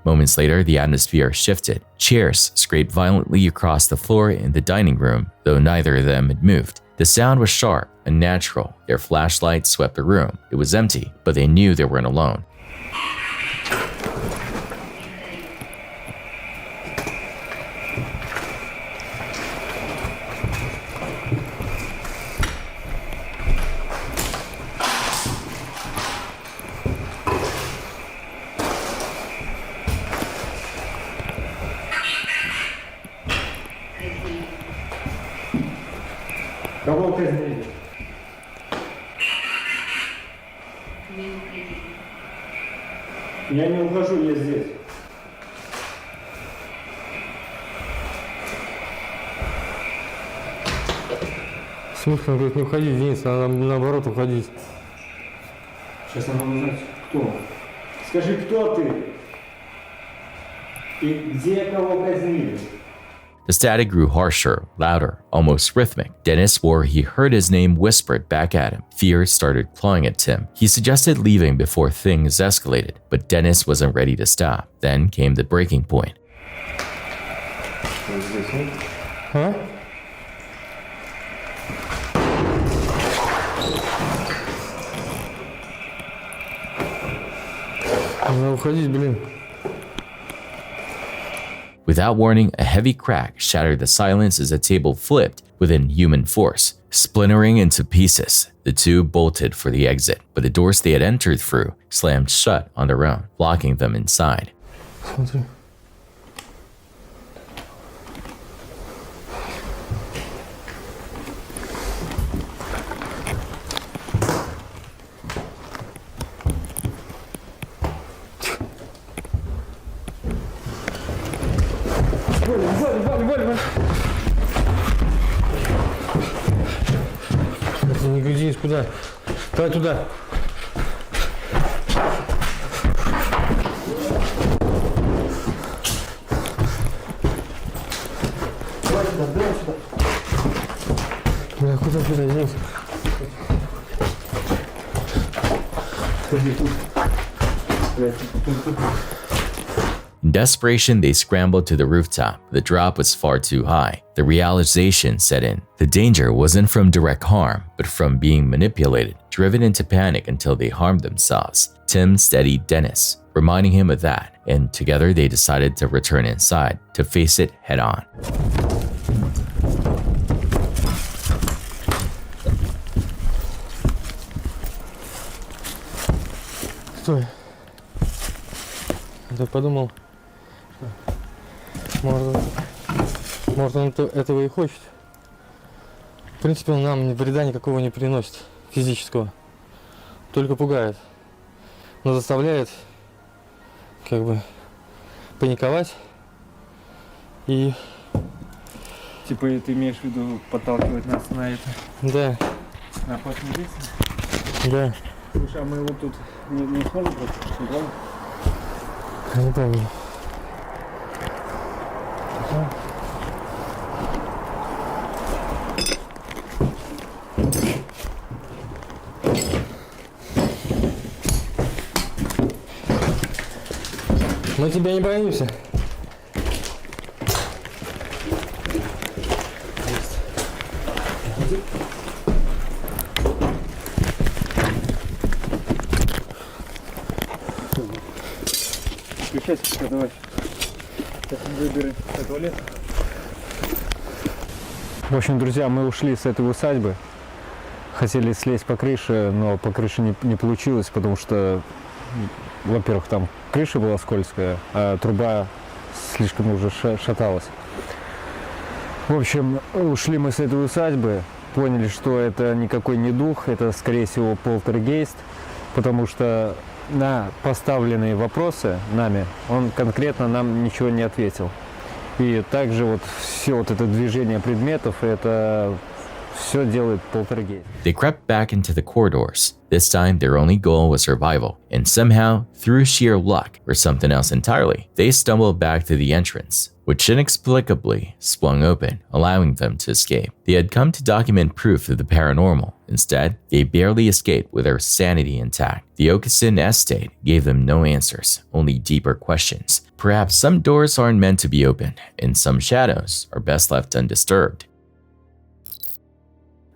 Moments later, the atmosphere shifted. Chairs scraped violently across the floor in the dining room, though neither of them had moved. The sound was sharp, unnatural. Their flashlights swept the room. It was empty, but they knew they weren't alone.
Кого казнили? Я не ухожу, я здесь. Смысл, он говорит, не уходи, Денис, надо наоборот уходить. Сейчас надо узнать, кто. Скажи, кто ты? И где кого казнили?
The static grew harsher, louder, almost rhythmic. Dennis swore he heard his name whispered back at him. Fear started clawing at Tim. He suggested leaving before things escalated, but Dennis wasn't ready to stop. Then came the breaking point.
Huh? Надо уходить, блин.
Without warning, a heavy crack shattered the silence as a table flipped, with inhuman force. Splintering into pieces, the two bolted for the exit, but the doors they had entered through slammed shut on their own, locking them inside.
Не глядись, куда? Давай туда. Бля, куда здесь?
In desperation, they scrambled to the rooftop. The drop was far too high. The realization set in. The danger wasn't from direct harm, but from being manipulated, driven into panic until they harmed themselves. Tim steadied Dennis, reminding him of that, and together they decided to return inside to face it head on.
Стой. Я подумал, может он этого и хочет. В принципе, он нам вреда никакого не приносит, физического. Только пугает. Но заставляет, как бы, паниковать. И...
Типа, ты имеешь в виду подталкивать нас на это?
Да.
На опасную деятельность?
Да.
Слушай, а мы его тут не сможем просто? Не помню?
Я не помню. Мы тебя не боимся.
Включайся, давай. Сейчас выберем туалет.
В общем, друзья, мы ушли с этой усадьбы. Хотели слезть по крыше, но по крыше не получилось, потому что, во-первых, там крыша была скользкая, а труба слишком уже шаталась. В общем, ушли мы с этой усадьбы, поняли, что это никакой не дух, это, скорее всего, полтергейст, потому что на поставленные вопросы нами он конкретно нам ничего не ответил. И также вот все вот это движение предметов, это все делает полтергейст.
They crept back into the corridors. This time, their only goal was survival, and somehow, through sheer luck or something else entirely, they stumbled back to the entrance, which inexplicably swung open, allowing them to escape. They had come to document proof of the paranormal. Instead, they barely escaped with their sanity intact. The Okeson estate gave them no answers, only deeper questions. Perhaps some doors aren't meant to be opened, and some shadows are best left undisturbed.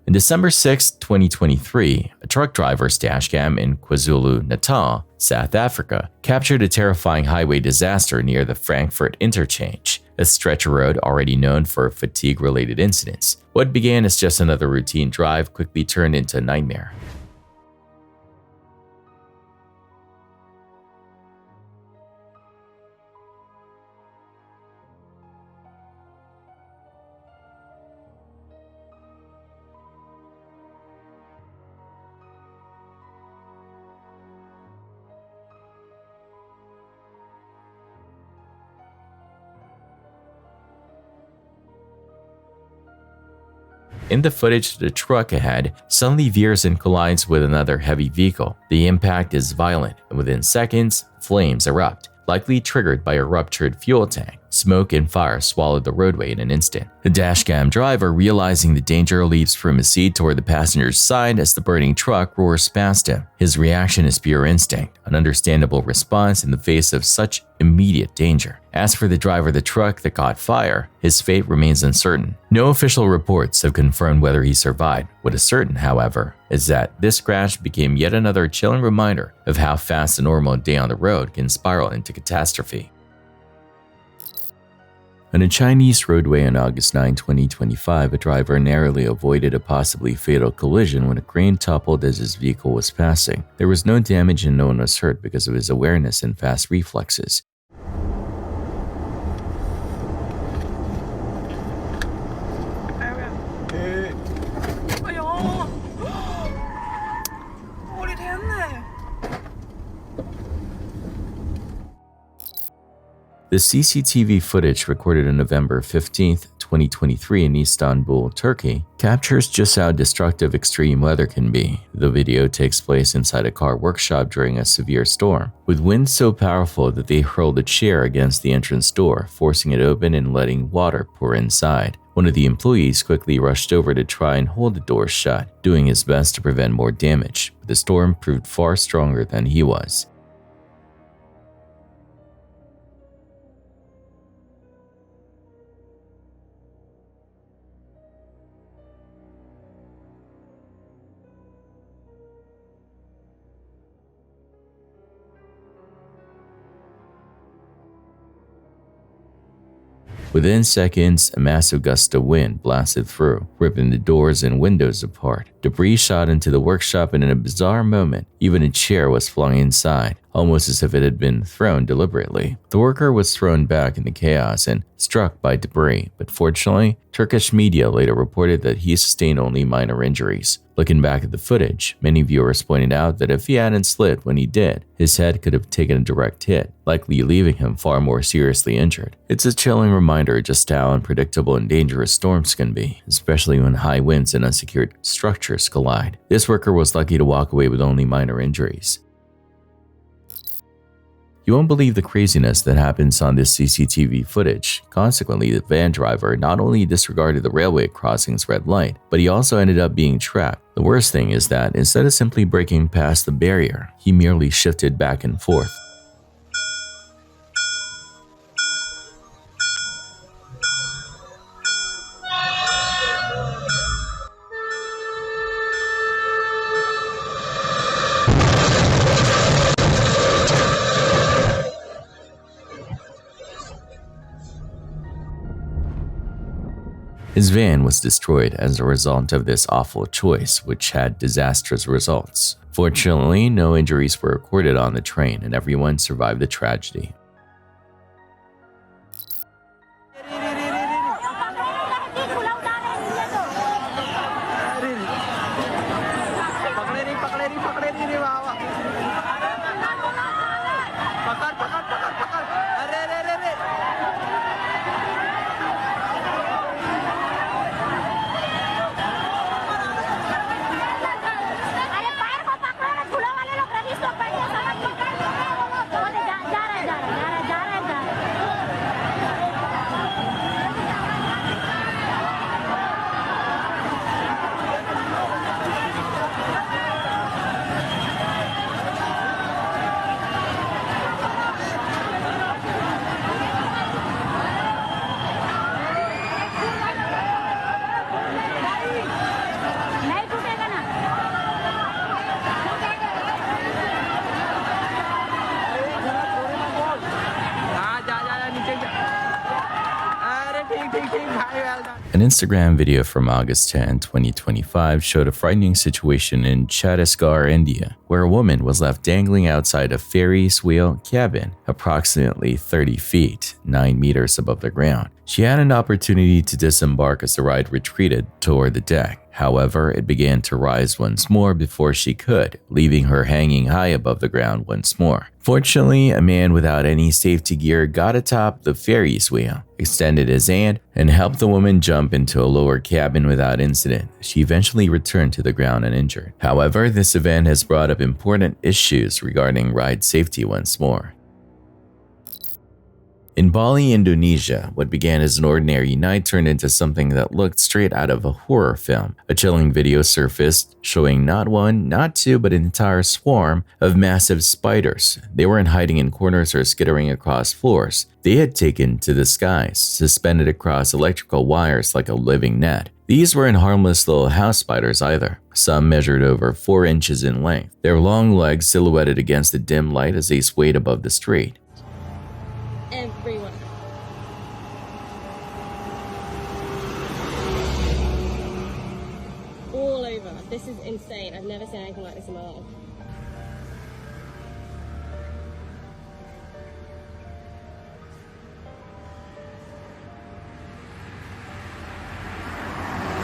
On December 6, 2023, a truck driver's dashcam in KwaZulu-Natal, South Africa, captured a terrifying highway disaster near the Frankfurt interchange, a stretch of road already known for fatigue-related incidents. What began as just another routine drive quickly turned into a nightmare. In the footage, the truck ahead suddenly veers and collides with another heavy vehicle. The impact is violent, and within seconds, flames erupt, likely triggered by a ruptured fuel tank. Smoke and fire swallowed the roadway in an instant. The dashcam driver, realizing the danger, leaps from his seat toward the passenger's side as the burning truck roars past him. His reaction is pure instinct, an understandable response in the face of such immediate danger. As for the driver of the truck that caught fire, his fate remains uncertain. No official reports have confirmed whether he survived. What is certain, however, is that this crash became yet another chilling reminder of how fast a normal day on the road can spiral into catastrophe. On a Chinese roadway on August 9, 2025, a driver narrowly avoided a possibly fatal collision when a crane toppled as his vehicle was passing. There was no damage and no one was hurt because of his awareness and fast reflexes. The CCTV footage recorded on November 15, 2023 in Istanbul, Turkey, captures just how destructive extreme weather can be. The video takes place inside a car workshop during a severe storm, with winds so powerful that they hurled a chair against the entrance door, forcing it open and letting water pour inside. One of the employees quickly rushed over to try and hold the door shut, doing his best to prevent more damage, but the storm proved far stronger than he was. Within seconds, a massive gust of wind blasted through, ripping the doors and windows apart. Debris shot into the workshop, and in a bizarre moment, even a chair was flung inside, almost as if it had been thrown deliberately. The worker was thrown back in the chaos and struck by debris, but fortunately, Turkish media later reported that he sustained only minor injuries. Looking back at the footage, many viewers pointed out that if he hadn't slid when he did, his head could have taken a direct hit, likely leaving him far more seriously injured. It's a chilling reminder just how unpredictable and dangerous storms can be, especially when high winds and unsecured structures collide. This worker was lucky to walk away with only minor injuries. You won't believe the craziness that happens on this CCTV footage. Consequently, the van driver not only disregarded the railway crossing's red light, but he also ended up being trapped. The worst thing is that instead of simply breaking past the barrier, he merely shifted back and forth. His van was destroyed as a result of this awful choice, which had disastrous results. Fortunately, no injuries were recorded on the train, and everyone survived the tragedy. An Instagram video from August 10, 2025 showed a frightening situation in Chhattisgarh, India, where a woman was left dangling outside a Ferris wheel cabin approximately 30 feet, 9 meters above the ground. She had an opportunity to disembark as the ride retreated toward the deck. However, it began to rise once more before she could, leaving her hanging high above the ground once more. Fortunately, a man without any safety gear got atop the Ferris wheel, extended his hand, and helped the woman jump into a lower cabin without incident. She eventually returned to the ground uninjured. However, this event has brought up important issues regarding ride safety once more. In Bali, Indonesia, what began as an ordinary night turned into something that looked straight out of a horror film. A chilling video surfaced showing not one, not two, but an entire swarm of massive spiders. They weren't hiding in corners or skittering across floors. They had taken to the skies, suspended across electrical wires like a living net. These weren't harmless little house spiders either. Some measured over 4 inches in length, their long legs silhouetted against the dim light as they swayed above the street.
Everyone.
This is insane. I've never seen anything like this in my life.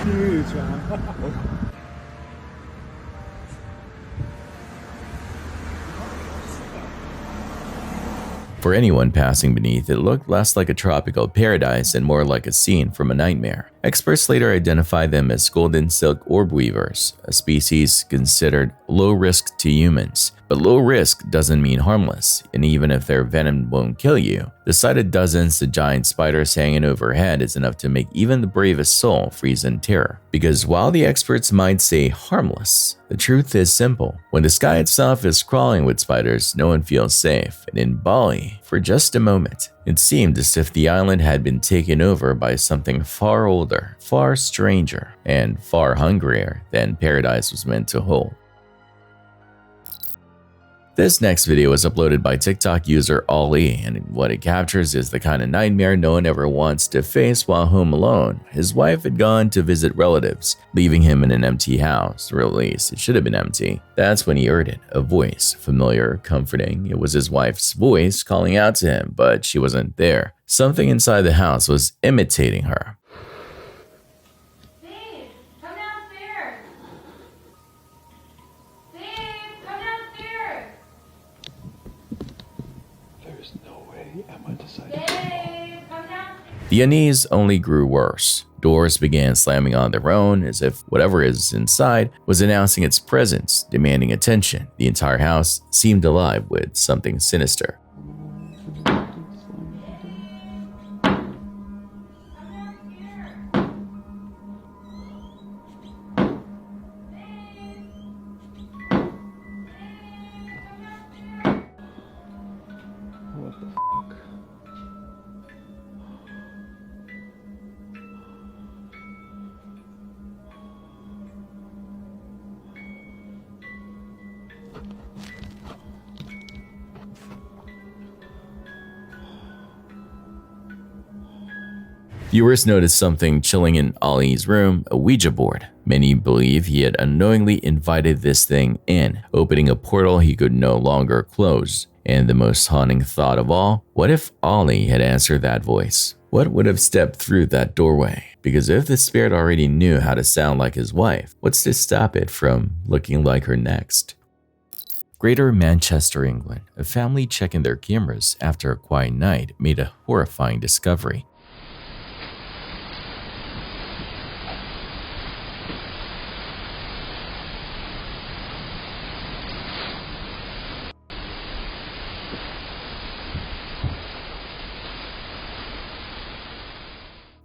Huge, man.
For anyone passing beneath, it looked less like a tropical paradise and more like a scene from a nightmare. Experts later identified them as golden silk orb weavers, a species considered low risk to humans. But low risk doesn't mean harmless, and even if their venom won't kill you, the sight of dozens of giant spiders hanging overhead is enough to make even the bravest soul freeze in terror. Because while the experts might say harmless, the truth is simple. When the sky itself is crawling with spiders, no one feels safe. And in Bali, for just a moment, it seemed as if the island had been taken over by something far older, far stranger, and far hungrier than paradise was meant to hold. This next video was uploaded by TikTok user Ali, and what it captures is the kind of nightmare no one ever wants to face while home alone. His wife had gone to visit relatives, leaving him in an empty house, or at least it should have been empty. That's when he heard it, a voice, familiar, comforting. It was his wife's voice calling out to him, but she wasn't there. Something inside the house was imitating her. The unease only grew worse. Doors began slamming on their own as if whatever is inside was announcing its presence, demanding attention. The entire house seemed alive with something sinister. Viewers noticed something chilling in Ali's room, a Ouija board. Many believe he had unknowingly invited this thing in, opening a portal he could no longer close. And the most haunting thought of all, what if Ali had answered that voice? What would have stepped through that doorway? Because if the spirit already knew how to sound like his wife, what's to stop it from looking like her next? Greater Manchester, England. A family checking their cameras after a quiet night made a horrifying discovery.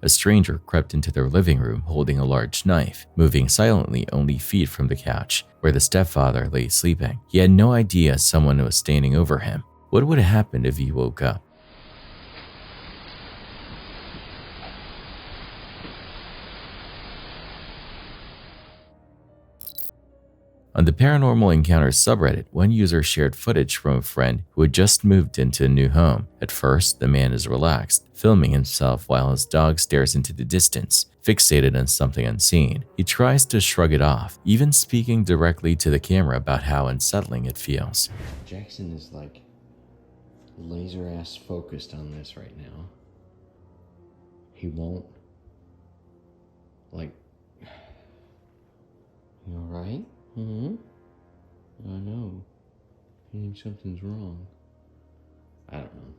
A stranger crept into their living room holding a large knife, moving silently only feet from the couch where the stepfather lay sleeping. He had no idea someone was standing over him. What would have happened if he woke up? On the Paranormal Encounters subreddit, one user shared footage from a friend who had just moved into a new home. At first, the man is relaxed, filming himself while his dog stares into the distance, fixated on something unseen. He tries to shrug it off, even speaking directly to the camera about how unsettling it feels.
Jackson is like laser-ass focused on this right now. He won't, like, you alright? Mm-hmm. I know. I think something's wrong. I don't know.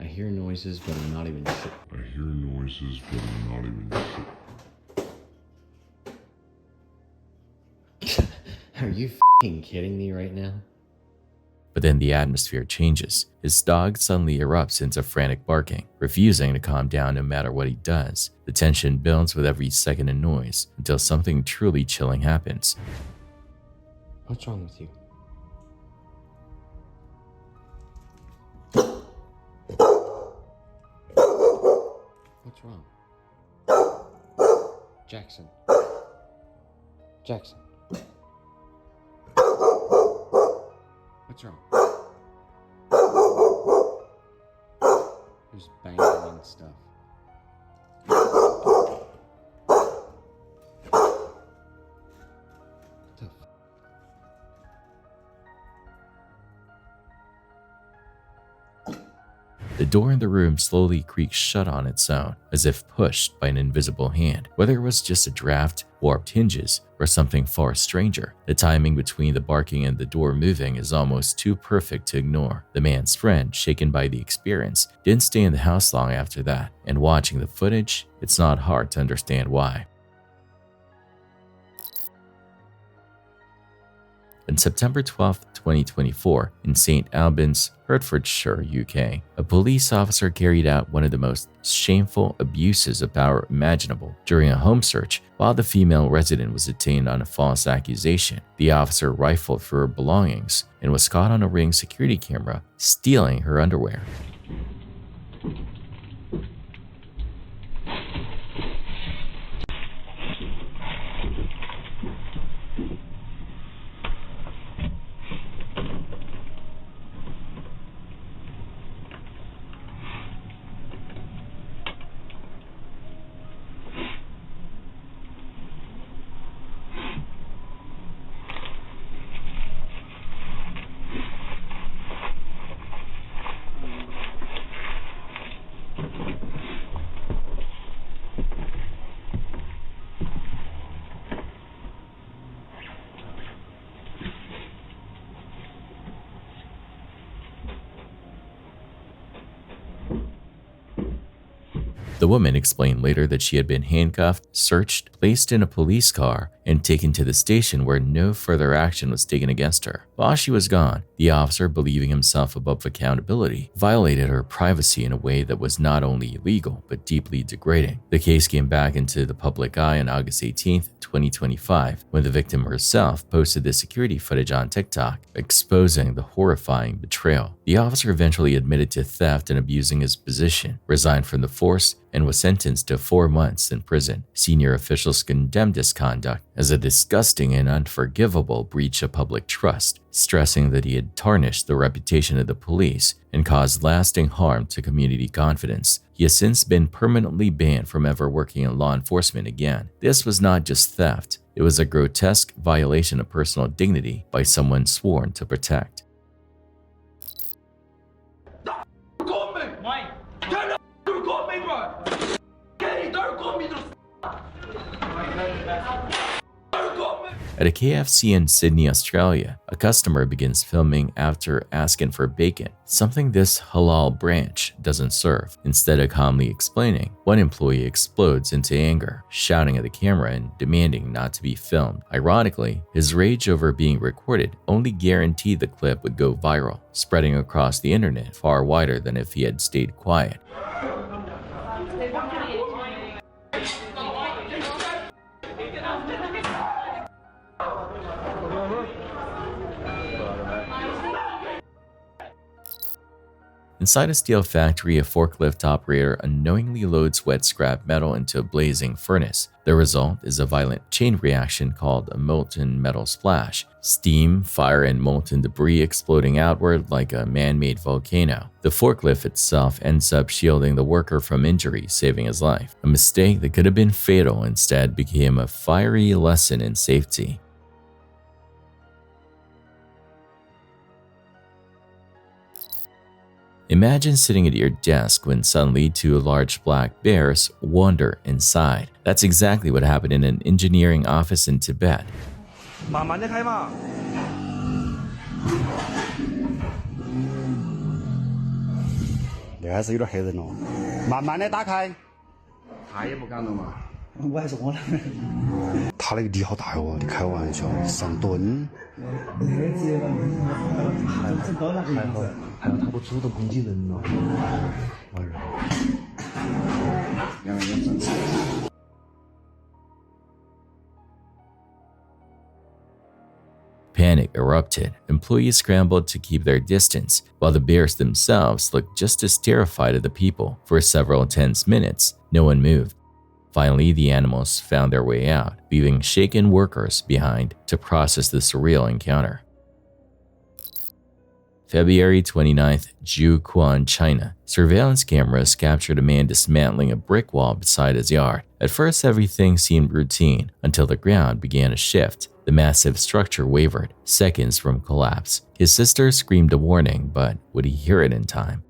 I hear noises, but I'm not even sure. Are you f***ing kidding me right now?
But then the atmosphere changes. His dog suddenly erupts into frantic barking, refusing to calm down no matter what he does. The tension builds with every second of noise until something truly chilling happens.
What's wrong with you? What's wrong? Jackson. Jackson. What's wrong? There's banging and stuff.
The door in the room slowly creaked shut on its own, as if pushed by an invisible hand. Whether it was just a draft, warped hinges, or something far stranger, the timing between the barking and the door moving is almost too perfect to ignore. The man's friend, shaken by the experience, didn't stay in the house long after that, and watching the footage, it's not hard to understand why. On September 12, 2024, in St. Albans, Hertfordshire, UK, a police officer carried out one of the most shameful abuses of power imaginable. During a home search, while the female resident was detained on a false accusation, the officer rifled through her belongings and was caught on a Ring security camera stealing her underwear. The woman explained later that she had been handcuffed, searched, placed in a police car, and taken to the station where no further action was taken against her. While she was gone, the officer, believing himself above accountability, violated her privacy in a way that was not only illegal but deeply degrading. The case came back into the public eye on August 18, 2025, when the victim herself posted the security footage on TikTok, exposing the horrifying betrayal. The officer eventually admitted to theft and abusing his position, resigned from the force, and was sentenced to 4 months in prison. Senior officials condemned his conduct as a disgusting and unforgivable breach of public trust, stressing that he had tarnished the reputation of the police and caused lasting harm to community confidence. He has since been permanently banned from ever working in law enforcement again. This was not just theft, it was a grotesque violation of personal dignity by someone sworn to protect. At a KFC in Sydney, Australia, a customer begins filming after asking for bacon, something this halal branch doesn't serve. Instead of calmly explaining, one employee explodes into anger, shouting at the camera and demanding not to be filmed. Ironically, his rage over being recorded only guaranteed the clip would go viral, spreading across the internet far wider than if he had stayed quiet. Inside a steel factory, a forklift operator unknowingly loads wet scrap metal into a blazing furnace. The result is a violent chain reaction called a molten metal splash. Steam, fire, and molten debris exploding outward like a man-made volcano. The forklift itself ends up shielding the worker from injury, saving his life. A mistake that could have been fatal instead became a fiery lesson in safety. Imagine sitting at your desk when suddenly 2 large black bears wander inside. That's exactly what happened in an engineering office in Tibet.
慢慢的开嘛。
这还是有点吓人哦。慢慢的打开。
他也不敢了嘛。
我还是我的。他那个力好大哟！你开玩笑，上吨。还有他不主动攻击人了。
两个人真是。
Panic erupted. Employees scrambled to keep their distance, while the bears themselves looked just as terrified of the people. For several tense minutes, no one moved. Finally, the animals found their way out, leaving shaken workers behind to process the surreal encounter. February 29th, Jiuquan, China. Surveillance cameras captured a man dismantling a brick wall beside his yard. At first, everything seemed routine until the ground began to shift. The massive structure wavered, seconds from collapse. His sister screamed a warning, but would he hear it in time?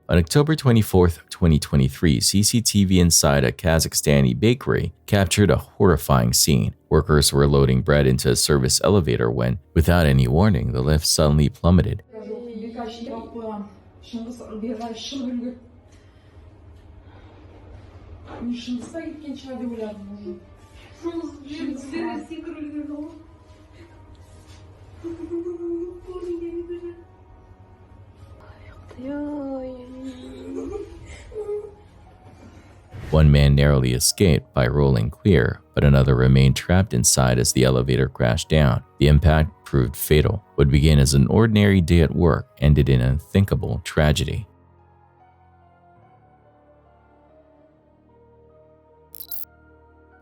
On October 24, 2023, CCTV inside a Kazakhstani bakery captured a horrifying scene. Workers were loading bread into a service elevator when, without any warning, the lift suddenly plummeted. One man narrowly escaped by rolling clear, but another remained trapped inside as the elevator crashed down. The impact proved fatal. What began as an ordinary day at work ended in an unthinkable tragedy.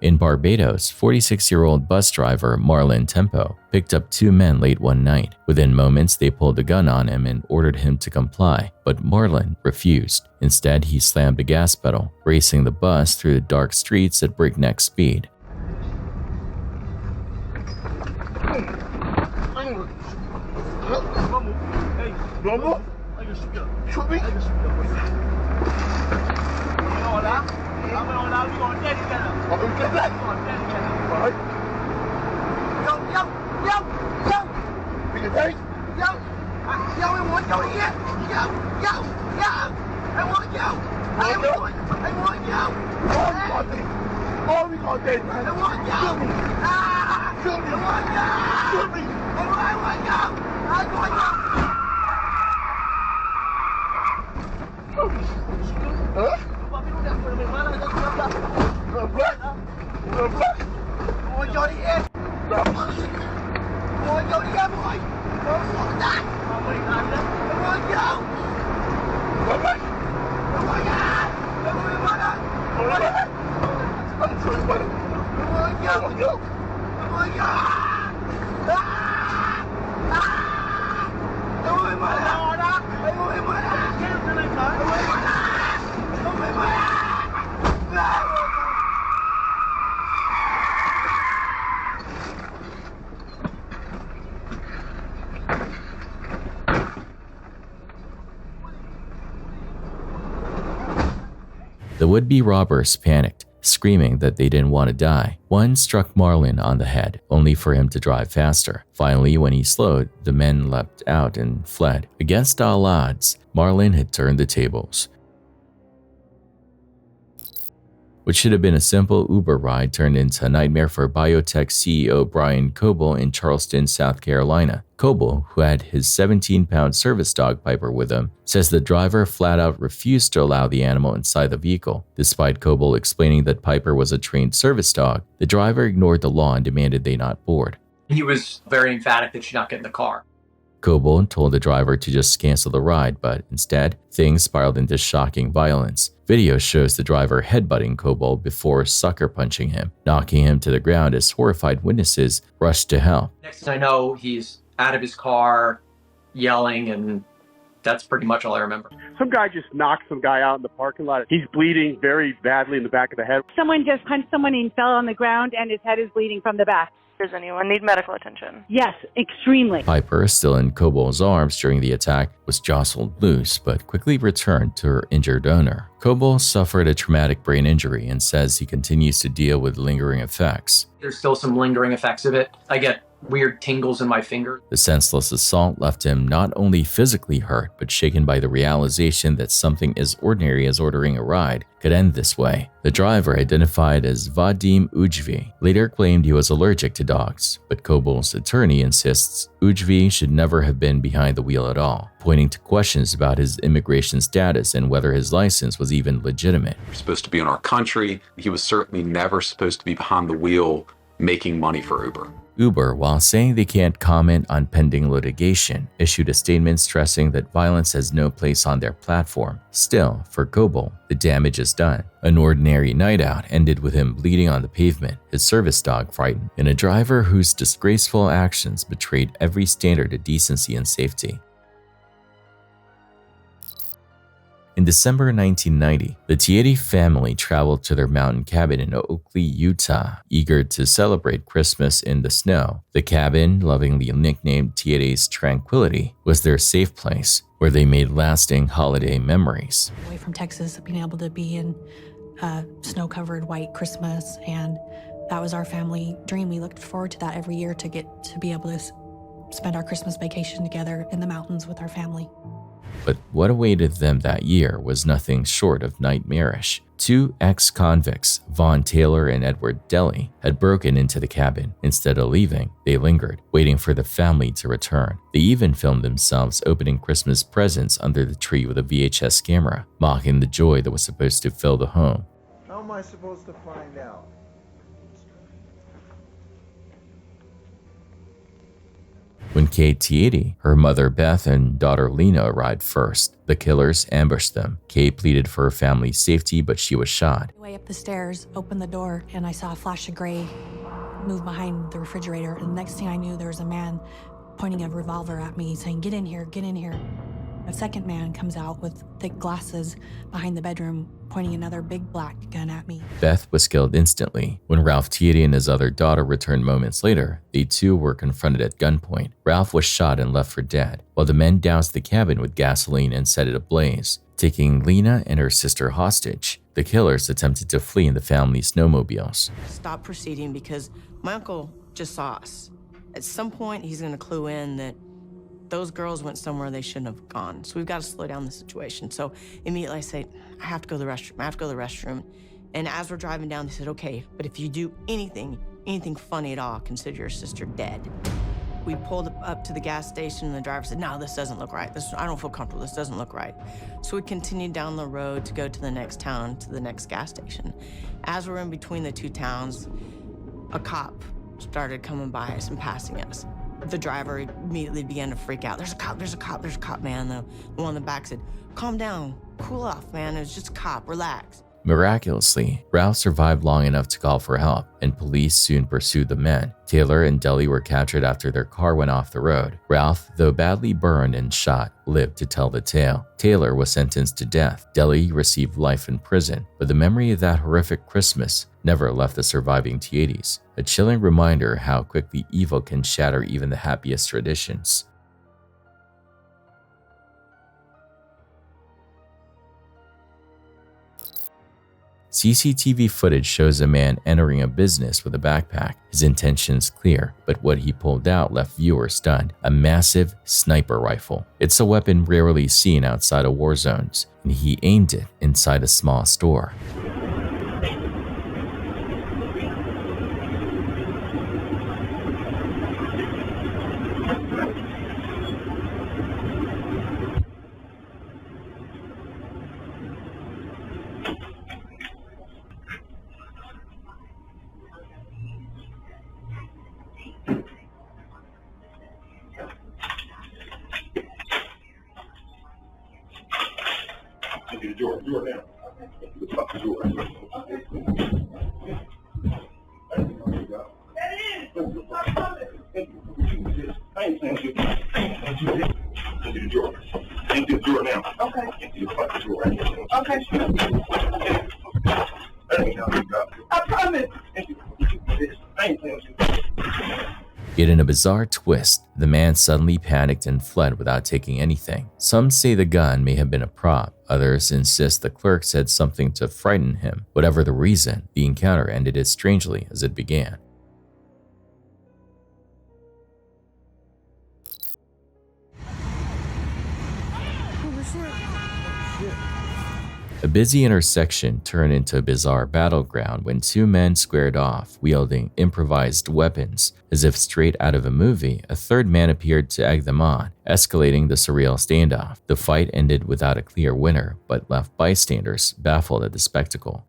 In Barbados, 46-year-old bus driver Marlon Tempo picked up two men late one night. Within moments, they pulled a gun on him and ordered him to comply, but Marlon refused. Instead, he slammed the gas pedal, racing the bus through the dark streets at breakneck speed. The would-be robbers panicked, screaming that they didn't want to die. One struck Marlon on the head, only for him to drive faster. Finally, when he slowed, the men leapt out and fled. Against all odds, Marlon had turned the tables. What should have been a simple Uber ride turned into a nightmare for biotech CEO Brian Coble in Charleston, South Carolina. Coble, who had his 17-pound service dog Piper with him, says the driver flat out refused to allow the animal inside the vehicle. Despite Coble explaining that Piper was a trained service dog, the driver ignored the law and demanded they not board.
He was very emphatic that she not get in the car.
Coble told the driver to just cancel the ride, but instead, things spiraled into shocking violence. Video shows the driver headbutting Coble before sucker punching him, knocking him to the ground as horrified witnesses rushed to help.
Next thing I know, he's out of his car, yelling, and that's pretty much all I remember.
Some guy just knocked some guy out in the parking lot. He's bleeding very badly in the back of the head.
Someone just punched someone and fell on the ground and his head is bleeding from the back.
Does anyone need medical attention?
Yes, extremely.
Piper, still in Coble's arms during the attack, was jostled loose but quickly returned to her injured owner. Coble suffered a traumatic brain injury and says he continues to deal with lingering effects.
There's still some lingering effects of it. I get weird tingles in my finger.
The senseless assault left him not only physically hurt, but shaken by the realization that something as ordinary as ordering a ride could end this way. The driver, identified as Vadim Ujvi, later claimed he was allergic to dogs, but Coble's attorney insists Ujvi should never have been behind the wheel at all, pointing to questions about his immigration status and whether his license was even legitimate.
We're supposed to be in our country. He was certainly never supposed to be behind the wheel making money for Uber.
Uber, while saying they can't comment on pending litigation, issued a statement stressing that violence has no place on their platform. Still, for Coble, the damage is done. An ordinary night out ended with him bleeding on the pavement, his service dog frightened, and a driver whose disgraceful actions betrayed every standard of decency and safety. In December 1990, the Tiede family traveled to their mountain cabin in Oakley, Utah, eager to celebrate Christmas in the snow. The cabin, lovingly nicknamed Tiede's Tranquility, was their safe place, where they made lasting holiday memories.
Away from Texas, being able to be in snow-covered white Christmas, and that was our family dream. We looked forward to that every year, to get to be able to spend our Christmas vacation together in the mountains with our family.
But what awaited them that year was nothing short of nightmarish. Two ex-convicts, Vaughn Taylor and Edward Deli, had broken into the cabin. Instead of leaving, they lingered, waiting for the family to return. They even filmed themselves opening Christmas presents under the tree with a VHS camera, mocking the joy that was supposed to fill the home.
How am I supposed to find out?
When Kate Tiede, her mother Beth, and daughter Lena arrived first, the killers ambushed them. Kate pleaded for her family's safety, but she was shot.
Way up the stairs, opened the door, and I saw a flash of gray move behind the refrigerator. And the next thing I knew, there was a man pointing a revolver at me, saying, "Get in here, get in here." A second man comes out with thick glasses behind the bedroom, pointing another big black gun at me.
Beth was killed instantly. When Ralph Tiede and his other daughter returned moments later, they too were confronted at gunpoint. Ralph was shot and left for dead, while the men doused the cabin with gasoline and set it ablaze, taking Lena and her sister hostage. The killers attempted to flee in the family's snowmobiles.
Stop proceeding because my uncle just saw us. At some point, he's going to clue in that those girls went somewhere they shouldn't have gone. So we've got to slow down the situation. So immediately I say, I have to go to the restroom. I have to go to the restroom. And as we're driving down, they said, okay, but if you do anything funny at all, consider your sister dead. We pulled up to the gas station and the driver said, no, this doesn't look right. I don't feel comfortable. This doesn't look right. So we continued down the road to go to the next town, to the next gas station. As we're in between the two towns, a cop started coming by us and passing us. The driver immediately began to freak out. There's a cop, there's a cop, there's a cop, man. The one in the back said, calm down, cool off, man. It was just a cop, relax.
Miraculously, Ralph survived long enough to call for help, and police soon pursued the men. Taylor and Deli were captured after their car went off the road. Ralph, though badly burned and shot, lived to tell the tale. Taylor was sentenced to death. Deli received life in prison, but the memory of that horrific Christmas never left the surviving Tiedes, a chilling reminder how quickly evil can shatter even the happiest traditions. CCTV footage shows a man entering a business with a backpack. His intentions clear, but what he pulled out left viewers stunned: a massive sniper rifle. It's a weapon rarely seen outside of war zones, and he aimed it inside a small store.
Door now. The door. I ain't playing you. Empty the door. Empty the door now. Okay. Empty the fucking door. Okay. I promise. I ain't playing with you.
Yet in a bizarre twist, the man suddenly panicked and fled without taking anything. Some say the gun may have been a prop. Others insist the clerk said something to frighten him. Whatever the reason, the encounter ended as strangely as it began. A busy intersection turned into a bizarre battleground when two men squared off, wielding improvised weapons. As if straight out of a movie, a third man appeared to egg them on, escalating the surreal standoff. The fight ended without a clear winner, but left bystanders baffled at the spectacle.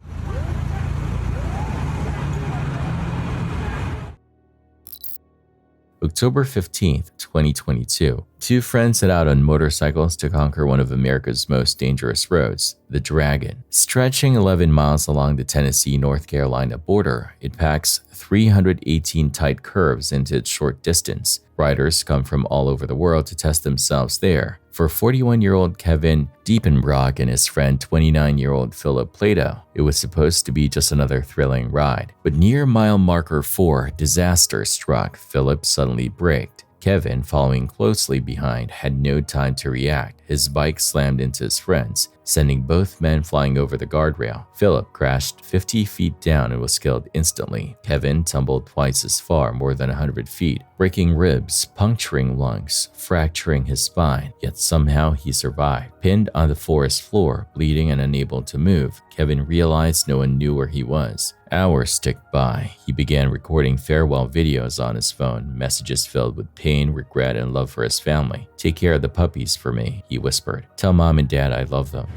October 15th, 2022. Two friends set out on motorcycles to conquer one of America's most dangerous roads, the Dragon. Stretching 11 miles along the Tennessee-North Carolina border, it packs 318 tight curves into its short distance. Riders come from all over the world to test themselves there, For 41-year-old Kevin Diepenbrock and his friend 29-year-old Philip Plato, it was supposed to be just another thrilling ride. But near mile marker 4, disaster struck. Philip suddenly braked. Kevin, following closely behind, had no time to react. His bike slammed into his friends, sending both men flying over the guardrail. Philip crashed 50 feet down and was killed instantly. Kevin tumbled twice as far, more than 100 feet, breaking ribs, puncturing lungs, fracturing his spine, yet somehow he survived. Pinned on the forest floor, bleeding and unable to move, Kevin realized no one knew where he was. Hours ticked by. He began recording farewell videos on his phone, messages filled with pain, regret, and love for his family. "Take care of the puppies for me," he whispered. "Tell mom and dad I love them."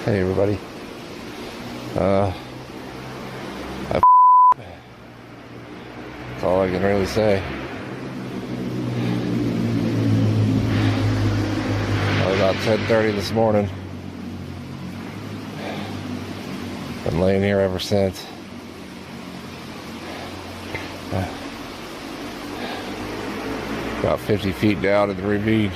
Hey everybody. That's all I can really say. About 10:30 this morning. Been laying here ever since. About 50 feet down in the ravine.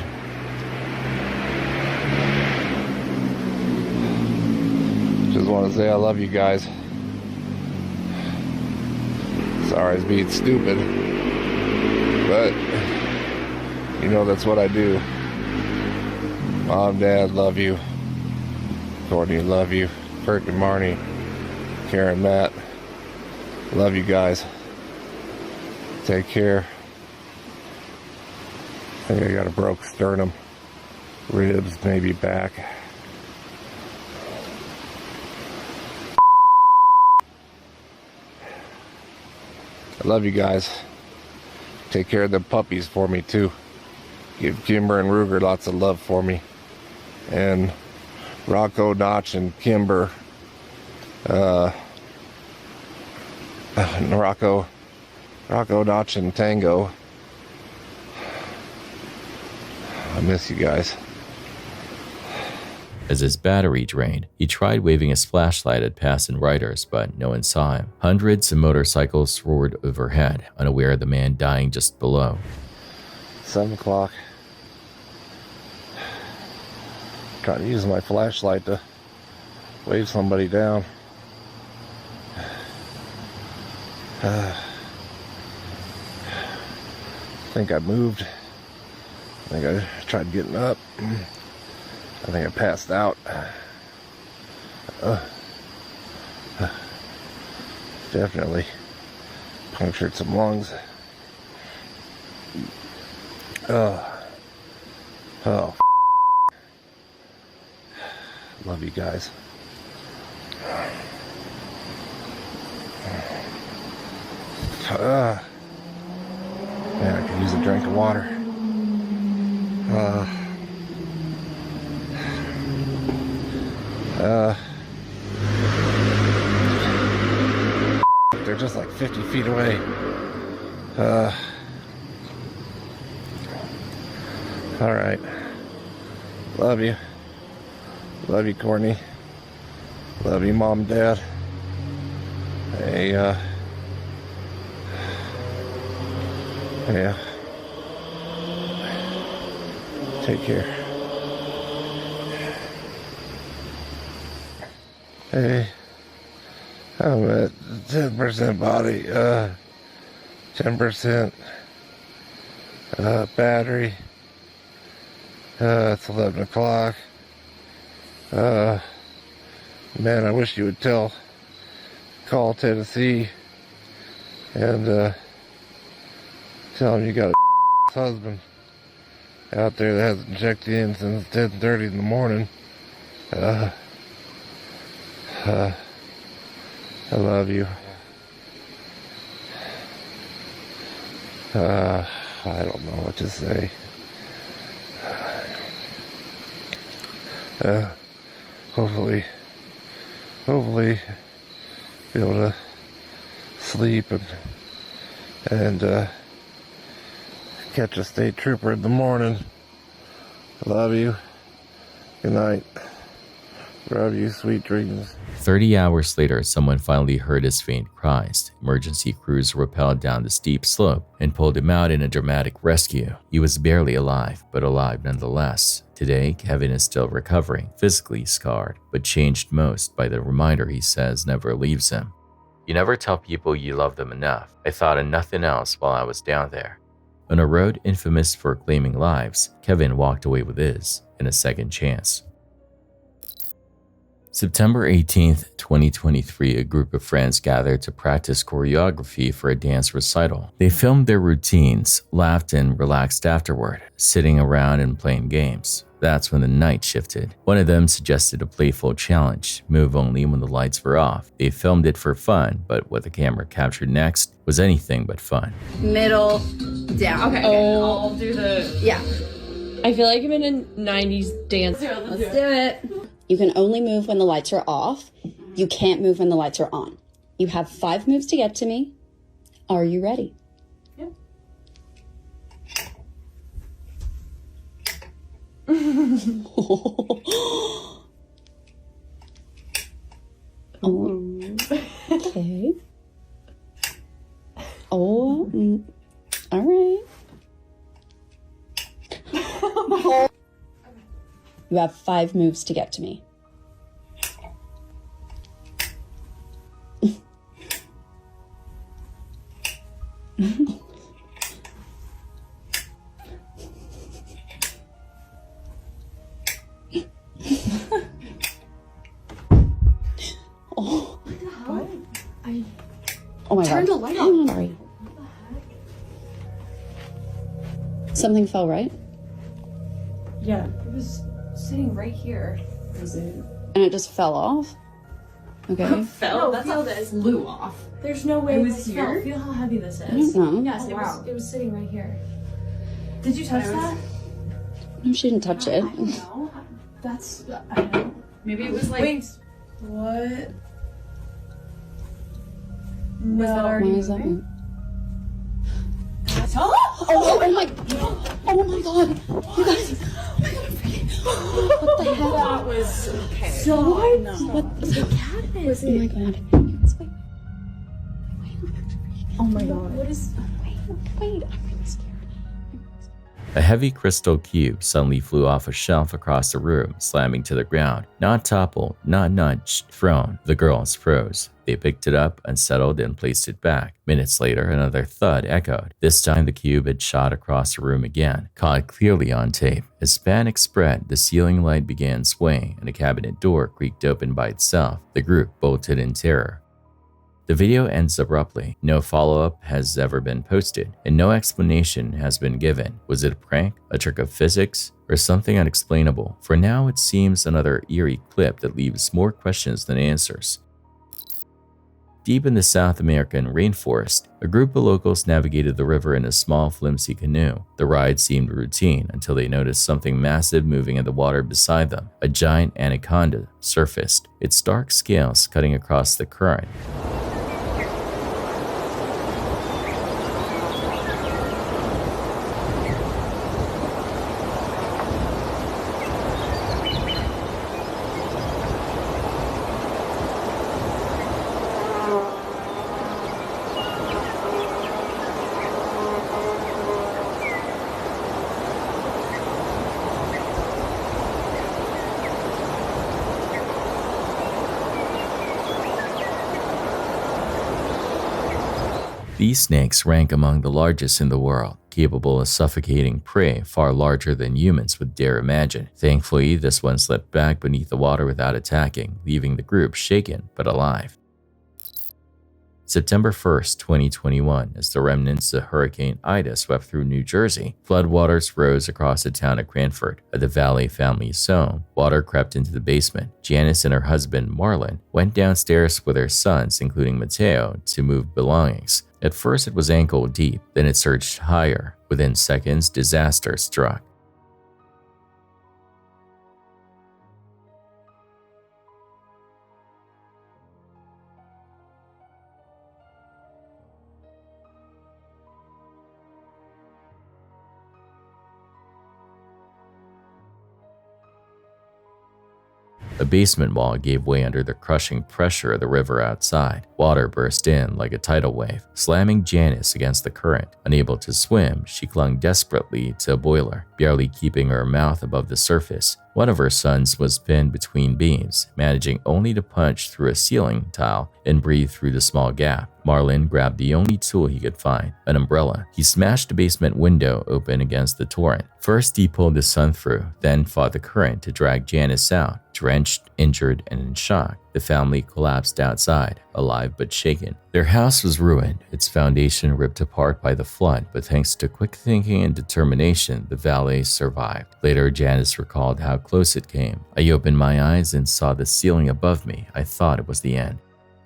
Just want to say I love you guys. Sorry I was being stupid, but you know that's what I do. Mom, Dad, love you. Courtney, love you. Kurt and Marnie, Karen, Matt, love you guys. Take care. I think I got a broke sternum, ribs, maybe back. I love you guys. Take care of the puppies for me too. Give Kimber and Ruger lots of love for me. And Rocco, Notch, and Kimber. Rocco, Notch, and Tango. I miss you guys.
As his battery drained, he tried waving his flashlight at passing riders, but no one saw him. Hundreds of motorcycles roared overhead, unaware of the man dying just below.
7 o'clock. Trying to use my flashlight to wave somebody down. I think I moved. I think I tried getting up. I think I passed out. Definitely punctured some lungs. Oh. Love you guys. Man, I could use a drink of water. They're just like 50 feet away. All right. Love you. Love you, Courtney. Love you, Mom, Dad. Hey, yeah. Take care. Hey, I'm at 10% body, 10% battery. It's 11 o'clock. Man, I wish you would call Tennessee and tell them you got a husband out there that hasn't checked in since 10:30 in the morning. I love you. I don't know what to say. Hopefully be able to sleep and catch a state trooper in the morning. I love you. Good night. Love you. Sweet dreams.
30 hours later, someone finally heard his faint cries. Emergency crews rappelled down the steep slope and pulled him out in a dramatic rescue. He was barely alive, but alive nonetheless. Today, Kevin is still recovering, physically scarred, but changed most by the reminder he says never leaves him. You never tell people you love them enough. I thought of nothing else while I was down there. On a road infamous for claiming lives, Kevin walked away with his and a second chance. September 18th, 2023, a group of friends gathered to practice choreography for a dance recital. They filmed their routines, laughed and relaxed afterward, sitting around and playing games. That's when the night shifted. One of them suggested a playful challenge, move only when the lights were off. They filmed it for fun, but what the camera captured next was anything but fun.
Middle, down.
Okay, I'll do the...
Yeah.
I feel like I'm in a 90s dance.
Let's do it.
You can only move when the lights are off. You can't move when the lights are on. You have 5 moves to get to me. Are you ready?
Yep.
Okay. Oh, all right. You have 5 moves to get to me.
Oh, what?
Oh my God.
Turned the light off.
Sorry. Something fell, right?
Yeah, it was sitting right here. Was it?
And it just fell off? Okay.
Fell? No, feel this flew off. There's no way
It
this
was
fell.
here?
Feel how heavy this
I
is.
don't know.
Yes, it was sitting right here. Did you touch that?
No, she didn't touch it.
I don't know. That's, I don't know. Maybe it was like... Wait, what? No. Was that already
Why is that
moving?
Oh my God. You guys. What the hell?
That was okay.
So
what? No.
What the cat is? Oh my God.
Oh my God. What is...
Wait. I'm really scared.
A heavy crystal cube suddenly flew off a shelf across the room, slamming to the ground. Not toppled, not nudged, thrown. The girls froze. They picked it up, unsettled, and placed it back. Minutes later, another thud echoed. This time the cube had shot across the room again, caught clearly on tape. As panic spread, the ceiling light began swaying, and a cabinet door creaked open by itself. The group bolted in terror. The video ends abruptly. No follow-up has ever been posted, and no explanation has been given. Was it a prank, a trick of physics, or something unexplainable? For now, it seems another eerie clip that leaves more questions than answers. Deep in the South American rainforest, a group of locals navigated the river in a small, flimsy canoe. The ride seemed routine until they noticed something massive moving in the water beside them. A giant anaconda surfaced, its dark scales cutting across the current. These snakes rank among the largest in the world, capable of suffocating prey far larger than humans would dare imagine. Thankfully, this one slipped back beneath the water without attacking, leaving the group shaken but alive. September 1st, 2021, as the remnants of Hurricane Ida swept through New Jersey, floodwaters rose across the town of Cranford. At the Valley family's home, water crept into the basement. Janice and her husband, Marlon, went downstairs with their sons, including Mateo, to move belongings. At first, it was ankle deep, then it surged higher. Within seconds, disaster struck. The basement wall gave way under the crushing pressure of the river outside. Water burst in like a tidal wave, slamming Janice against the current. Unable to swim, she clung desperately to a boiler, barely keeping her mouth above the surface. One of her sons was pinned between beams, managing only to punch through a ceiling tile and breathe through the small gap. Marlon grabbed the only tool he could find, an umbrella. He smashed the basement window open against the torrent. First, he pulled his son through, then fought the current to drag Janice out. Drenched, injured, and in shock, the family collapsed outside, alive but shaken. Their house was ruined, its foundation ripped apart by the flood, but thanks to quick thinking and determination, the valet survived. Later, Janice recalled how close it came. I opened my eyes and saw the ceiling above me. I thought it was the end.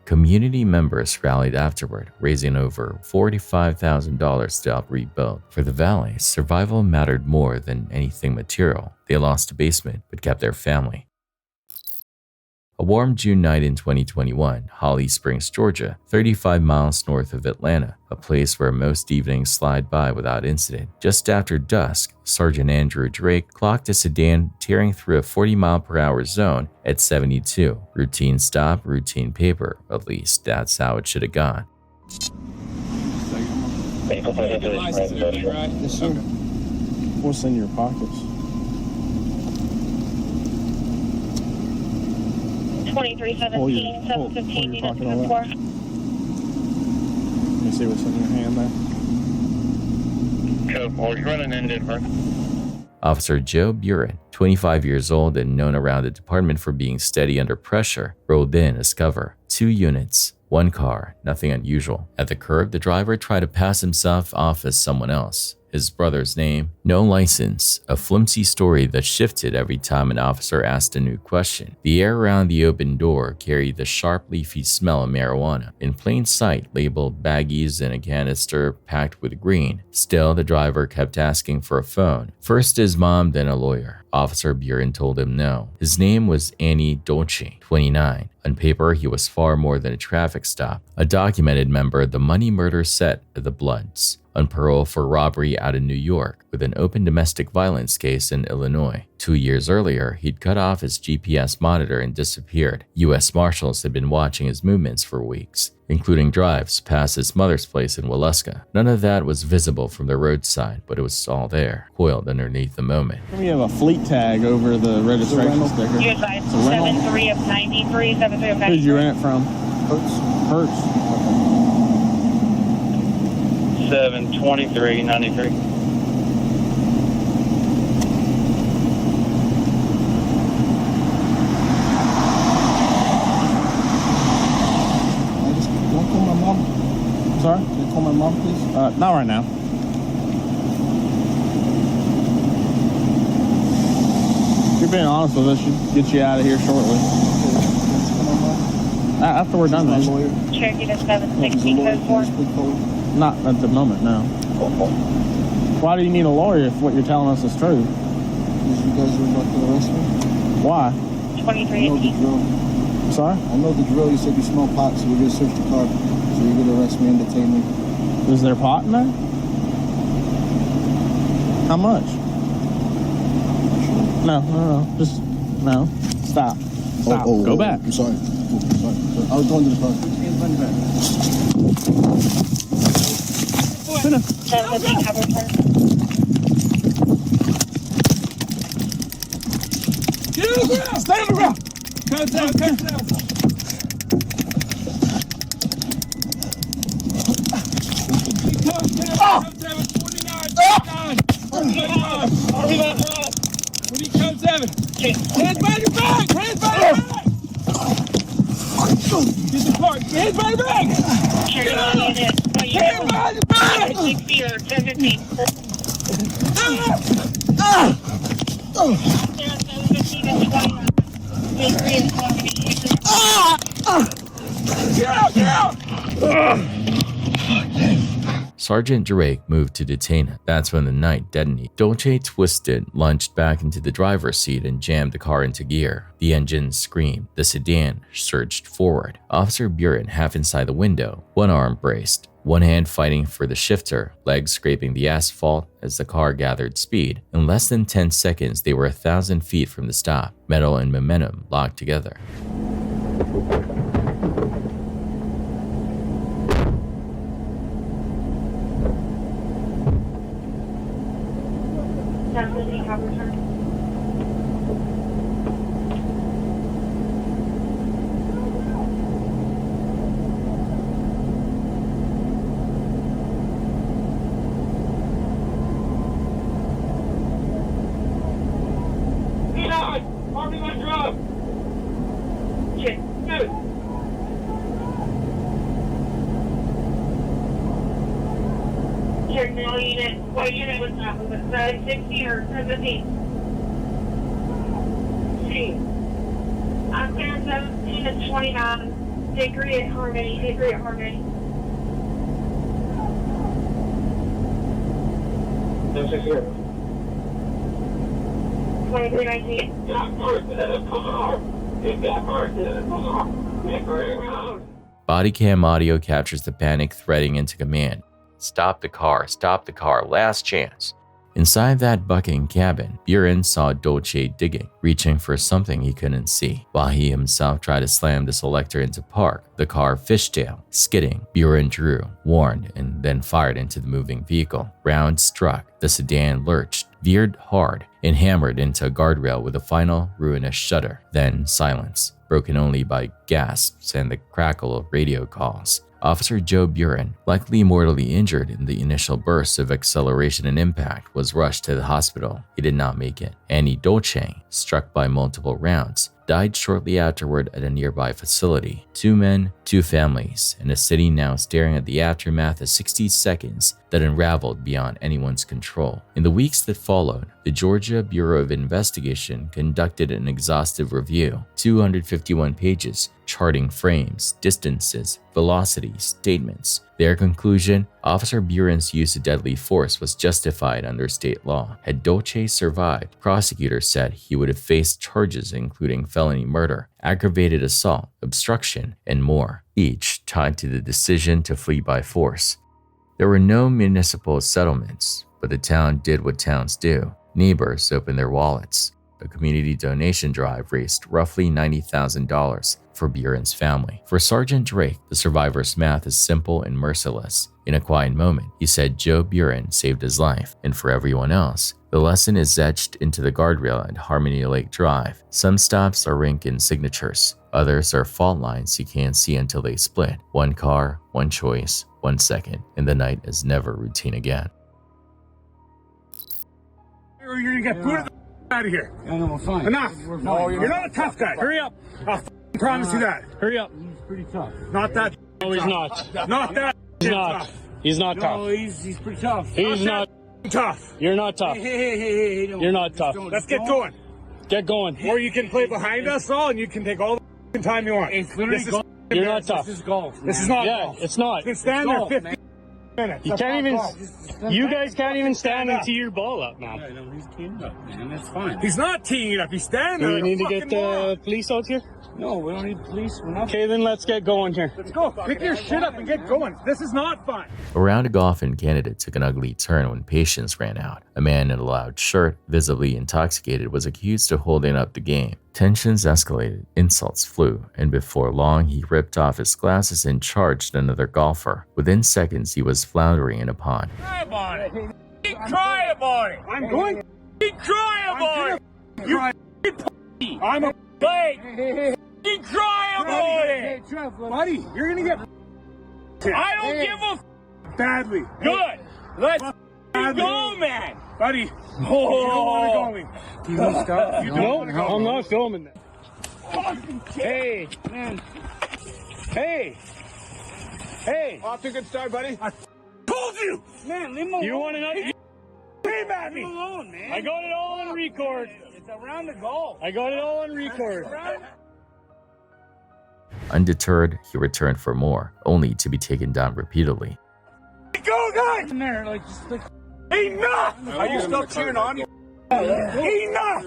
Community members rallied afterward, raising over $45,000 to help rebuild. For the valet, survival mattered more than anything material. They lost a basement, but kept their family. A warm June night in 2021, Holly Springs, Georgia, 35 miles north of Atlanta, a place where most evenings slide by without incident. Just after dusk, Sergeant Andrew Drake clocked a sedan tearing through a 40-mile-per-hour zone at 72. Routine stop, routine paper. At least that's how it should have gone.
Yes, sir. What's in your pockets?
2317, 715, unit 4.
Let me see what's in your hand there.
Code 4, you're running in Denver.
Officer Joe Buren, 25 years old and known around the department for being steady under pressure, rolled in as cover. 2 units, 1 car, nothing unusual. At the curb, the driver tried to pass himself off as someone else. His brother's name, no license, a flimsy story that shifted every time an officer asked a new question. The air around the open door carried the sharp, leafy smell of marijuana. In plain sight, labeled baggies and a canister packed with green. Still, the driver kept asking for a phone. First his mom, then a lawyer. Officer Buren told him no. His name was Annie Dolce, 29. On paper, he was far more than a traffic stop, a documented member of the money murder set of the Bloods. On parole for robbery out of New York, with an open domestic violence case in Illinois. 2 years earlier, he'd cut off his GPS monitor and disappeared. U.S. Marshals had been watching his movements for weeks, including drives past his mother's place in Waleska. None of that was visible from the roadside, but it was all there, coiled underneath the moment.
We have a fleet tag over the registration sticker.
You advise 73 of 93, 73 of 93.
Who'd you rent it from? Hertz.
72393.
Sorry?
Can you call my mom, please?
Not right now. If you're being honest with us, should get you out of here shortly. After we're done this.
Cherokee to 760, code 4.
Not at the moment, no. Why do you need a lawyer if what you're telling us is true?
Because you guys are not going to arrest me.
Why?
2318.
Sorry?
I know the drill. You said you smell pot, so we're going to search the car. So you're going to arrest me and detain me.
Is there pot in there? How much? No. Just, no. Stop. Go back.
I'm sorry. I was going to the car.
Stay on the ground. Cut down. Hands by your back! Hands by your back! Get the car! Hands by your back! Get up! Hands by your back!
60 or 1015.
Get out!
Sergeant Drake moved to detain him. That's when the night detonated. Dolce twisted, lunged back into the driver's seat and jammed the car into gear. The engine screamed. The sedan surged forward. Officer Buren, half inside the window, one arm braced. one hand fighting for the shifter, legs scraping the asphalt as the car gathered speed. In less than 10 seconds, they were 1,000 feet from the stop, metal and momentum locked together.
What unit was that? Was it 16 or 17? See. I'm clear 17 to 29. Hickory at Harmony. Hickory at Harmony.
This is here.
2319. Got person in the car. You got person in the car. Hickory Road.
Body cam audio captures the panic threading into command. Stop the car, last chance. Inside that bucking cabin, Buren saw Dolce digging, reaching for something he couldn't see. While he himself tried to slam the selector into park, the car fishtailed, skidding. Buren drew, warned, and then fired into the moving vehicle. Round struck, the sedan lurched, veered hard, and hammered into a guardrail with a final ruinous shudder. Then silence, broken only by gasps and the crackle of radio calls. Officer Joe Buren, likely mortally injured in the initial bursts of acceleration and impact, was rushed to the hospital. He did not make it. Annie Dolce, struck by multiple rounds, died shortly afterward at a nearby facility. 2 men, 2 families, and a city now staring at the aftermath of 60 seconds that unraveled beyond anyone's control. In the weeks that followed, the Georgia Bureau of Investigation conducted an exhaustive review, 251 pages, charting frames, distances, velocities, statements. Their conclusion: Officer Buren's use of deadly force was justified under state law. Had Dolce survived, prosecutors said he would have faced charges including felony murder, aggravated assault, obstruction, and more, each tied to the decision to flee by force. There were no municipal settlements, but the town did what towns do. Neighbors opened their wallets. A community donation drive raised roughly $90,000 for Buren's family. For Sergeant Drake, the survivor's math is simple and merciless. In a quiet moment, he said Joe Buren saved his life, and for everyone else, the lesson is etched into the guardrail at Harmony Lake Drive. Some stops are rank in signatures. Others are fault lines you can't see until they split. 1 car, 1 choice, 1 second, and the night is never routine again.
You're gonna get booted the out of here. Yeah, no, we're fine. Enough. We're fine. No, you're not a tough guy. Hurry up. I'll promise you that. Hurry up. He's pretty tough. Not that.
No, he's not.
Not that.
He's not.
Tough.
He's not tough.
No, he's pretty tough.
He's not
tough.
You're not tough.
Hey,
you're not tough.
Let's get going.
Get going.
Or you can play behind us all, and you can take all the time you want.
It's literally golf. You're not tough.
This is golf. This is not golf.
It's not.
You can stand there 50 minutes.
You can't even. You guys can't even stand and tee your ball up, man.
Yeah, no, he's teeing up, man. That's fine. He's not teeing up. He's standing there.
Do we need to get the police out here?
No, we don't need police. We're not.
Okay, then let's get going here.
Let's go. Pick your shit up and get going. This is not fun.
A round of golf in Canada took an ugly turn when patience ran out. A man in a loud shirt, visibly intoxicated, was accused of holding up the game. Tensions escalated, insults flew, and before long he ripped off his glasses and charged another golfer. Within seconds he was floundering in a pond.
Try about it. Try about it. I'm going to try about it. You I'm a play. Try about it. Hey, buddy, you're gonna get. I don't give a badly. Good. Let's go, man. Buddy. You don't want to go. Do you want to stop?
No, I'm not filming that. Hey,
man.
Hey.
Off to a good start, buddy. I told you. Man, leave him alone.
You want another?
Came at me. Leave him alone, man.
I got it all on record.
It's around the goal.
I got it all on record.
Undeterred, he returned for more, only to be taken down repeatedly.
Go, guys! In there, like, just like, enough! Are you still cheering on you? Enough!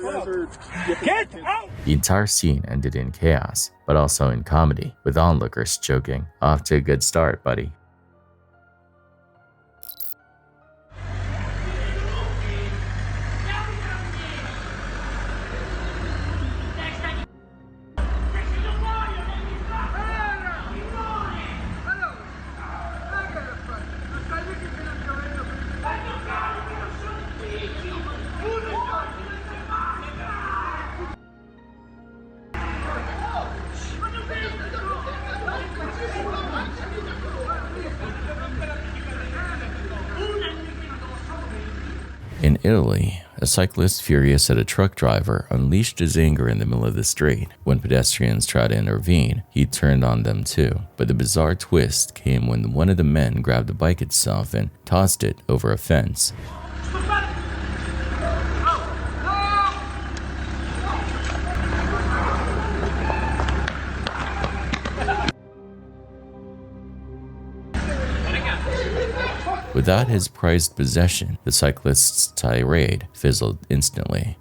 Get out!
The entire scene ended in chaos, but also in comedy, with onlookers joking, "Off to a good start, buddy." In Italy, a cyclist furious at a truck driver unleashed his anger in the middle of the street. When pedestrians tried to intervene, he turned on them too. But the bizarre twist came when one of the men grabbed the bike itself and tossed it over a fence. Without his prized possession, the cyclist's tirade fizzled instantly.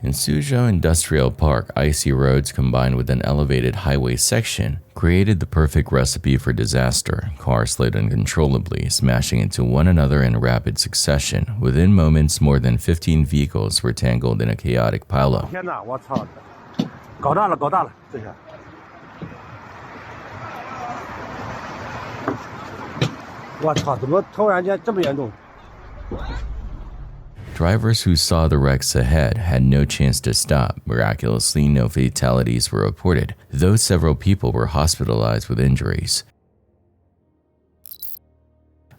In Suzhou Industrial Park, icy roads combined with an elevated highway section created the perfect recipe for disaster. Cars slid uncontrollably, smashing into one another in rapid succession. Within moments, more than 15 vehicles were tangled in a chaotic pileup.
天哪，我操！搞大了，搞大了，这下。 我操！怎么突然间这么严重？
Drivers who saw the wrecks ahead had no chance to stop. Miraculously, no fatalities were reported, though several people were hospitalized with injuries.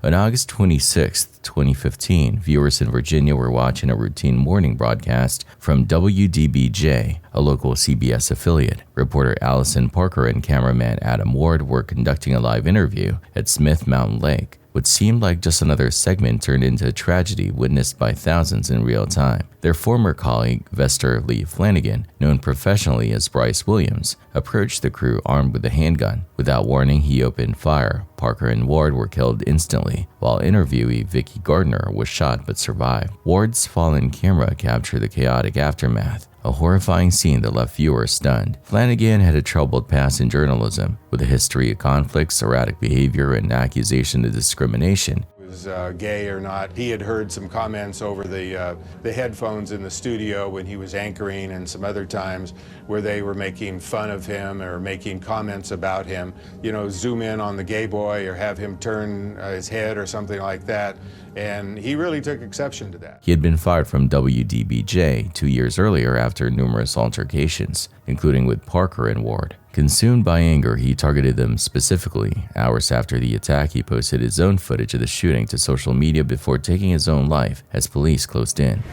On August 26, 2015, viewers in Virginia were watching a routine morning broadcast from WDBJ, a local CBS affiliate. Reporter Allison Parker and cameraman Adam Ward were conducting a live interview at Smith Mountain Lake. What seemed like just another segment turned into a tragedy witnessed by thousands in real time. Their former colleague, Vester Lee Flanagan, known professionally as Bryce Williams, approached the crew armed with a handgun. Without warning, he opened fire. Parker and Ward were killed instantly, while interviewee Vicky Gardner was shot but survived. Ward's fallen camera captured the chaotic aftermath, a horrifying scene that left viewers stunned. Flanagan had a troubled past in journalism, with a history of conflicts, erratic behavior, and accusation of discrimination.
Was gay or not. He had heard some comments over the headphones in the studio when he was anchoring, and some other times where they were making fun of him or making comments about him. You know, zoom in on the gay boy or have him turn his head or something like that. And he really took exception to that.
He had been fired from WDBJ 2 years earlier after numerous altercations, including with Parker and Ward. Consumed by anger, he targeted them specifically. Hours after the attack, he posted his own footage of the shooting to social media before taking his own life as police closed in.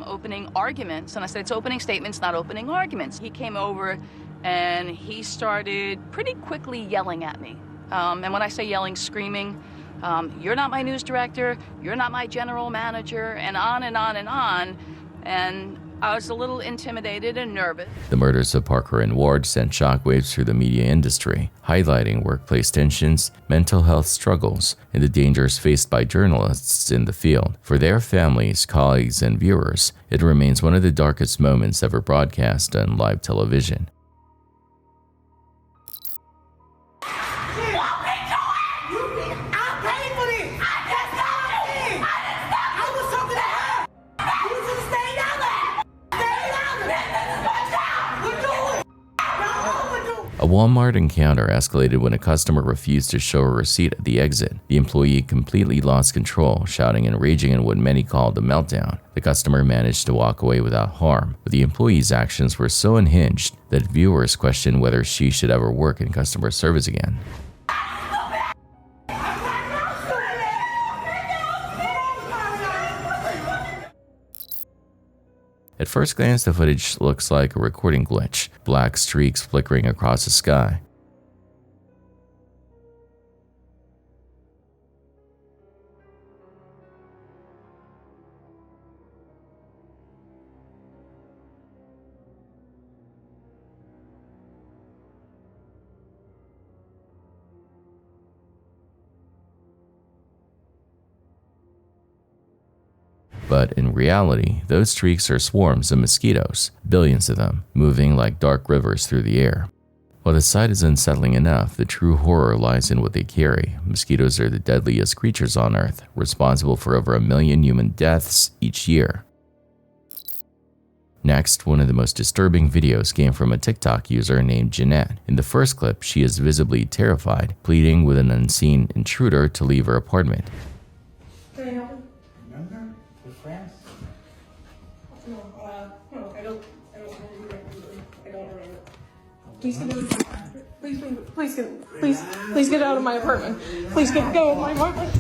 Opening arguments, and I said, it's opening statements, not opening arguments. He came over and he started pretty quickly yelling at me. And when I say yelling, screaming, you're not my news director, you're not my general manager, and on and on and on. And I was a little intimidated and nervous.
The murders of Parker and Ward sent shockwaves through the media industry, highlighting workplace tensions, mental health struggles, and the dangers faced by journalists in the field. For their families, colleagues, and viewers, it remains one of the darkest moments ever broadcast on live television. A Walmart encounter escalated when a customer refused to show a receipt at the exit. The employee completely lost control, shouting and raging in what many called a meltdown. The customer managed to walk away without harm, but the employee's actions were so unhinged that viewers questioned whether she should ever work in customer service again. At first glance, the footage looks like a recording glitch, black streaks flickering across the sky. But in reality, those streaks are swarms of mosquitoes, billions of them, moving like dark rivers through the air. While the sight is unsettling enough, the true horror lies in what they carry. Mosquitoes are the deadliest creatures on Earth, responsible for over 1 million human deaths each year. Next, one of the most disturbing videos came from a TikTok user named Jeanette. In the first clip, she is visibly terrified, pleading with an unseen intruder to leave her apartment.
Please get out of my apartment. Please go of my apartment.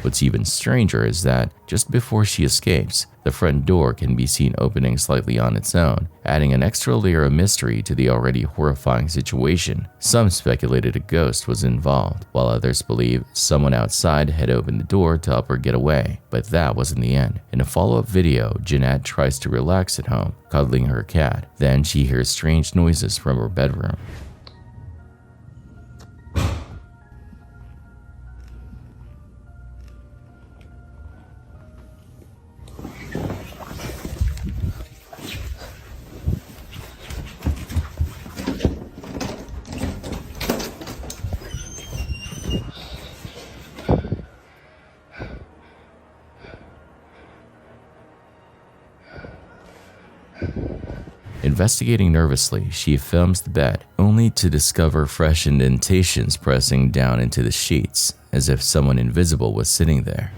What's even stranger is that just before she escapes, the front door can be seen opening slightly on its own, adding an extra layer of mystery to the already horrifying situation. Some speculated a ghost was involved, while others believe someone outside had opened the door to help her get away. But that wasn't the end. In a follow-up video, Jeanette tries to relax at home, cuddling her cat. Then she hears strange noises from her bedroom. Investigating nervously, she films the bed, only to discover fresh indentations pressing down into the sheets, as if someone invisible was sitting there.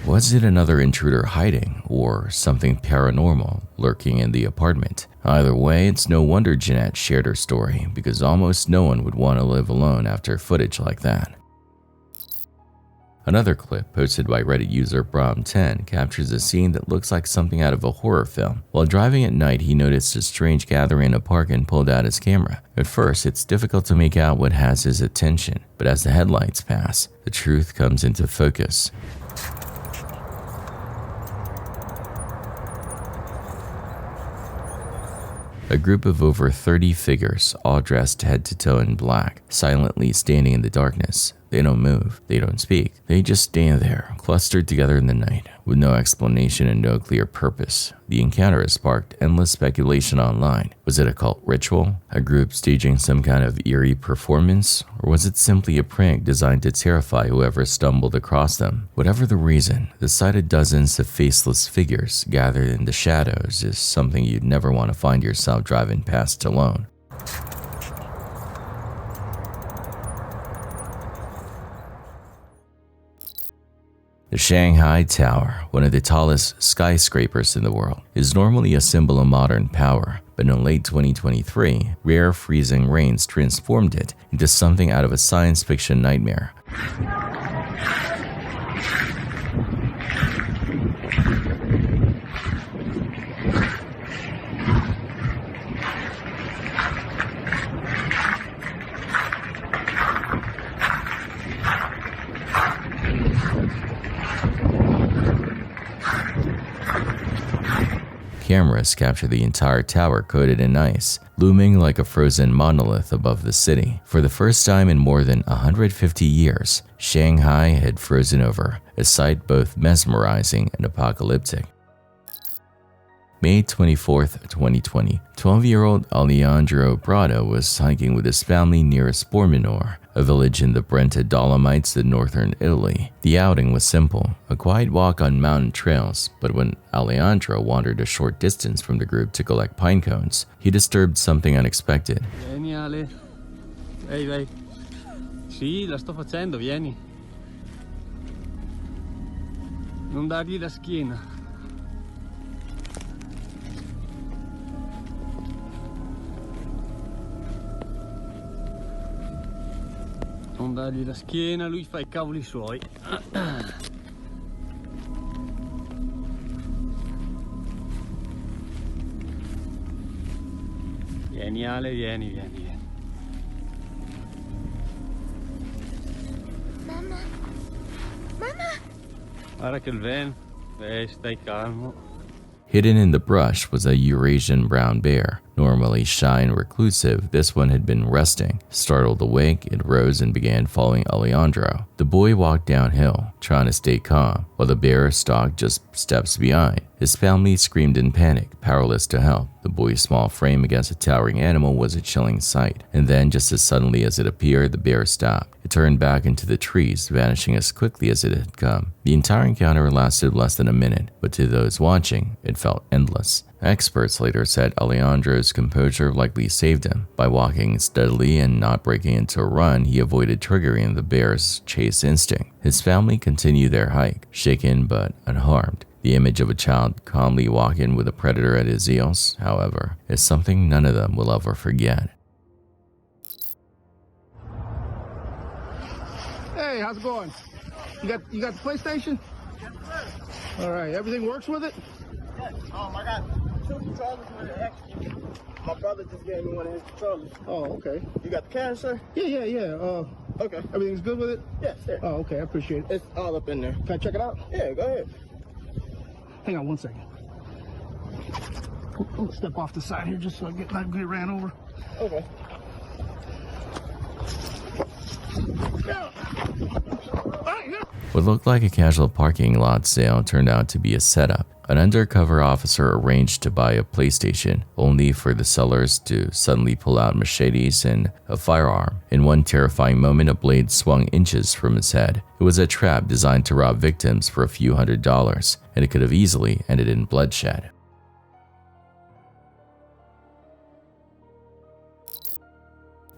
Was it another intruder hiding, or something paranormal lurking in the apartment? Either way, it's no wonder Jeanette shared her story, because almost no one would want to live alone after footage like that. Another clip posted by Reddit user Brom10 captures a scene that looks like something out of a horror film. While driving at night, he noticed a strange gathering in a park and pulled out his camera. At first, it's difficult to make out what has his attention, but as the headlights pass, the truth comes into focus. A group of over 30 figures, all dressed head to toe in black, silently standing in the darkness. They don't move, they don't speak, they just stand there, clustered together in the night, with no explanation and no clear purpose. The encounter has sparked endless speculation online. Was it a cult ritual? A group staging some kind of eerie performance? Or was it simply a prank designed to terrify whoever stumbled across them? Whatever the reason, the sight of dozens of faceless figures gathered in the shadows is something you'd never want to find yourself driving past alone. The Shanghai Tower, one of the tallest skyscrapers in the world, is normally a symbol of modern power, but in late 2023, rare freezing rains transformed it into something out of a science fiction nightmare. Cameras capture the entire tower coated in ice, looming like a frozen monolith above the city. For the first time in more than 150 years, Shanghai had frozen over, a sight both mesmerizing and apocalyptic. May 24th, 2020, 12-year-old Alejandro Prado was hiking with his family near Sporminor, a village in the Brenta Dolomites in northern Italy. The outing was simple, a quiet walk on mountain trails, but when Alejandro wandered a short distance from the group to collect pine cones, he disturbed something unexpected.
Vieni Ale. Ehi, vai. Sì, la sto facendo, vieni. Non dargli la schiena. Non dargli la schiena, lui fa I cavoli suoi. Vieni Ale, vieni.
Mamma.
Guarda che il vento, stai calmo.
Hidden in the brush was a Eurasian brown bear. Normally shy and reclusive, this one had been resting. Startled awake, it rose and began following Alejandro. The boy walked downhill, trying to stay calm, while the bear stalked just steps behind. His family screamed in panic, powerless to help. The boy's small frame against a towering animal was a chilling sight. And then, just as suddenly as it appeared, the bear stopped. It turned back into the trees, vanishing as quickly as it had come. The entire encounter lasted less than a minute, but to those watching, it felt endless. Experts later said Alejandro's composure likely saved him. By walking steadily and not breaking into a run, he avoided triggering the bear's chase instinct. His family continued their hike, shaken but unharmed. The image of a child calmly walking with a predator at his heels, however, is something none of them will ever forget.
Hey, how's it going? You got the PlayStation? All right, everything works with it?
Yes. I got 2 controllers with an extra. My brother just gave me one of his controllers.
Oh, okay.
You got the cash, sir?
Yeah.
Okay.
Everything's good with it?
Yes, sir.
Oh, okay, I appreciate it.
It's all up in there.
Can I check it out?
Yeah, go ahead.
Hang on 1 second. I'm gonna step off the side here just so I not get ran over.
Okay.
What looked like a casual parking lot sale turned out to be a setup. An undercover officer arranged to buy a PlayStation, only for the sellers to suddenly pull out machetes and a firearm. In one terrifying moment, a blade swung inches from his head. It was a trap designed to rob victims for a few $100s, and it could have easily ended in bloodshed.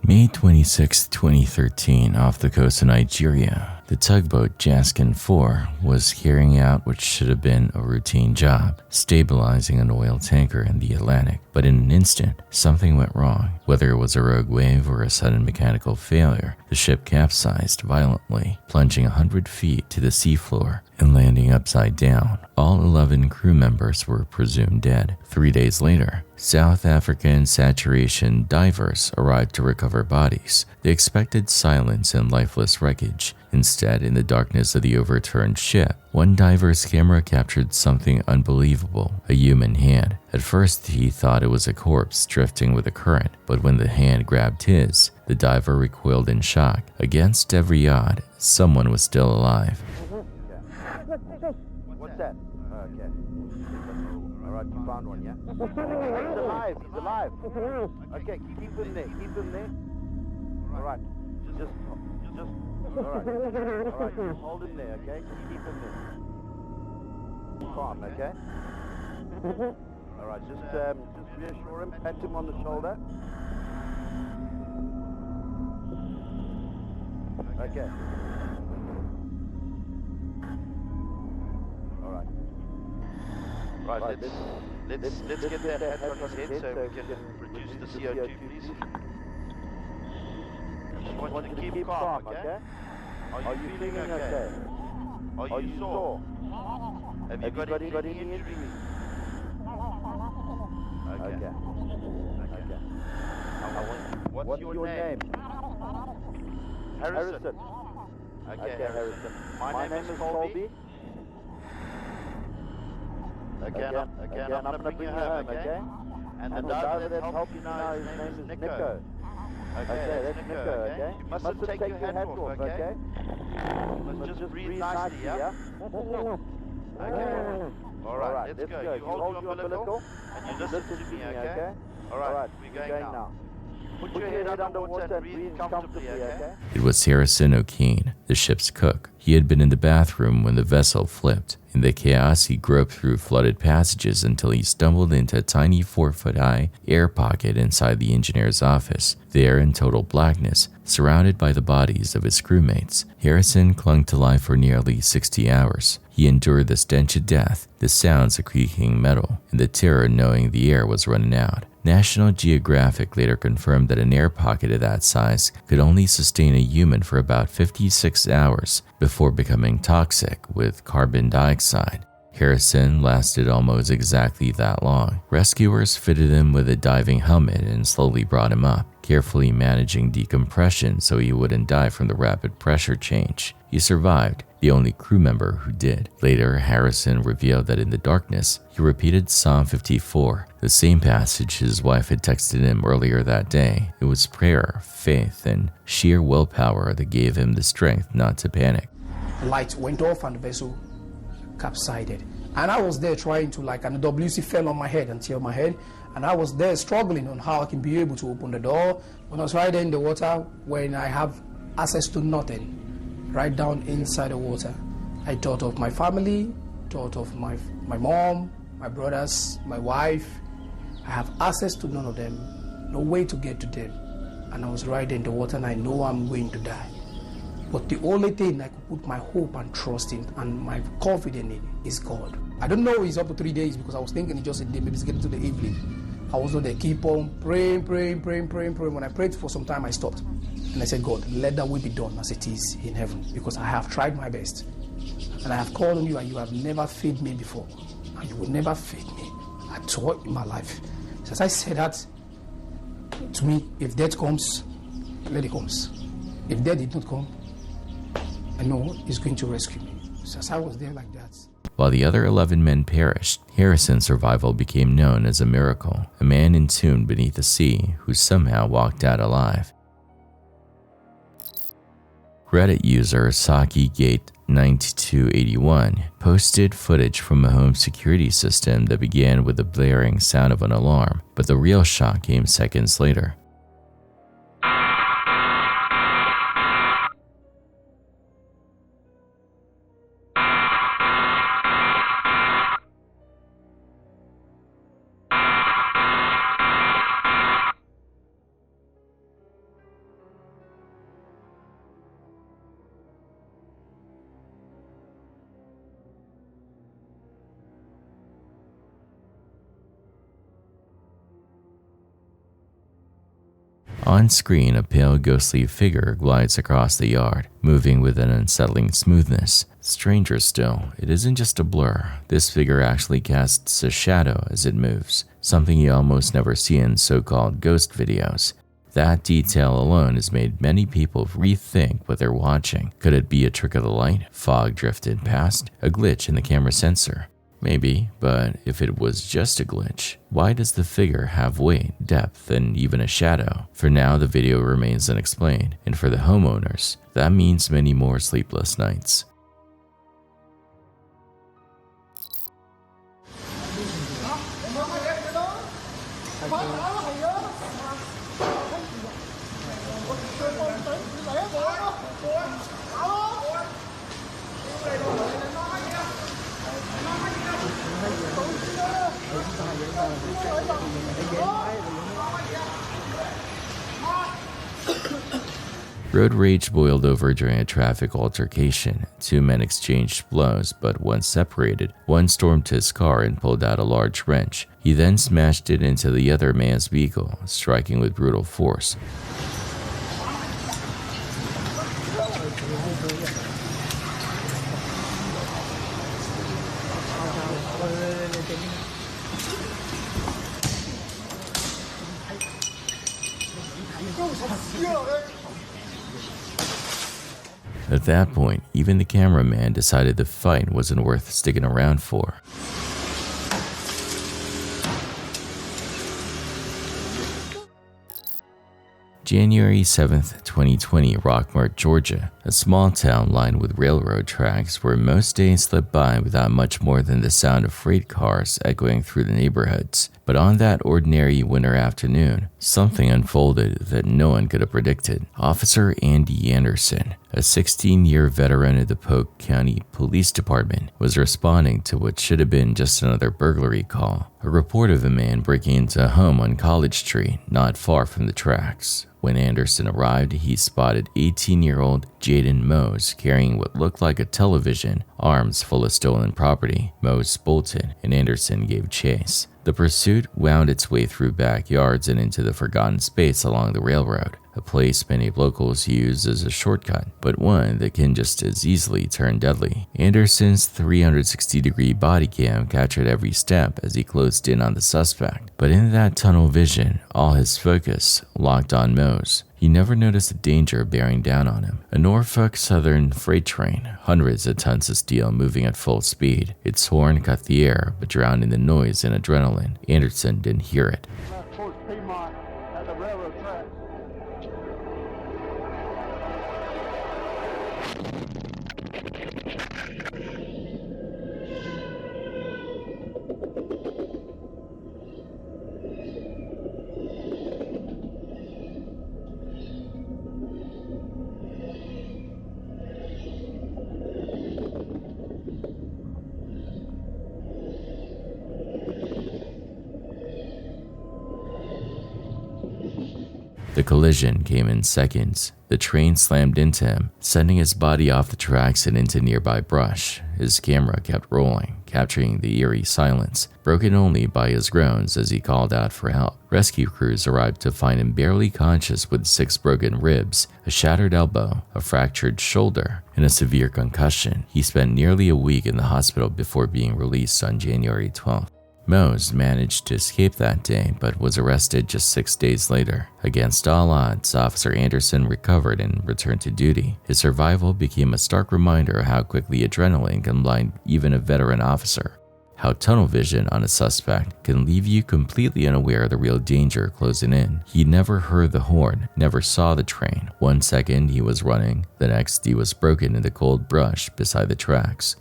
May 26, 2013, off the coast of Nigeria, the tugboat Jaskin 4 was carrying out what should have been a routine job, stabilizing an oil tanker in the Atlantic. But in an instant, something went wrong. Whether it was a rogue wave or a sudden mechanical failure, the ship capsized violently, plunging 100 feet to the seafloor and landing upside down. All 11 crew members were presumed dead. 3 days later, South African saturation divers arrived to recover bodies. They expected silence and lifeless wreckage. Instead, in the darkness of the overturned ship, one diver's camera captured something unbelievable, a human hand. At first, he thought it was a corpse drifting with the current, but when the hand grabbed his, the diver recoiled in shock. Against every odd, someone was still alive.
What's that? Okay. All right, you found one, yeah? He's alive. He's alive. Okay, keep him there. All right. Just. All right. Just hold him there, okay? Just keep him there. Calm, okay? All right. Just reassure him. Pat him on the shoulder. Okay. All right. Right. Let's get that head on his head so we can reduce the CO2, please. Just want you to keep calm, okay? Are you feeling okay? Are you sore? Have you got any injuries? Okay. What's your name? Harrison. Okay, Harrison. My name is Colby. Again, I'm gonna bring you home, okay? And the diver that helped you now, his name is Nico. Okay, that's Nico, okay? You mustn't take your hat off, okay? You must just breathe nicely, yeah? Okay. Alright, let's go. You hold your umbilical, and you listen to me, okay? Alright, we're going now. Put your head underwater and breathe comfortably, okay?
It was Harrison O'Kane, the ship's cook. He had been in the bathroom when the vessel flipped. In the chaos, he groped through flooded passages until he stumbled into a tiny 4-foot-high air pocket inside the engineer's office. There, in total blackness, surrounded by the bodies of his crewmates, Harrison clung to life for nearly 60 hours. He endured the stench of death, the sounds of creaking metal, and the terror knowing the air was running out. National Geographic later confirmed that an air pocket of that size could only sustain a human for about 56 hours before becoming toxic with carbon dioxide. Harrison lasted almost exactly that long. Rescuers fitted him with a diving helmet and slowly brought him up. carefully managing decompression so he wouldn't die from the rapid pressure change. He survived, the only crew member who did. Later, Harrison revealed that in the darkness, he repeated Psalm 54, the same passage his wife had texted him earlier that day. It was prayer, faith, and sheer willpower that gave him the strength not to panic.
The light went off and the vessel capsized. And I was there trying to, and the WC fell on my head until my head. And I was there struggling on how I can be able to open the door. When I was right there in the water, when I have access to nothing, right down inside the water, I thought of my family, thought of my mom, my brothers, my wife. I have access to none of them, no way to get to them. And I was right there in the water and I know I'm going to die. But the only thing I could put my hope and trust in and my confidence in is God. I don't know it's up to 3 days because I was thinking it's just a day, maybe it's getting to the evening. I was on there, keep on praying. When I prayed for some time, I stopped. And I said, God, let that will be done as it is in heaven, because I have tried my best. And I have called on you, and you have never failed me before. And you will never fail me at all in my life. So as I said that, to me, if death comes, let it come. If death did not come, I know He's going to rescue me. So as I was there like that.
While the other 11 men perished, Harrison's survival became known as a miracle, a man entombed beneath the sea who somehow walked out alive. Reddit user SakiGate9281 posted footage from a home security system that began with the blaring sound of an alarm, but the real shock came seconds later. On screen, a pale, ghostly figure glides across the yard, moving with an unsettling smoothness. Stranger still, it isn't just a blur. This figure actually casts a shadow as it moves, something you almost never see in so-called ghost videos. That detail alone has made many people rethink what they're watching. Could it be a trick of the light, fog drifted past, a glitch in the camera sensor? Maybe, but if it was just a glitch, why does the figure have weight, depth, and even a shadow? For now, the video remains unexplained, and for the homeowners, that means many more sleepless nights. Road rage boiled over during a traffic altercation. Two men exchanged blows, but once separated, one stormed his car and pulled out a large wrench. He then smashed it into the other man's vehicle, striking with brutal force. At that point, even the cameraman decided the fight wasn't worth sticking around for. January 7th, 2020, Rockmart, Georgia, a small town lined with railroad tracks where most days slip by without much more than the sound of freight cars echoing through the neighborhoods. But on that ordinary winter afternoon, something unfolded that no one could have predicted. Officer Andy Anderson, a 16-year veteran of the Polk County Police Department, was responding to what should have been just another burglary call. A report of a man breaking into a home on College Street, not far from the tracks. When Anderson arrived, he spotted 18-year-old Jaden Mose carrying what looked like a television, arms full of stolen property. Mose bolted, and Anderson gave chase. The pursuit wound its way through backyards and into the forgotten space along the railroad, a place many locals use as a shortcut, but one that can just as easily turn deadly. Anderson's 360-degree body cam captured every step as he closed in on the suspect, but in that tunnel vision, all his focus locked on Mose. He never noticed the danger bearing down on him. A Norfolk Southern freight train, hundreds of tons of steel moving at full speed. Its horn cut the air, but drowned in the noise and adrenaline. Anderson didn't hear it. The collision came in seconds. The train slammed into him, sending his body off the tracks and into nearby brush. His camera kept rolling, capturing the eerie silence, broken only by his groans as he called out for help. Rescue crews arrived to find him barely conscious with 6 broken ribs, a shattered elbow, a fractured shoulder, and a severe concussion. He spent nearly a week in the hospital before being released on January 12th. Mose managed to escape that day, but was arrested just 6 days later. Against all odds, Officer Anderson recovered and returned to duty. His survival became a stark reminder of how quickly adrenaline can blind even a veteran officer. How tunnel vision on a suspect can leave you completely unaware of the real danger closing in. He never heard the horn, never saw the train. 1 second he was running, the next he was broken in the cold brush beside the tracks.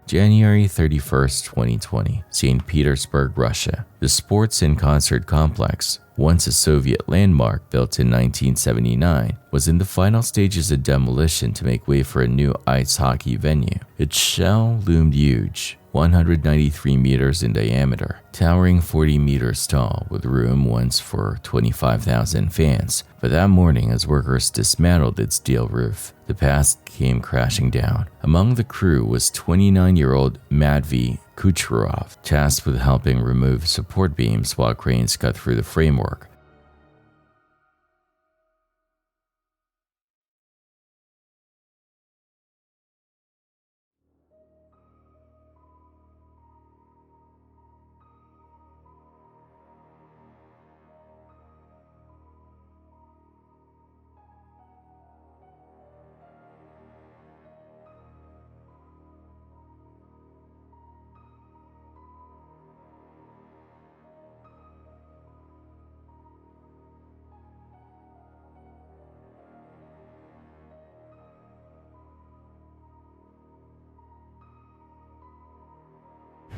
January 31st, 2020, St. Petersburg, Russia. The Sports and Concert Complex, once a Soviet landmark built in 1979, was in the final stages of demolition to make way for a new ice hockey venue. Its shell loomed huge, 193 meters in diameter, towering 40 meters tall, with room once for 25,000 fans. But that morning, as workers dismantled its steel roof, the past came crashing down. Among the crew was 29-year-old Matvey Kucherov, tasked with helping remove support beams while cranes cut through the framework.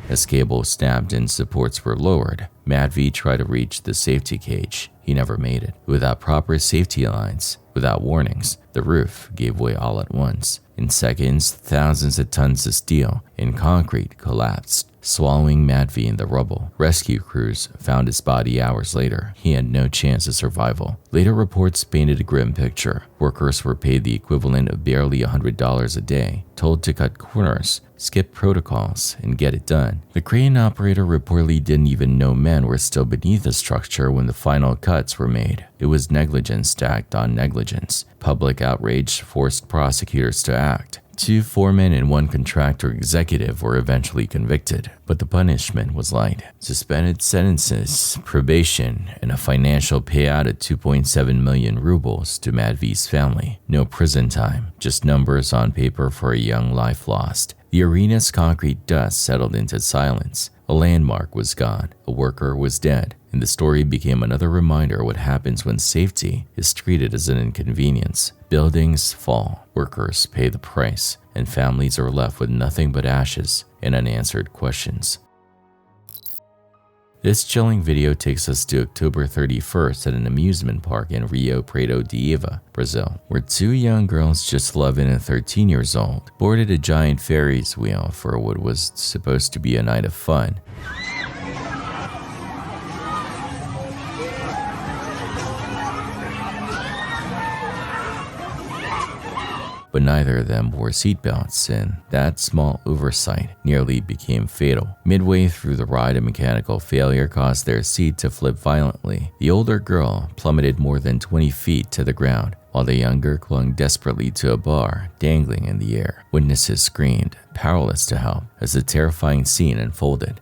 As cables snapped and supports were lowered, Matvey tried to reach the safety cage. He never made it. Without proper safety lines, without warnings, the roof gave way all at once. In seconds, thousands of tons of steel and concrete collapsed, swallowing Matvey in the rubble. Rescue crews found his body hours later. He had no chance of survival. Later reports painted a grim picture. Workers were paid the equivalent of barely $100 a day, told to cut corners, skip protocols, and get it done. The crane operator reportedly didn't even know men were still beneath the structure when the final cuts were made. It was negligence stacked on negligence. Public outrage forced prosecutors to act. 2 foremen and 1 contractor executive were eventually convicted, but the punishment was light. Suspended sentences, probation, and a financial payout of 2.7 million rubles to Matvey's family. No prison time, just numbers on paper for a young life lost. The arena's concrete dust settled into silence. A landmark was gone, a worker was dead, and the story became another reminder of what happens when safety is treated as an inconvenience. Buildings fall, workers pay the price, and families are left with nothing but ashes and unanswered questions. This chilling video takes us to October 31st at an amusement park in Rio Preto de Eva, Brazil, where 2 young girls just 11 and 13 years old boarded a giant Ferris wheel for what was supposed to be a night of fun. but neither of them wore seatbelts, and that small oversight nearly became fatal. Midway through the ride, a mechanical failure caused their seat to flip violently. The older girl plummeted more than 20 feet to the ground, while the younger clung desperately to a bar dangling in the air. Witnesses screamed, powerless to help, as the terrifying scene unfolded.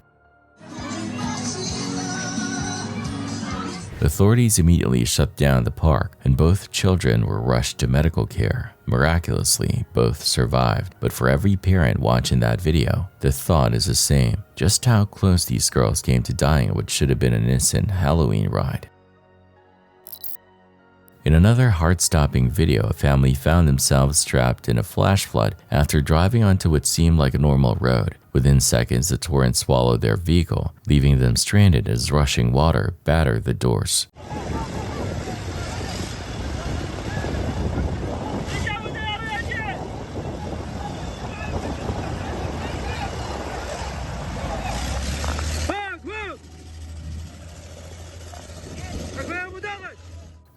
Authorities immediately shut down the park, and both children were rushed to medical care. Miraculously, both survived, but for every parent watching that video, the thought is the same: just how close these girls came to dying at what should have been an innocent Halloween ride. In another heart-stopping video, a family found themselves trapped in a flash flood after driving onto what seemed like a normal road. Within seconds, the torrent swallowed their vehicle, leaving them stranded as rushing water battered the doors.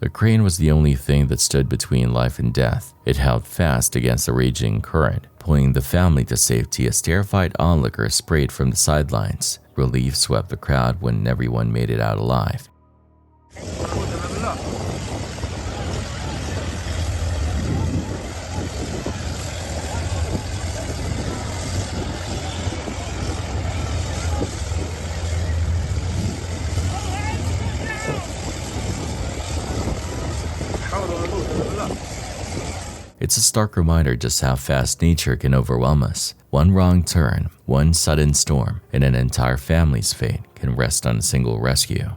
The crane was the only thing that stood between life and death. It held fast against the raging current, pulling the family to safety as terrified onlookers sprayed from the sidelines. Relief swept the crowd when everyone made it out alive. It's a stark reminder just how fast nature can overwhelm us. One wrong turn, one sudden storm, and an entire family's fate can rest on a single rescue.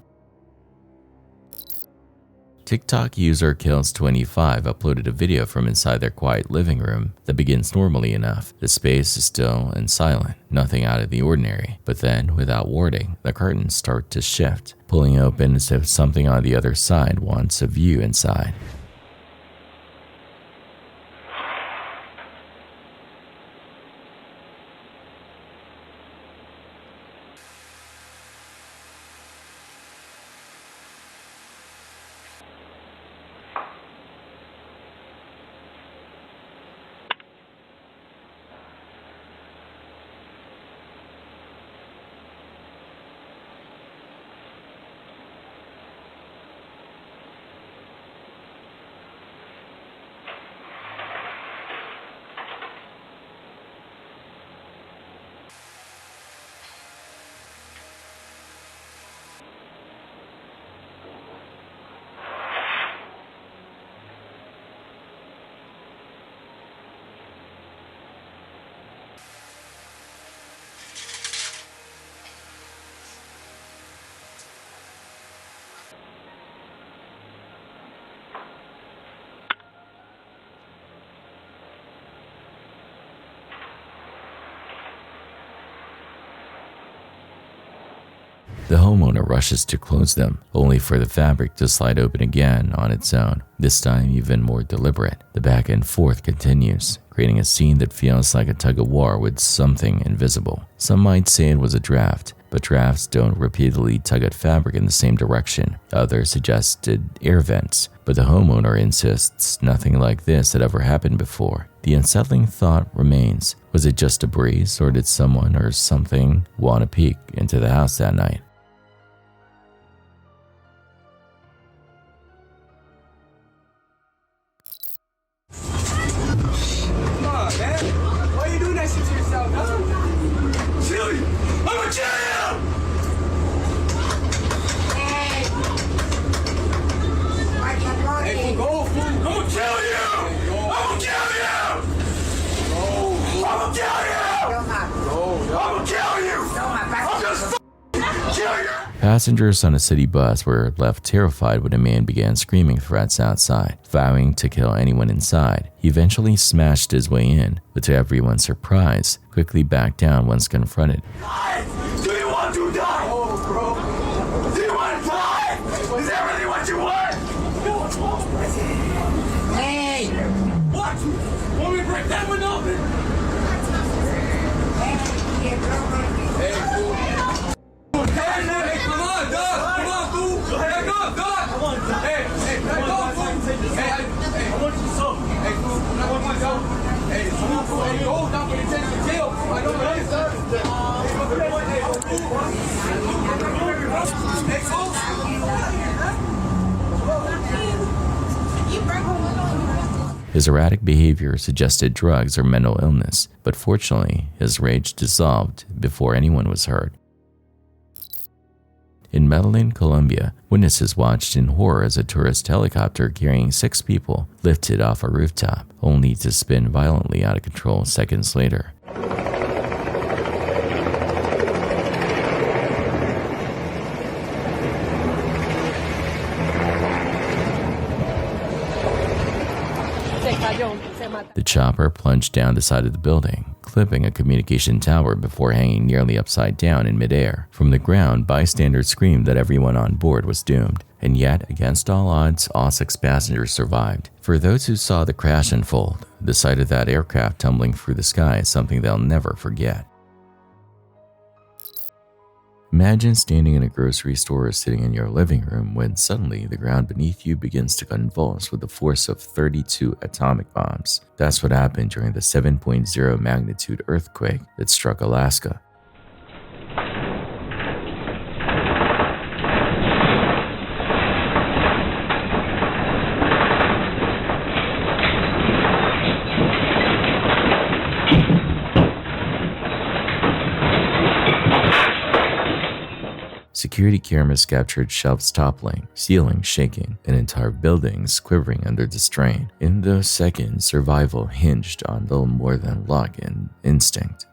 TikTok user Kills25 uploaded a video from inside their quiet living room that begins normally enough. The space is still and silent, nothing out of the ordinary. But then, without warning, the curtains start to shift, pulling open as if something on the other side wants a view inside. The homeowner rushes to close them, only for the fabric to slide open again on its own, this time even more deliberate. The back and forth continues, creating a scene that feels like a tug-of-war with something invisible. Some might say it was a draft, but drafts don't repeatedly tug at fabric in the same direction. Others suggested air vents, but the homeowner insists nothing like this had ever happened before. The unsettling thought remains, was it just a breeze, or did someone or something want to peek into the house that night? Passengers on a city bus were left terrified when a man began screaming threats outside, vowing to kill anyone inside. He eventually smashed his way in, but to everyone's surprise, quickly backed down once confronted.
Do you want to die? Oh, bro. Do you want to die? Is that really what you want? Hey! What? Want me to break that one open? Hey, fool. Hey, come on, dog! Come on, fool! Back up, dog! Come on, dog! Hey, back up, fool! Hey, I want you to. Hey, fool, I want you to go.
His erratic behavior suggested drugs or mental illness, but fortunately, his rage dissolved before anyone was hurt. In Medellin, Colombia, witnesses watched in horror as a tourist helicopter carrying 6 people lifted off a rooftop, only to spin violently out of control seconds later. The chopper plunged down the side of the building, clipping a communication tower before hanging nearly upside down in midair. From the ground, bystanders screamed that everyone on board was doomed, and yet, against all odds, all 6 passengers survived. For those who saw the crash unfold, the sight of that aircraft tumbling through the sky is something they'll never forget. Imagine standing in a grocery store or sitting in your living room when suddenly the ground beneath you begins to convulse with the force of 32 atomic bombs. That's what happened during the 7.0 magnitude earthquake that struck Alaska. Security cameras captured shelves toppling, ceilings shaking, and entire buildings quivering under the strain. In those seconds, survival hinged on little more than luck and instinct.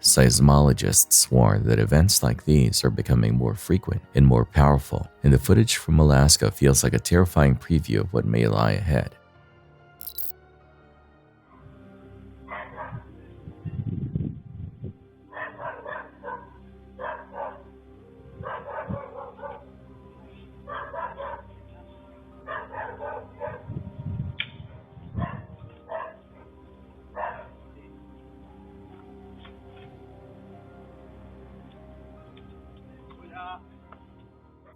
Seismologists warn that events like these are becoming more frequent and more powerful, and the footage from Alaska feels like a terrifying preview of what may lie ahead.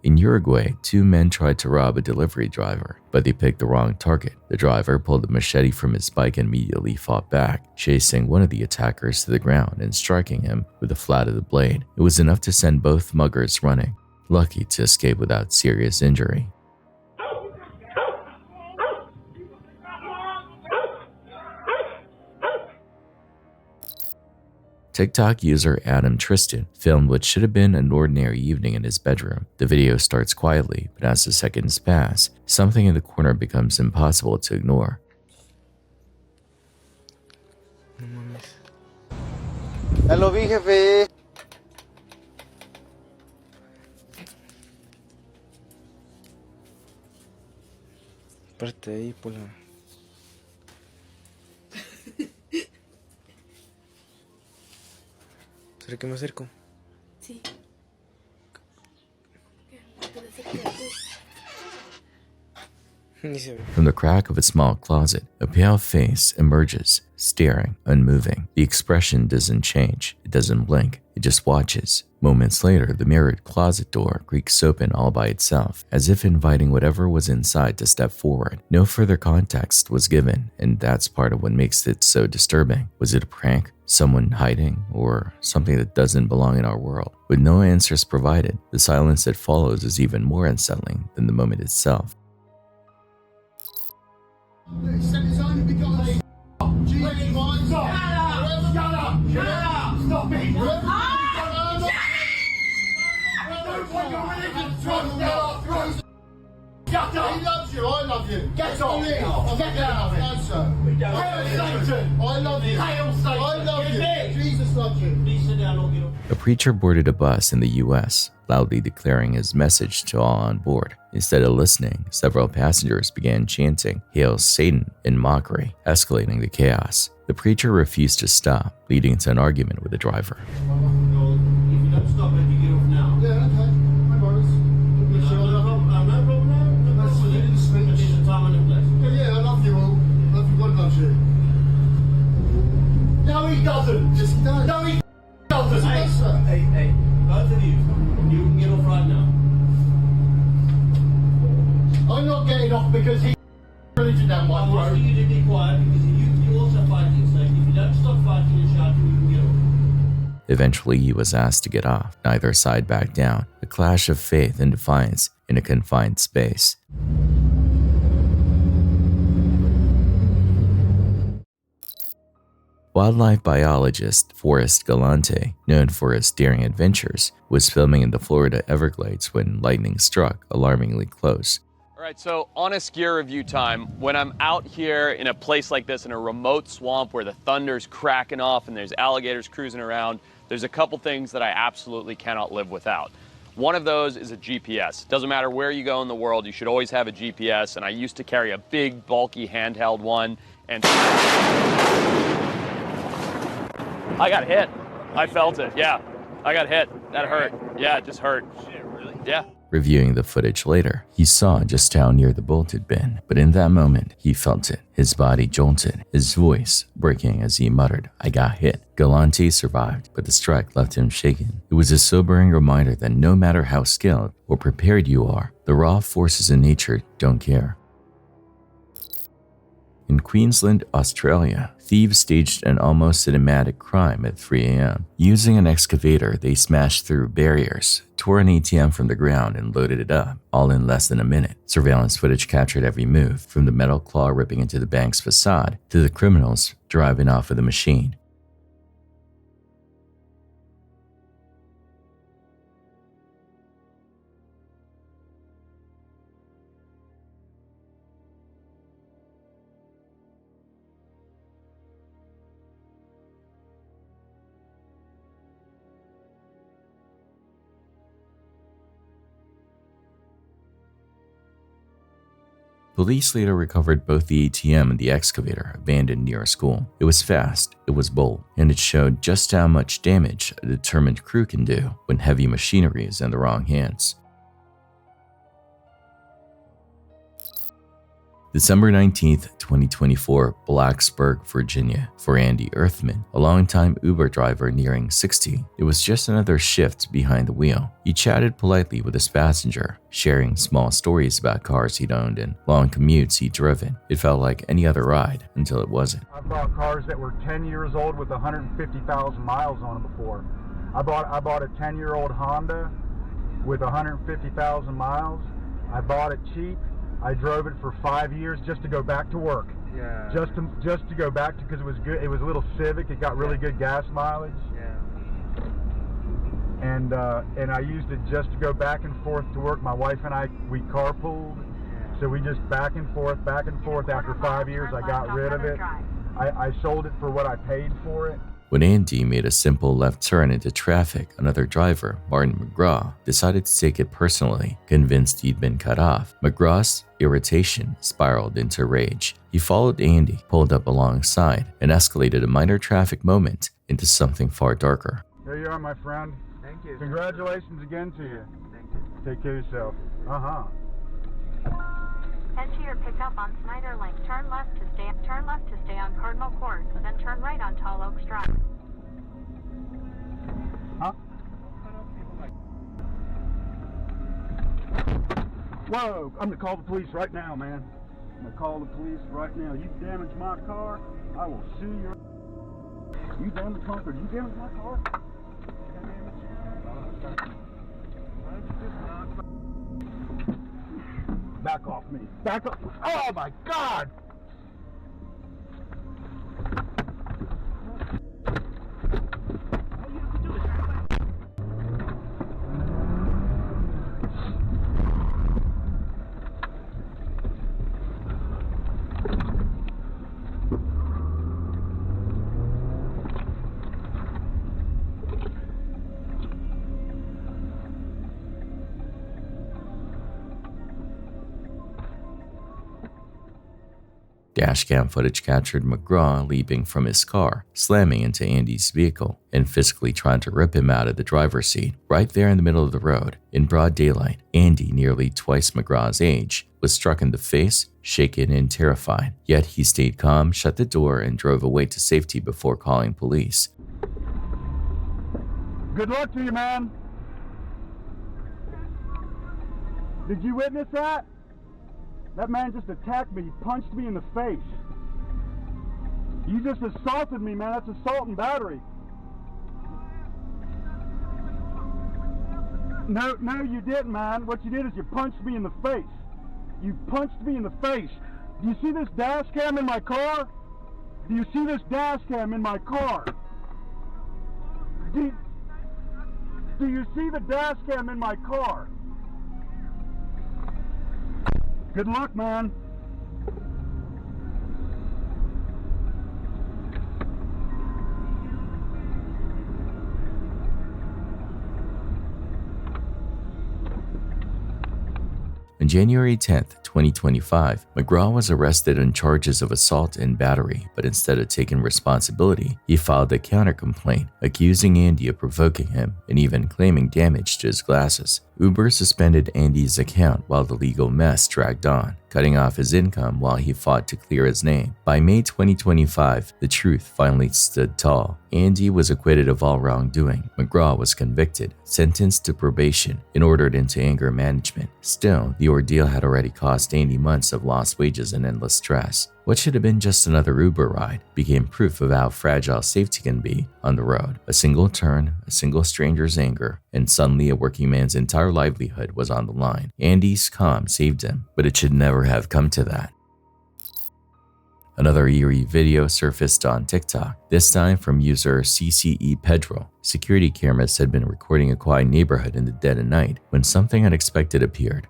In Uruguay, 2 men tried to rob a delivery driver, but they picked the wrong target. The driver pulled a machete from his bike and immediately fought back, chasing one of the attackers to the ground and striking him with the flat of the blade. It was enough to send both muggers running, lucky to escape without serious injury. TikTok user Adam Tristan filmed what should have been an ordinary evening in his bedroom. The video starts quietly, but as the seconds pass, something in the corner becomes impossible to ignore.
Lo vi, jefe.
Parte ahí por la... ¿Será que me acerco?
Sí.
From the crack of a small closet, a pale face emerges, staring, unmoving. The expression doesn't change. It doesn't blink. It just watches. Moments later, the mirrored closet door creaks open all by itself, as if inviting whatever was inside to step forward. No further context was given, and that's part of what makes it so disturbing. Was it a prank? Someone hiding? Or something that doesn't belong in our world? With no answers provided, the silence that follows is even more unsettling than the moment itself.
He loves you, I love you. Get on. Get out. No, sir. I love you. I love you. Jesus loves you.
A preacher boarded a bus in the US, loudly declaring his message to all on board. Instead of listening, several passengers began chanting, "Hail Satan," in mockery, escalating the chaos. The preacher refused to stop, leading to an argument with the driver.
If you don't stop it, you get off now. Yeah, okay. No worries. No problem now. That's a little speech. There's a time and a place. Yeah, I love you all. God loves you. No, he doesn't. Yes, he does. No, he doesn't. Hey, both of you can get off right now. I'm not getting off because he religion down my throat. I'm asking you to be quiet because you're also fighting. So if you don't stop fighting and shouting, you can get off.
Eventually, he was asked to get off. Neither side backed down. A clash of faith and defiance in a confined space. Wildlife biologist Forrest Galante, known for his daring adventures, was filming in the Florida Everglades when lightning struck alarmingly close.
All right, so honest gear review time. When I'm out here in a place like this, in a remote swamp where the thunder's cracking off and there's alligators cruising around, there's a couple things that I absolutely cannot live without. One of those is a GPS. Doesn't matter where you go in the world, you should always have a GPS, and I used to carry a big, bulky handheld one, and I got hit. I felt it, yeah. I got hit. That hurt. Yeah, it just hurt. Shit, really? Yeah.
Reviewing the footage later, he saw just how near the bolt had been, but in that moment, he felt it. His body jolted, his voice breaking as he muttered, "I got hit." Galante survived, but the strike left him shaken. It was a sobering reminder that no matter how skilled or prepared you are, the raw forces in nature don't care. In Queensland, Australia, thieves staged an almost cinematic crime at 3 a.m. Using an excavator, they smashed through barriers, tore an ATM from the ground, and loaded it up, all in less than a minute. Surveillance footage captured every move, from the metal claw ripping into the bank's facade to the criminals driving off with the machine. Police later recovered both the ATM and the excavator abandoned near a school. It was fast, it was bold, and it showed just how much damage a determined crew can do when heavy machinery is in the wrong hands. December 19th, 2024, Blacksburg, Virginia. For Andy Earthman, a longtime Uber driver nearing 60, it was just another shift behind the wheel. He chatted politely with his passenger, sharing small stories about cars he'd owned and long commutes he'd driven. It felt like any other ride until it wasn't.
I've bought cars that were 10 years old with 150,000 miles on them before. I bought a 10-year-old Honda with 150,000 miles. I bought it cheap. I drove it for 5 years just to go back to work. Yeah. Just to go back to, because it was good. It was a little Civic. It got really good gas mileage. Yeah. And I used it just to go back and forth to work. My wife and I, we carpooled. Yeah. So we just back and forth. After 5 years, I got rid of it. I sold it for what I paid for it.
When Andy made a simple left turn into traffic, another driver, Martin McGraw, decided to take it personally, convinced he'd been cut off. McGraw's irritation spiraled into rage. He followed Andy, pulled up alongside, and escalated a minor traffic moment into something far darker.
There you are, my friend.
Thank you.
Congratulations again to you.
Thank you.
Take care of yourself.
Head to your pickup on Snyder Lane. Turn left to stay on Cardinal Court, then turn right on Tall Oaks Drive.
Huh? Whoa! I'm gonna call the police right now, man. I'm gonna call the police right now. You damaged my car, I will sue you. You damaged my car. You damaged my car? Back off me. Back off. Oh my God!
Dashcam footage captured McGraw leaping from his car, slamming into Andy's vehicle, and physically trying to rip him out of the driver's seat. Right there in the middle of the road, in broad daylight, Andy, nearly twice McGraw's age, was struck in the face, shaken and terrified. Yet he stayed calm, shut the door, and drove away to safety before calling police.
Good luck to you, man. Did you witness that? That man just attacked me. He punched me in the face. You just assaulted me, man. That's assault and battery. No, you didn't, man. What you did is you punched me in the face. You punched me in the face. Do you see this dash cam in my car? Do you see this dash cam in my car? Do you see the dash cam in my car? Good luck, man.
On January 10th, 2025, McGraw was arrested on charges of assault and battery, but instead of taking responsibility, he filed a counter-complaint accusing Andy of provoking him and even claiming damage to his glasses. Uber suspended Andy's account while the legal mess dragged on, cutting off his income while he fought to clear his name. By May 2025, the truth finally stood tall. Andy was acquitted of all wrongdoing. McGraw was convicted, sentenced to probation, and ordered into anger management. Still, the ordeal had already cost Andy months of lost wages and endless stress. What should have been just another Uber ride became proof of how fragile safety can be on the road. A single turn, a single stranger's anger, and suddenly a working man's entire livelihood was on the line. Andy's calm saved him, but it should never have come to that. Another eerie video surfaced on TikTok, this time from user CCE Pedro. Security cameras had been recording a quiet neighborhood in the dead of night when something unexpected appeared.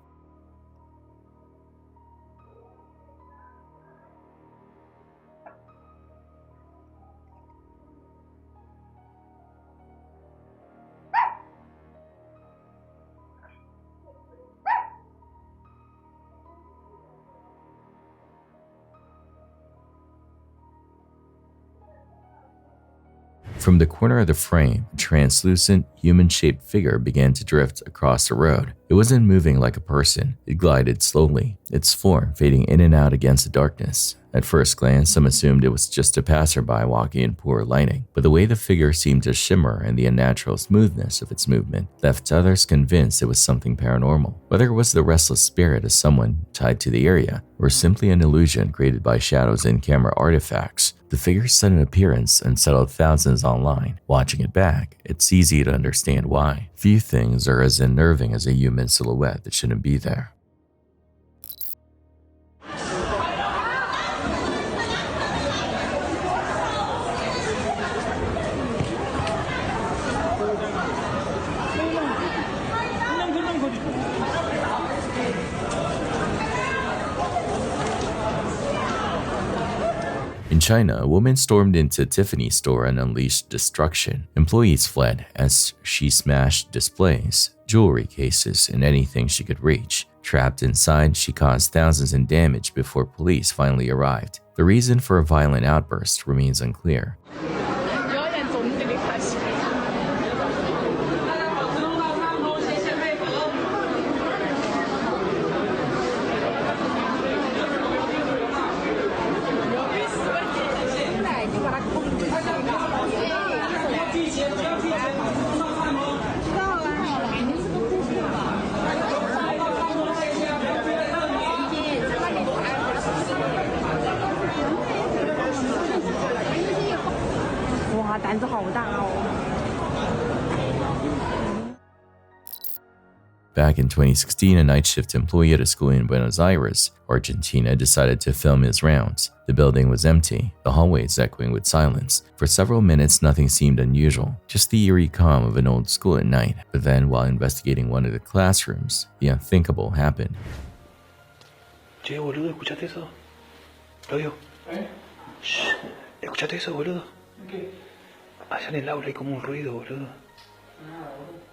From the corner of the frame, a translucent, human-shaped figure began to drift across the road. It wasn't moving like a person. It glided slowly, its form fading in and out against the darkness. At first glance, some assumed it was just a passerby walking in poor lighting, but the way the figure seemed to shimmer and the unnatural smoothness of its movement left others convinced it was something paranormal. Whether it was the restless spirit of someone tied to the area, or simply an illusion created by shadows and camera artifacts, the figure's sudden appearance unsettled thousands online. Watching it back, it's easy to understand why. Few things are as unnerving as a human silhouette that shouldn't be there. In China, a woman stormed into Tiffany's store and unleashed destruction. Employees fled as she smashed displays, jewelry cases, and anything she could reach. Trapped inside, she caused thousands in damage before police finally arrived. The reason for a violent outburst remains unclear. Back in 2016, a night shift employee at a school in Buenos Aires, Argentina, decided to film his rounds. The building was empty, the hallways echoing with silence. For several minutes, nothing seemed unusual, just the eerie calm of an old school at night. But then, while investigating one of the classrooms, the unthinkable happened.
Che, boludo, ¿escuchaste eso? Claudio. Shh, ¿escuchaste eso, boludo? ¿Qué? Allá en el aula hay como un ruido, boludo. Nada, boludo.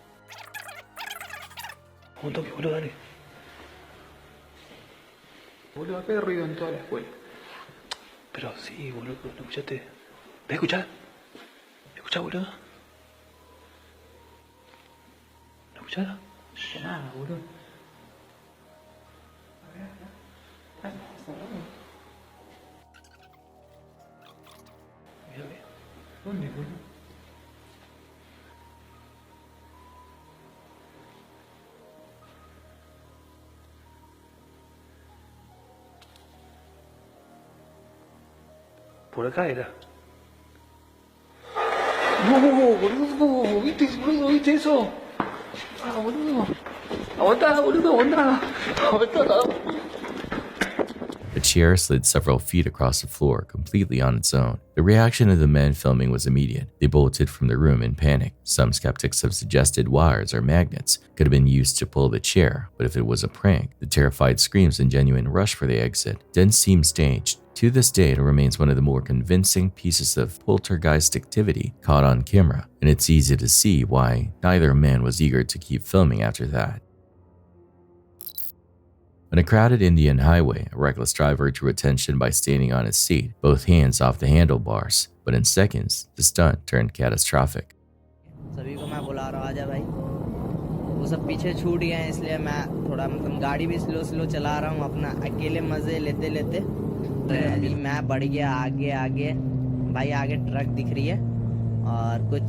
Un toque, boludo, dale. Boludo, acá hay ruido en toda la escuela. Pero sí, boludo, ¿no escuchaste? ¿Ves a escuchar? ¿Escuchá, boludo? ¿No escuchás? Nada, boludo. A ver, mira, ve. ¿Dónde, boludo? Por acá era. No, boludo, ¿viste, boludo? ¿Viste eso?
A chair slid several feet across the floor, completely on its own. The reaction of the men filming was immediate. They bolted from the room in panic. Some skeptics have suggested wires or magnets could have been used to pull the chair, but if it was a prank, the terrified screams and genuine rush for the exit didn't seem staged. To this day, it remains one of the more convincing pieces of poltergeist activity caught on camera, and it's easy to see why neither man was eager to keep filming after that. On a crowded Indian highway, a reckless driver drew attention by standing on his seat, both hands off the handlebars, but in seconds, the stunt turned catastrophic.
सभी को मैं बुला रहा हूँ, आजा भाई। वो सब पीछे छूट गए हैं, इसलिए मैं थोड़ा गाड़ी भी स्लो चला रहा हूँ, अपना अकेले मजे लेते लेते। अभी मैं बढ़ गया आगे भाई, आगे ट्रक दिख रही है और कुछ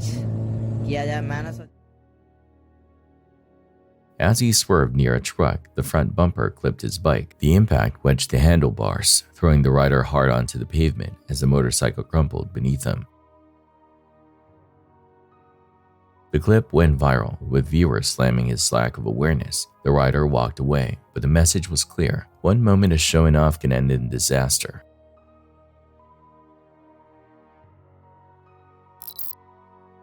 किया जाए, मैं ना सोच।
As he swerved near a truck, the front bumper clipped his bike. The impact wedged the handlebars, throwing the rider hard onto the pavement as the motorcycle crumpled beneath him. The clip went viral, with viewers slamming his lack of awareness. The rider walked away, but the message was clear. One moment of showing off can end in disaster.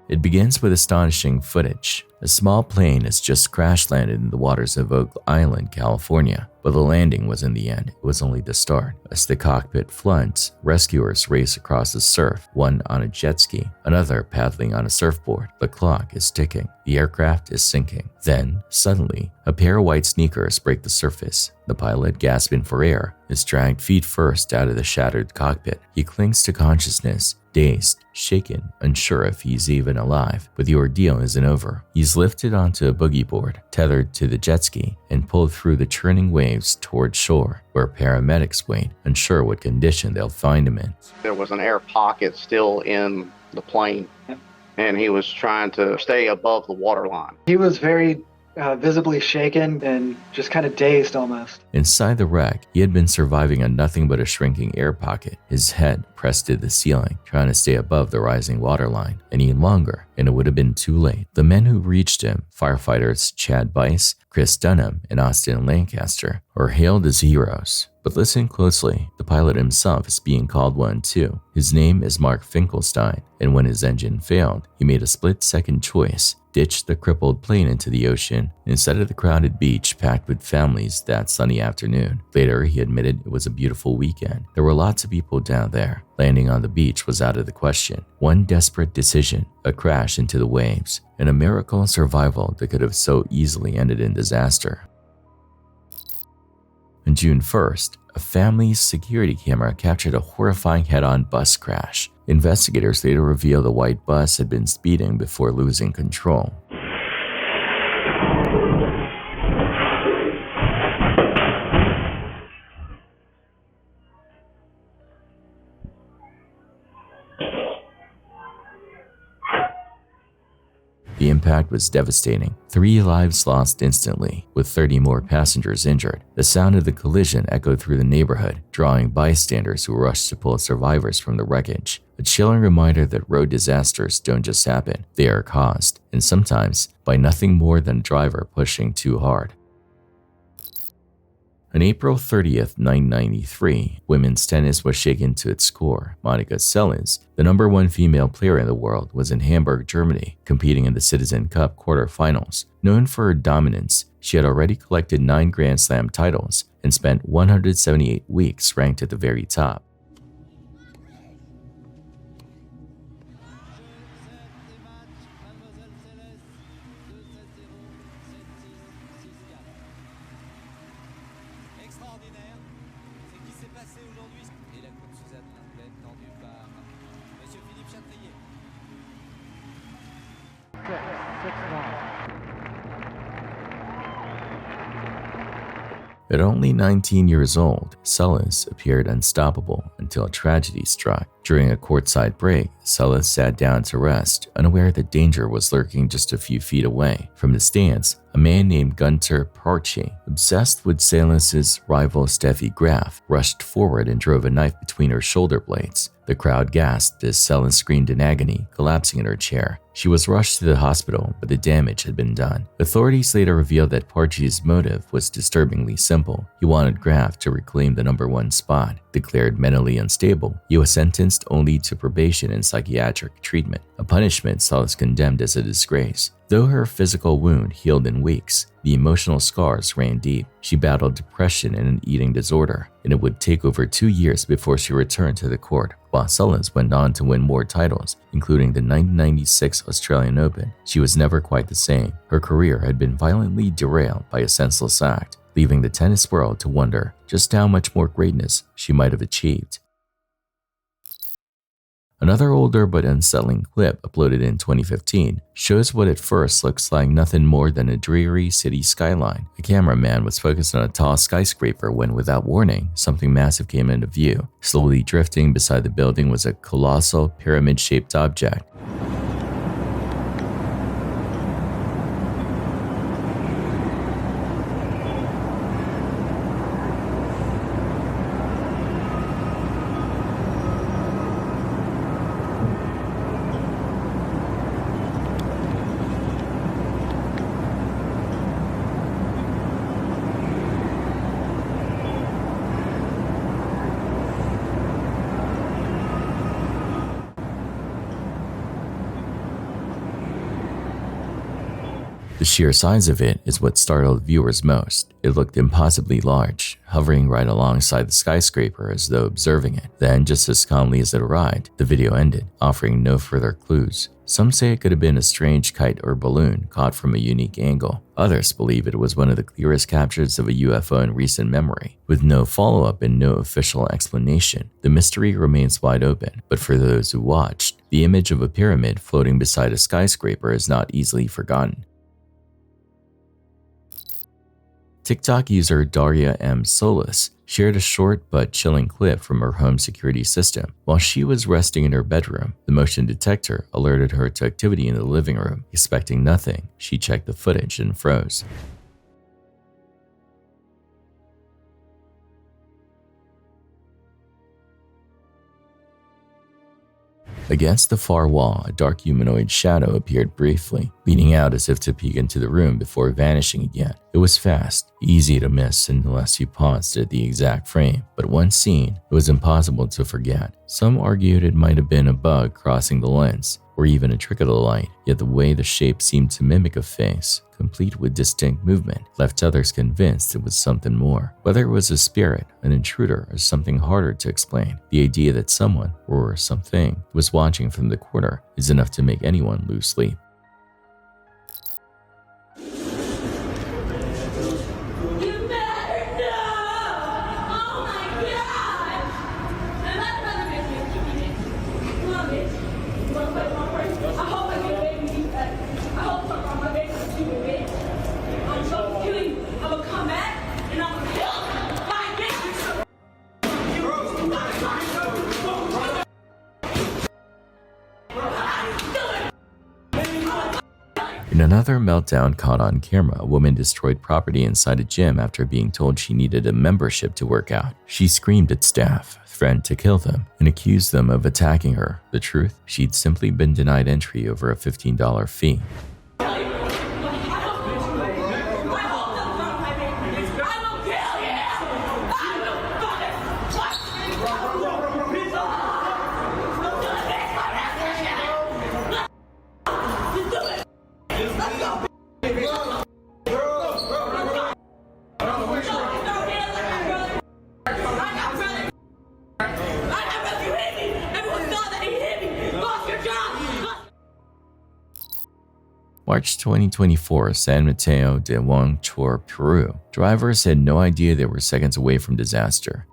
It begins with astonishing footage. A small plane has just crash landed in the waters of Oak Island, California, but the landing was in the end. It was only the start. As the cockpit floods, rescuers race across the surf, one on a jet ski, another paddling on a surfboard. The clock is ticking. The aircraft is sinking. Then, suddenly, a pair of white sneakers break the surface. The pilot, gasping for air, is dragged feet first out of the shattered cockpit. He clings to consciousness, dazed, shaken, unsure if he's even alive, but the ordeal isn't over. He's lifted onto a boogie board, tethered to the jet ski, and pulled through the churning waves toward shore, where paramedics wait, unsure what condition they'll find him in.
There was an air pocket still in the plane, and he was trying to stay above the waterline.
He was very visibly shaken and just kind of dazed almost.
Inside the wreck, he had been surviving on nothing but a shrinking air pocket, his head pressed to the ceiling, trying to stay above the rising waterline. Any longer, and it would have been too late. The men who reached him, firefighters Chad Bice, Chris Dunham, and Austin Lancaster, are hailed as heroes. But listen closely, the pilot himself is being called one too. His name is Mark Finkelstein, and when his engine failed, he made a split-second choice. Ditched the crippled plane into the ocean instead of the crowded beach packed with families that sunny afternoon. Later, he admitted it was a beautiful weekend. There were lots of people down there. Landing on the beach was out of the question. One desperate decision, a crash into the waves, and a miracle of survival that could have so easily ended in disaster. On June 1st, a family's security camera captured a horrifying head-on bus crash. Investigators later revealed the white bus had been speeding before losing control. The impact was devastating. 3 lives lost instantly, with 30 more passengers injured. The sound of the collision echoed through the neighborhood, drawing bystanders who rushed to pull survivors from the wreckage. A chilling reminder that road disasters don't just happen, they are caused, and sometimes by nothing more than a driver pushing too hard. On April 30th, 1993, women's tennis was shaken to its core. Monica Seles, the #1 female player in the world, was in Hamburg, Germany, competing in the Citizen Cup quarterfinals. Known for her dominance, she had already collected 9 Grand Slam titles and spent 178 weeks ranked at the very top. At only 19 years old, Seles appeared unstoppable until a tragedy struck. During a courtside break, Celis sat down to rest, unaware that danger was lurking just a few feet away. From the stands, a man named Gunter Parche, obsessed with Celis's rival Steffi Graf, rushed forward and drove a knife between her shoulder blades. The crowd gasped as Celis screamed in agony, collapsing in her chair. She was rushed to the hospital, but the damage had been done. Authorities later revealed that Parche's motive was disturbingly simple. He wanted Graf to reclaim the #1 spot. Declared mentally unstable, he was sentenced only to probation and psychiatric treatment, a punishment Celis condemned as a disgrace. Though her physical wound healed in weeks, the emotional scars ran deep. She battled depression and an eating disorder, and it would take over 2 years before she returned to the court. While Celis went on to win more titles, including the 1996 Australian Open, she was never quite the same. Her career had been violently derailed by a senseless act, leaving the tennis world to wonder just how much more greatness she might have achieved. Another older but unsettling clip uploaded in 2015 shows what at first looks like nothing more than a dreary city skyline. A cameraman was focused on a tall skyscraper when, without warning, something massive came into view. Slowly drifting beside the building was a colossal pyramid-shaped object. The sheer size of it is what startled viewers most. It looked impossibly large, hovering right alongside the skyscraper as though observing it. Then, just as calmly as it arrived, the video ended, offering no further clues. Some say it could have been a strange kite or balloon caught from a unique angle. Others believe it was one of the clearest captures of a UFO in recent memory. With no follow-up and no official explanation, the mystery remains wide open. But for those who watched, the image of a pyramid floating beside a skyscraper is not easily forgotten. TikTok user Daria M. Solis shared a short but chilling clip from her home security system. While she was resting in her bedroom, the motion detector alerted her to activity in the living room. Expecting nothing, she checked the footage and froze. Against the far wall, a dark humanoid shadow appeared briefly, leaning out as if to peek into the room before vanishing again. It was fast, easy to miss unless you paused at the exact frame, but once seen, it was impossible to forget. Some argued it might have been a bug crossing the lens, or even a trick of the light, yet the way the shape seemed to mimic a face, complete with distinct movement, left others convinced it was something more. Whether it was a spirit, an intruder, or something harder to explain, the idea that someone, or something, was watching from the corner is enough to make anyone lose sleep. In another meltdown caught on camera, a woman destroyed property inside a gym after being told she needed a membership to work out. She screamed at staff, threatened to kill them, and accused them of attacking her. The truth? She'd simply been denied entry over a $15 fee. March 2024, San Mateo de Huanchor, Peru. Drivers had no idea they were seconds away from disaster.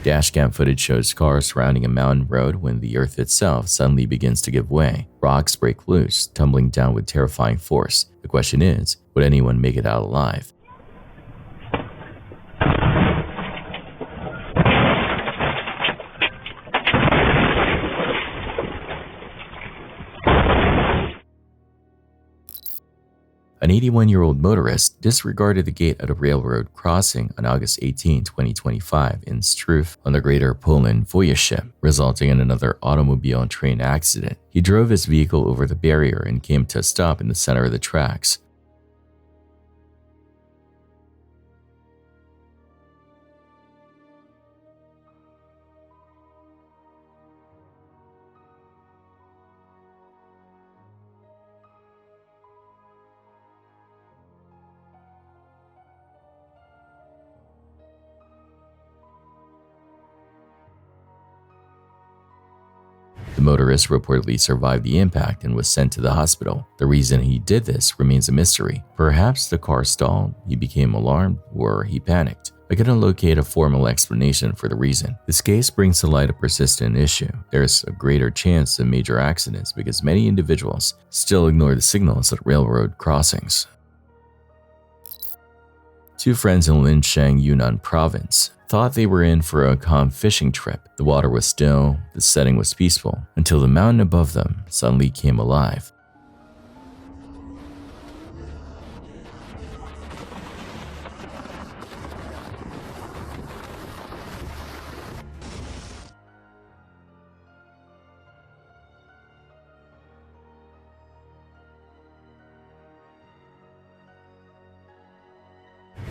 Dashcam footage shows cars surrounding a mountain road when the earth itself suddenly begins to give way. Rocks break loose, tumbling down with terrifying force. The question is, would anyone make it out alive? An 81-year-old motorist disregarded the gate at a railroad crossing on August 18, 2025 in Struth on the Greater Poland Voivodeship, resulting in another automobile and train accident. He drove his vehicle over the barrier and came to a stop in the center of the tracks. The motorist reportedly survived the impact and was sent to the hospital. The reason he did this remains a mystery. Perhaps the car stalled, he became alarmed, or he panicked. I couldn't locate a formal explanation for the reason. This case brings to light a persistent issue. There's a greater chance of major accidents because many individuals still ignore the signals at railroad crossings. Two friends in Linsheng, Yunnan province thought they were in for a calm fishing trip. The water was still, the setting was peaceful, until the mountain above them suddenly came alive.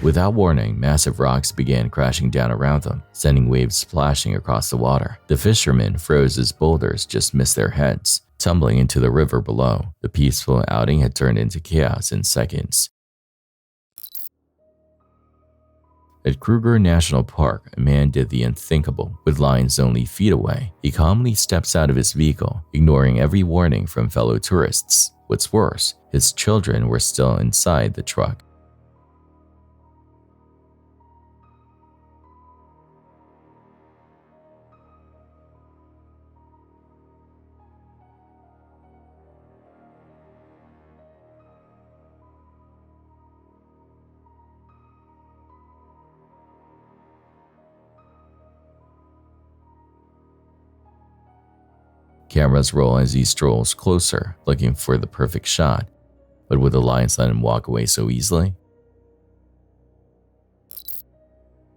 Without warning, massive rocks began crashing down around them, sending waves splashing across the water. The fishermen froze as boulders just missed their heads, tumbling into the river below. The peaceful outing had turned into chaos in seconds. At Kruger National Park, a man did the unthinkable. With lions only feet away, he calmly steps out of his vehicle, ignoring every warning from fellow tourists. What's worse, his children were still inside the truck. Cameras roll as he strolls closer, looking for the perfect shot. But would the lions let him walk away so easily?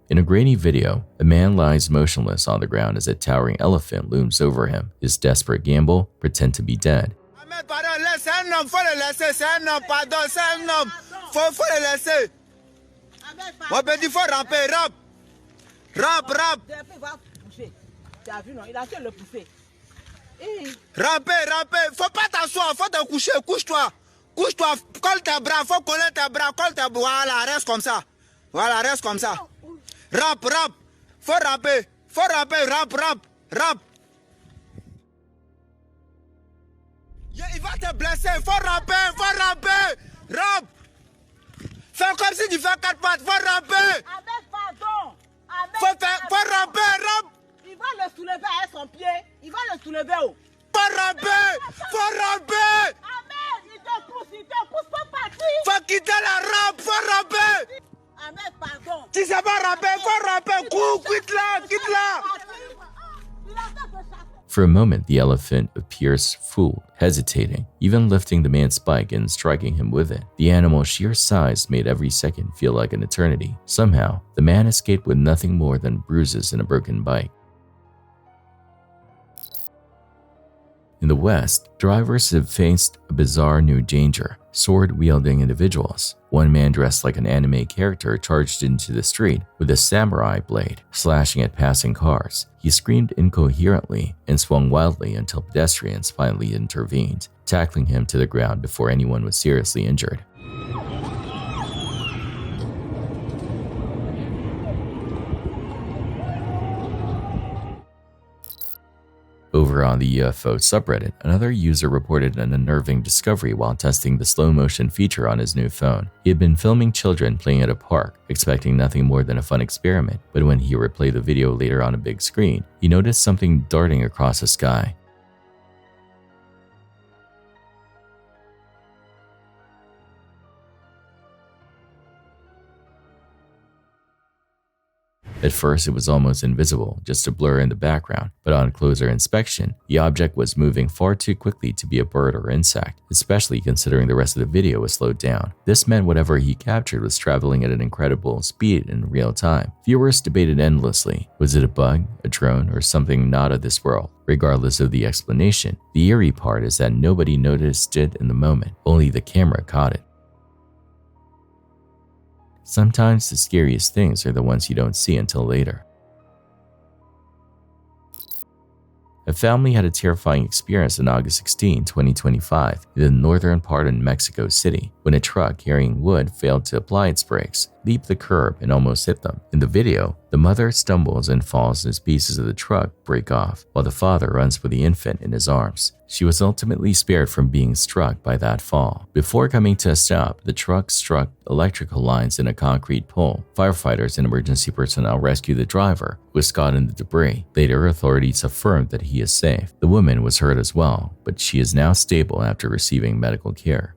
In a grainy video, a man lies motionless on the ground as a towering elephant looms over him. His desperate gamble: pretend to be dead.
Ramper, faut pas t'asseoir, faut te coucher, couche-toi, colle tes bras, faut coller tes bras, voilà, reste comme ça, rampe, faut ramper, rampe. Il va te blesser, faut ramper, rampe. Fais comme si tu fais 4 pattes, faut ramper. Faut ramper, rampe.
Il va le soulever avec son pied. Il va le soulever.
Faut ramper.
Ahmed, il te pousse pas partir.
Faut quitter la rampe, faut ramper.
Ahmed, pardon.
Si ça va ramper, faut ramper. Quitte-la.
For a moment, the elephant appears fooled, hesitating, even lifting the man's bike and striking him with it. The animal's sheer size made every second feel like an eternity. Somehow, the man escaped with nothing more than bruises and a broken bike. In the West, drivers have faced a bizarre new danger: sword-wielding individuals. One man dressed like an anime character charged into the street with a samurai blade, slashing at passing cars. He screamed incoherently and swung wildly until pedestrians finally intervened, tackling him to the ground before anyone was seriously injured. Over Over on the UFO subreddit, another user reported an unnerving discovery while testing the slow motion feature on his new phone. He had been filming children playing at a park, expecting nothing more than a fun experiment, but when he replayed the video later on a big screen, he noticed something darting across the sky. At first, it was almost invisible, just a blur in the background, but on closer inspection, the object was moving far too quickly to be a bird or insect, especially considering the rest of the video was slowed down. This meant whatever he captured was traveling at an incredible speed in real time. Viewers debated endlessly. Was it a bug, a drone, or something not of this world? Regardless of the explanation, the eerie part is that nobody noticed it in the moment, only the camera caught it. Sometimes the scariest things are the ones you don't see until later. A family had a terrifying experience on August 16, 2025, in the northern part of Mexico City, when a truck carrying wood failed to apply its brakes, leaped the curb, and almost hit them. In the video, the mother stumbles and falls as pieces of the truck break off, while the father runs for the infant in his arms. She was ultimately spared from being struck by that fall. Before coming to a stop, the truck struck electrical lines in a concrete pole. Firefighters and emergency personnel rescued the driver, who was caught in the debris. Later, authorities affirmed that he is safe. The woman was hurt as well, but she is now stable after receiving medical care.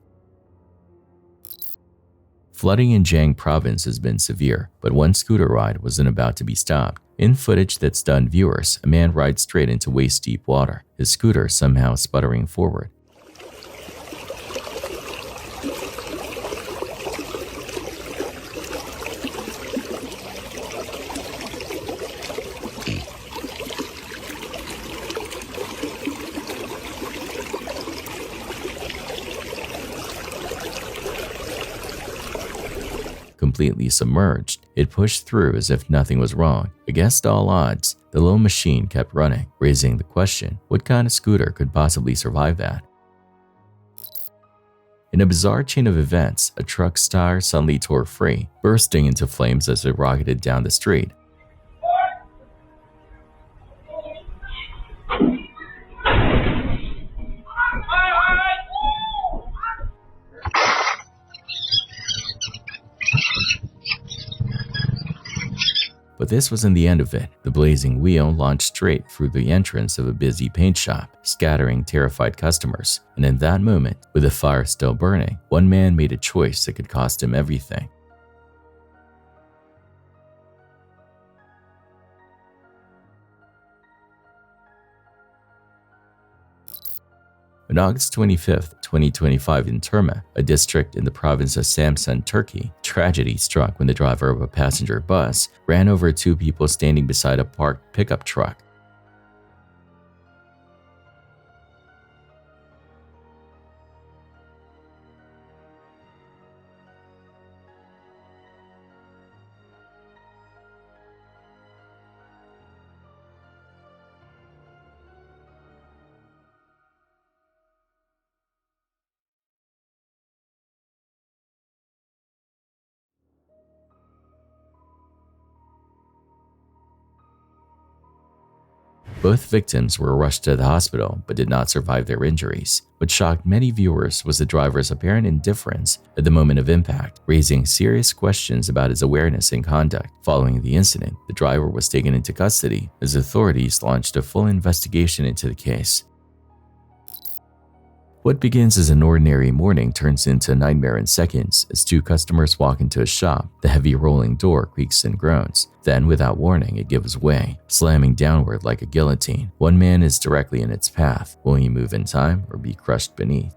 Flooding in Jiang province has been severe, but one scooter ride wasn't about to be stopped. In footage that stunned viewers, a man rides straight into waist-deep water, his scooter somehow sputtering forward. Completely submerged, it pushed through as if nothing was wrong. Against all odds, the little machine kept running, raising the question, what kind of scooter could possibly survive that? In a bizarre chain of events, a truck's tire suddenly tore free, bursting into flames as it rocketed down the street. But this wasn't the end of it. The blazing wheel launched straight through the entrance of a busy paint shop, scattering terrified customers. And in that moment, with the fire still burning, one man made a choice that could cost him everything. On August 25, 2025 in Terma, a district in the province of Samsun, Turkey, tragedy struck when the driver of a passenger bus ran over two people standing beside a parked pickup truck. Both victims were rushed to the hospital but did not survive their injuries. What shocked many viewers was the driver's apparent indifference at the moment of impact, raising serious questions about his awareness and conduct. Following the incident, the driver was taken into custody as authorities launched a full investigation into the case. What begins as an ordinary morning turns into a nightmare in seconds as two customers walk into a shop. The heavy rolling door creaks and groans. Then, without warning, it gives way, slamming downward like a guillotine. One man is directly in its path. Will he move in time or be crushed beneath?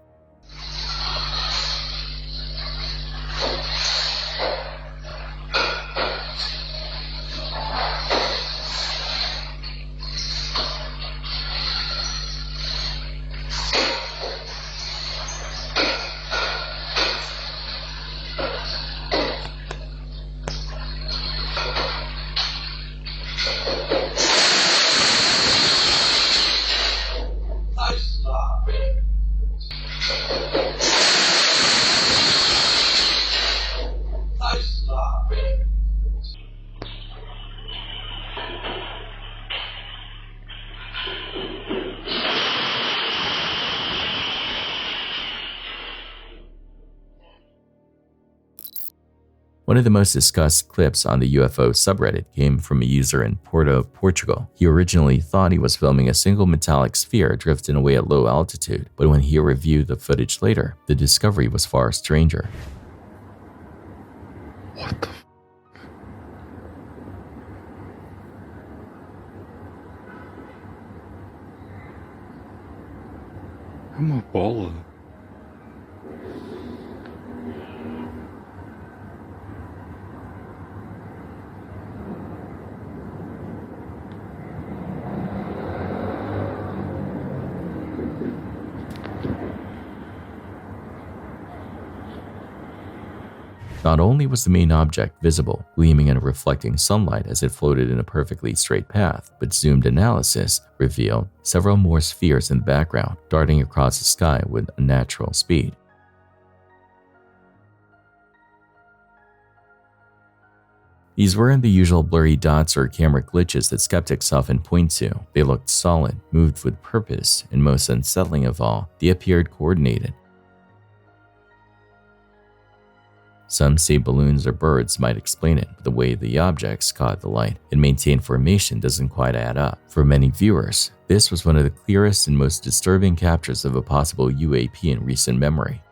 One of the most discussed clips on the UFO subreddit came from a user in Porto, Portugal. He originally thought he was filming a single metallic sphere drifting away at low altitude, but when he reviewed the footage later, the discovery was far stranger.
What the I'm a baller.
Not only was the main object visible, gleaming and reflecting sunlight as it floated in a perfectly straight path, but zoomed analysis revealed several more spheres in the background, darting across the sky with unnatural speed. These weren't the usual blurry dots or camera glitches that skeptics often point to. They looked solid, moved with purpose, and most unsettling of all, they appeared coordinated. Some say balloons or birds might explain it, but the way the objects caught the light and maintained formation doesn't quite add up. For many viewers, this was one of the clearest and most disturbing captures of a possible UAP in recent memory.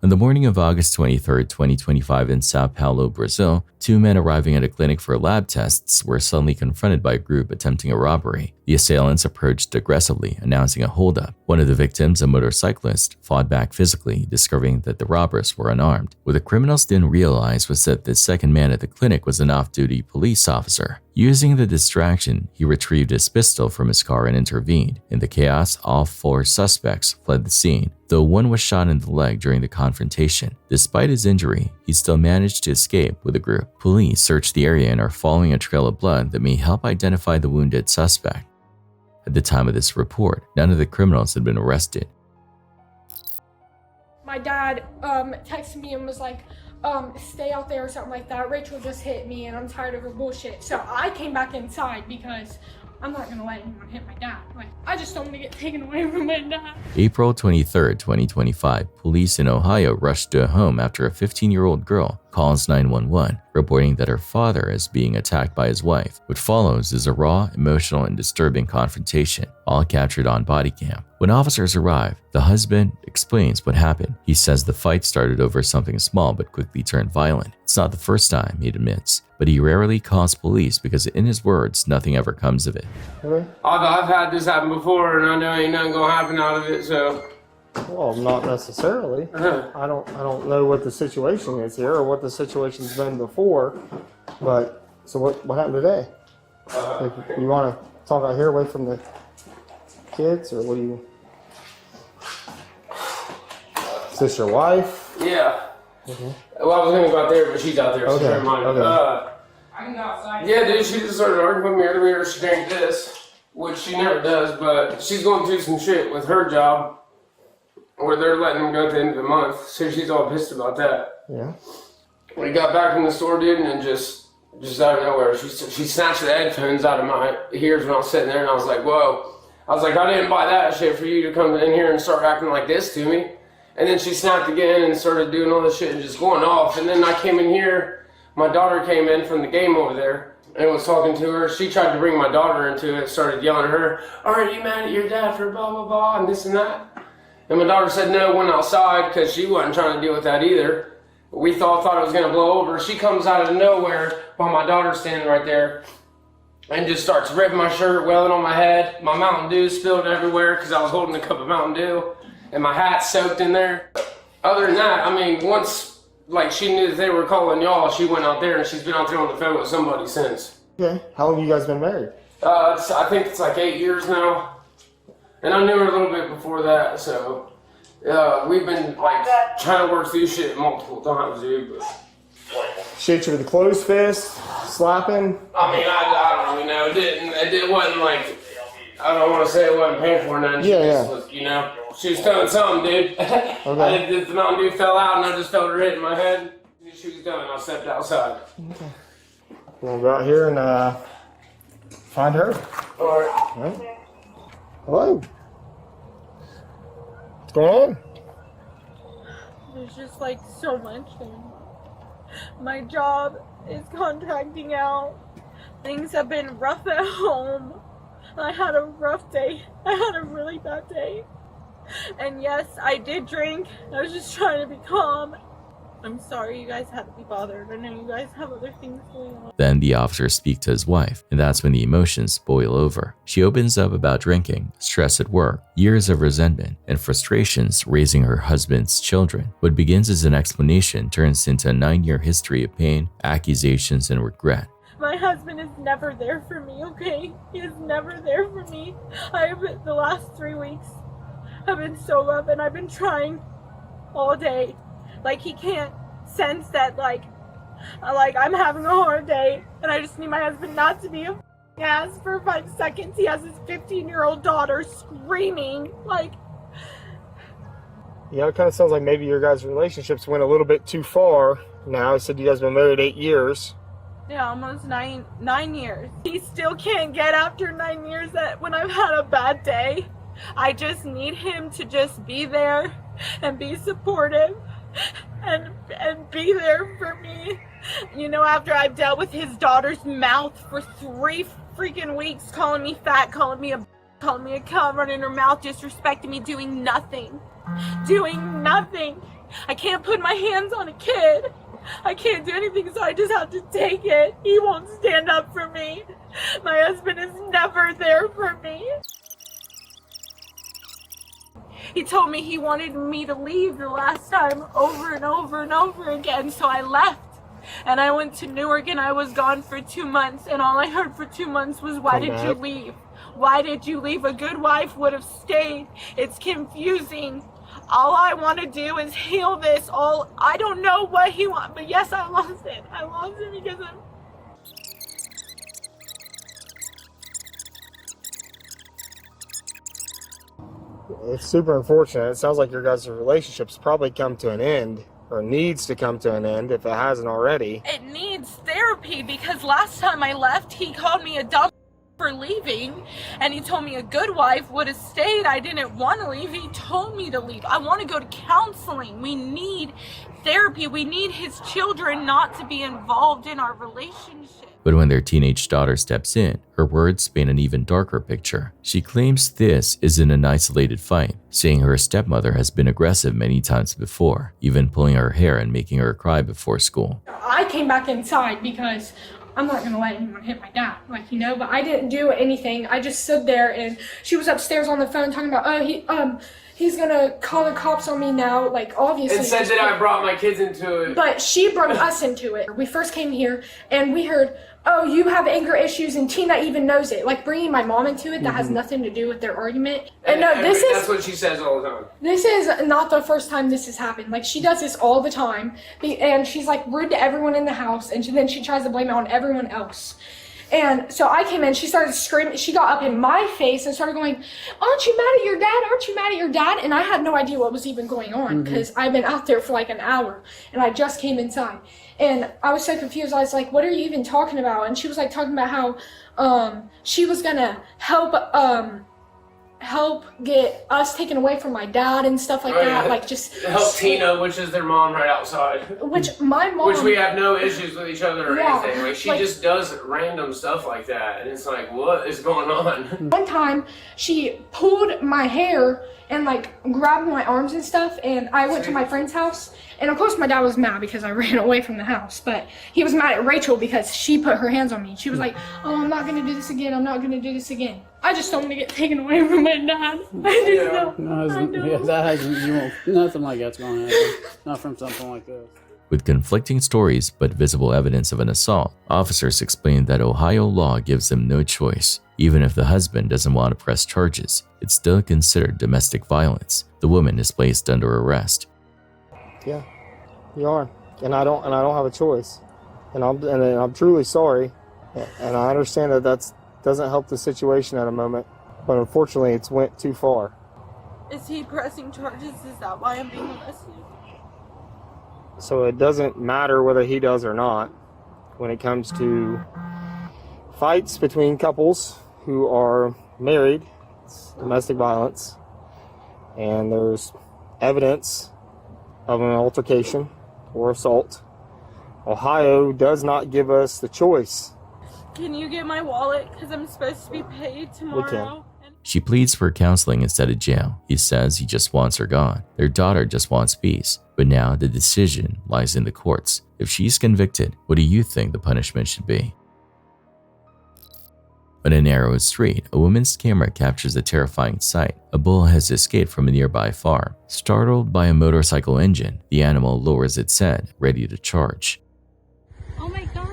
On the morning of August 23, 2025 in Sao Paulo, Brazil, two men arriving at a clinic for lab tests were suddenly confronted by a group attempting a robbery. The assailants approached aggressively, announcing a holdup. One of the victims, a motorcyclist, fought back physically, discovering that the robbers were unarmed. What the criminals didn't realize was that the second man at the clinic was an off-duty police officer. Using the distraction, he retrieved his pistol from his car and intervened. In the chaos, all four suspects fled the scene, though one was shot in the leg during the confrontation. Despite his injury, he still managed to escape with the group. Police searched the area and are following a trail of blood that may help identify the wounded suspect. At the time of this report, none of the criminals had been arrested.
My dad texted me and was like, stay out there or something like that. Rachel just hit me and I'm tired of her bullshit. So I came back inside because I'm not gonna let anyone hit my dad. Like, I just don't want to get taken away from my dad.
April 23, 2025, police in Ohio rushed to a home after a 15-year-old girl calls 911, reporting that her father is being attacked by his wife. What follows is a raw, emotional, and disturbing confrontation, all captured on body cam. When officers arrive, the husband explains what happened. He says the fight started over something small but quickly turned violent. It's not the first time, he admits, but he rarely calls police because in his words, nothing ever comes of it.
I've had this happen before and I know ain't nothing gonna happen out of it, so.
Well, not necessarily. I don't know what the situation is here or what the situation's been before, but so what happened today? Like, you want to talk out here away from the kids, or what do you? Is this your wife?
Yeah. Well, I was gonna go out there, but she's out there, so
Okay,
never mind.
okay.
I can go outside. Yeah, dude, she just started arguing with me earlier. She drank this, which she never does, but she's going through some shit with her job where they're letting them go at the end of the month, so she's all pissed about that.
Yeah.
We got back from the store, dude, and just out of nowhere, she snatched the headphones out of my ears when I was sitting there, and I was like, whoa. I was like, I didn't buy that shit for you to come in here and start acting like this to me. And then she snapped again and started doing all this shit and just going off. And then I came in here, my daughter came in from the game over there and was talking to her. She tried to bring my daughter into it, started yelling at her, "Are you mad at your dad for blah, blah, blah, and this and that?" And my daughter said no, went outside because she wasn't trying to deal with that either. We thought it was going to blow over. She comes out of nowhere while my daughter's standing right there and just starts ripping my shirt, wailing on my head. My Mountain Dew spilled everywhere because I was holding a cup of Mountain Dew, and my hat soaked in there. Other than that, I mean, once like she knew that they were calling y'all, she went out there and she's been out there on the phone with somebody since.
Okay. How long have you guys been married?
I think it's like 8 years now, and I knew her a little bit before that, so we've been like trying to work through shit multiple times, dude. But
She hit you with a closed fist, slapping?
I mean, I don't really know. It wasn't like, I don't want to say it wasn't painful or nothing.
Yeah,
Was, you know, she was doing something, dude.
Okay.
The Mountain Dew fell out and I just felt her hit in my head. She was done. I stepped outside.
Okay. We'll go out here and find her.
All right.
All right. Hello. What's going on?
There's just like so much. My job is contracting out. Things have been rough at home. I had a rough day. I had a really bad day. And yes, I did drink. I was just trying to be calm. I'm sorry you guys had to be bothered. I know you guys have other things going on.
Then the officers speak to his wife, and that's when the emotions boil over. She opens up about drinking, stress at work, years of resentment, and frustrations raising her husband's children. What begins as an explanation turns into a 9-year history of pain, accusations, and regret.
My husband is never there for me, okay? He is never there for me. The last 3 weeks have been so rough, and I've been trying all day. Like, he can't sense that, like I'm having a hard day, and I just need my husband not to be a ass for 5 seconds. He has his 15-year-old daughter screaming, like...
Yeah, it kind of sounds like maybe your guys' relationships went a little bit too far now. I said you guys been married 8 years.
Yeah, almost nine years. He still can't get after 9 years that when I've had a bad day. I just need him to just be there and be supportive and be there for me. You know, after I've dealt with his daughter's mouth for 3 freaking weeks, calling me fat, calling me a cum, running her mouth, disrespecting me, doing nothing. Doing nothing. I can't put my hands on a kid. I can't do anything, so I just have to take it. He won't stand up for me. My husband is never there for me. He told me he wanted me to leave the last time over and over and over again, so I left. And I went to Newark and I was gone for 2 months, and all I heard for 2 months was, "Why did you leave? Why did you leave? A good wife would have stayed." It's confusing. All I want to do is heal this. I don't know what he wants, but yes, I lost it. I lost it because of...
It's super unfortunate. It sounds like your guys' relationship's probably come to an end, or needs to come to an end if it hasn't already.
It needs therapy, because last time I left, he called me a dumb for leaving, and he told me a good wife would have stayed. I didn't want to leave. He told me to leave. I want to go to counseling. We need therapy. We need his children not to be involved in our relationship.
But when their teenage daughter steps in, her words paint an even darker picture. She claims this isn't an isolated fight, saying her stepmother has been aggressive many times before, even pulling her hair and making her cry before school.
I came back inside because I'm not gonna let anyone hit my dad, like, you know, but I didn't do anything. I just stood there, and she was upstairs on the phone talking about, oh, he's gonna call the cops on me now, like, obviously.
And said that I brought my kids into it.
But she brought us into it. We first came here, and we heard, oh, you have anger issues, and Tina even knows it. Like, bringing my mom into it, that has nothing to do with their argument. And no,
that's what she says all the time.
This is not the first time this has happened. Like, she does this all the time, and she's like rude to everyone in the house, and then she tries to blame it on everyone else. And so I came in, she started screaming, she got up in my face and started going, "Aren't you mad at your dad? Aren't you mad at your dad?" And I had no idea what was even going on, because I've been out there for like an hour, and I just came inside. And I was so confused. I was like, "What are you even talking about?" And she was like talking about how she was gonna help help get us taken away from my dad and stuff like that. Like just
help Tina, which is their mom right outside.
Which my mom.
Which we have no issues with each other or
Yeah,
anything. Like she
like-
just does random stuff like that, and it's like, what is going on?
One time, she pulled my hair and like grabbed my arms and stuff, and I went to my friend's house. And of course, my dad was mad because I ran away from the house. But he was mad at Rachel because she put her hands on me. She was like, "Oh, I'm not gonna do this again. I'm not gonna do this again." I just don't want to get taken away from my dad. I just don't.
Nothing like that's going to happen. Not from something like this.
With conflicting stories but visible evidence of an assault, officers explained that Ohio law gives them no choice. Even if the husband doesn't want to press charges, it's still considered domestic violence. The woman is placed under arrest.
Yeah, you are, and I don't have a choice, and I'm truly sorry, and I understand that doesn't help the situation at a moment, but unfortunately it's went too far.
Is he pressing charges? Is that why I'm being arrested?
So it doesn't matter whether he does or not when it comes to fights between couples who are married. It's domestic violence, and there's evidence of an altercation or assault. Ohio does not give us the choice.
Can you get my wallet? Because I'm supposed to be paid tomorrow.
She pleads for counseling instead of jail. He says he just wants her gone. Their daughter just wants peace. But now the decision lies in the courts. If she's convicted, what do you think the punishment should be? On a narrow street, a woman's camera captures a terrifying sight. A bull has escaped from a nearby farm. Startled by a motorcycle engine, the animal lowers its head, ready to charge.
Oh my god.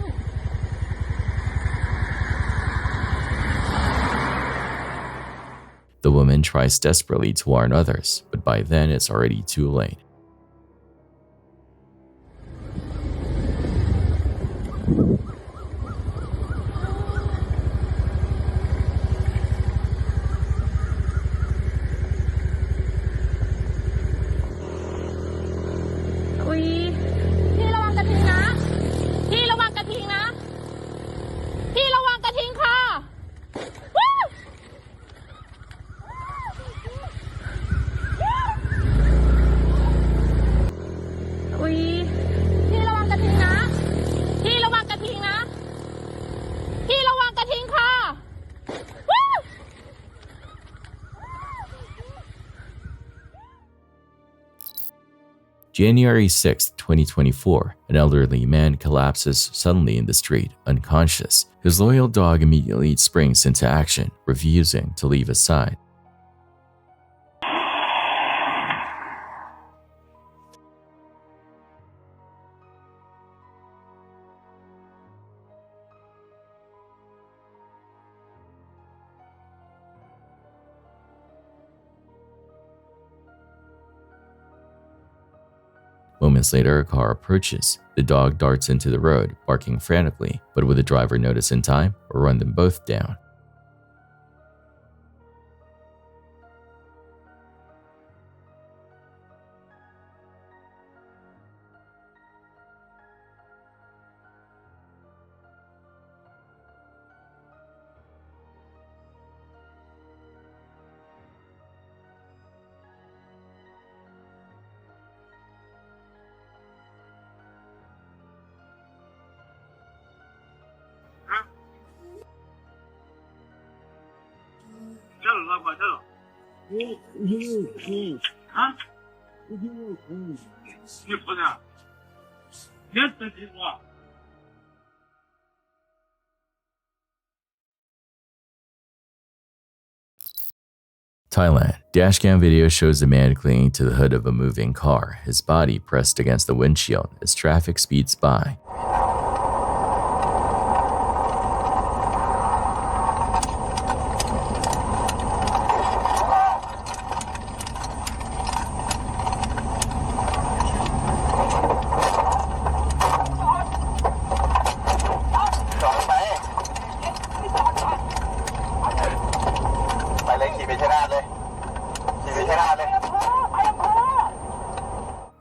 The woman tries desperately to warn others, but by then it's already too late. January 6, 2024, an elderly man collapses suddenly in the street, unconscious. His loyal dog immediately springs into action, refusing to leave his side. Moments later, a car approaches. The dog darts into the road, barking frantically, but would the driver notice in time or run them both down? Thailand. Dashcam video shows a man clinging to the hood of a moving car, his body pressed against the windshield as traffic speeds by.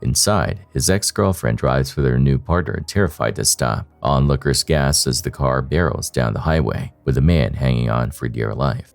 Inside, his ex-girlfriend drives for their new partner, terrified to stop. Onlookers gasp as the car barrels down the highway, with a man hanging on for dear life.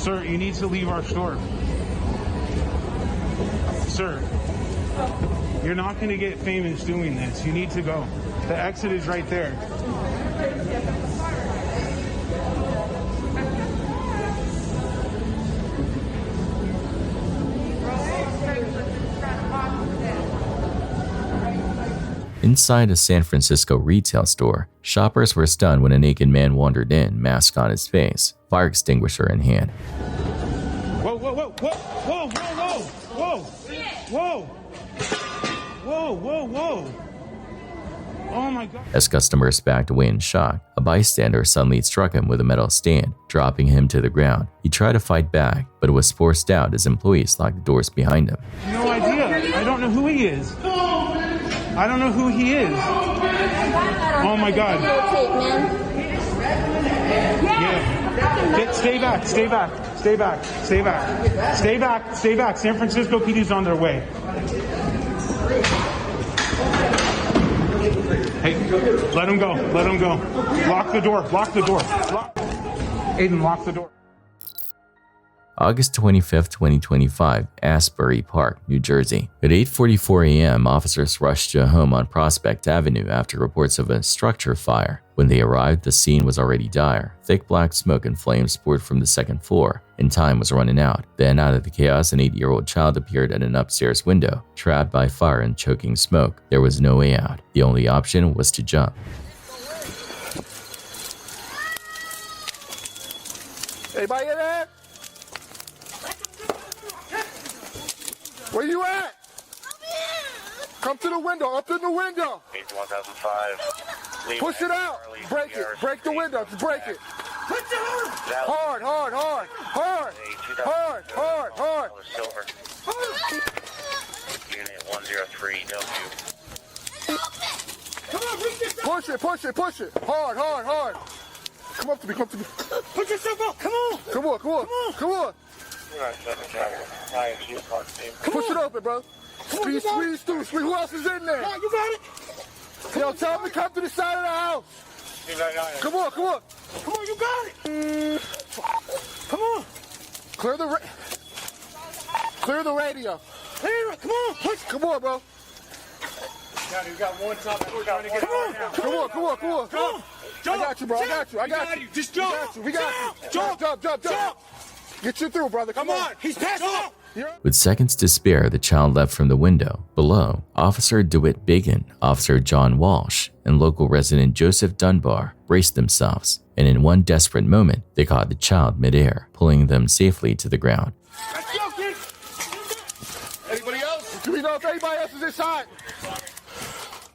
Sir, you need to leave our store. Sir, you're not going to get famous doing this. You need to go. The exit is right there.
Inside a San Francisco retail store, shoppers were stunned when a naked man wandered in, mask on his face, fire extinguisher in hand.
Whoa, whoa, whoa, whoa, whoa, whoa, whoa, whoa, whoa, whoa, whoa. Oh my God.
As customers backed away in shock, a bystander suddenly struck him with a metal stand, dropping him to the ground. He tried to fight back, but was forced out as employees locked the doors behind him.
No idea. I don't know who he is. I don't know who he is. Oh my God. Yeah. Stay back, stay back, stay back, stay back, stay back, stay back. San Francisco PD's on their way. Hey, let him go, let him go. Lock the door, lock the door. Aiden, lock the door.
August 25, 2025, Asbury Park, New Jersey. At 8:44 a.m., officers rushed to a home on Prospect Avenue after reports of a structure fire. When they arrived, the scene was already dire. Thick black smoke and flames poured from the second floor, and time was running out. Then, out of the chaos, an 8-year-old child appeared at an upstairs window. Trapped by fire and choking smoke, there was no way out. The only option was to jump.
Anybody in there? Where you at? Come to the window, up in the window.
1005.
Push it out. Break it. Break the window. Just break it. Hard, hard, hard, hard, hard, hard, hard.
Silver. Unit 103W.
Push it, push it, push it. Hard, hard, hard. Come up to me, come to me. Put yourself up. Come on. Come on, come on, come on. Push it open, bro. Squeeze, squeeze through. Squeeze. Who else is in there? You got it. Yo, tell them to come to the side of the house. Come on, come on. Come on, you got it. Come on. Clear the radio. Clear it. Come on. Push. Come on, bro.
You got one top. We're trying to get
come on, come on, come on, come on. Come on. I got you, bro. I got you. I got you.
Just jump.
We got you. Jump, jump, jump, jump. Get you through, brother. Come on. He's passed up.
With seconds to spare, the child leapt from the window. Below, Officer DeWitt Biggin, Officer John Walsh, and local resident Joseph Dunbar braced themselves, and in one desperate moment, they caught the child midair, pulling them safely to the ground.
Anybody else? Do we know if anybody else is inside?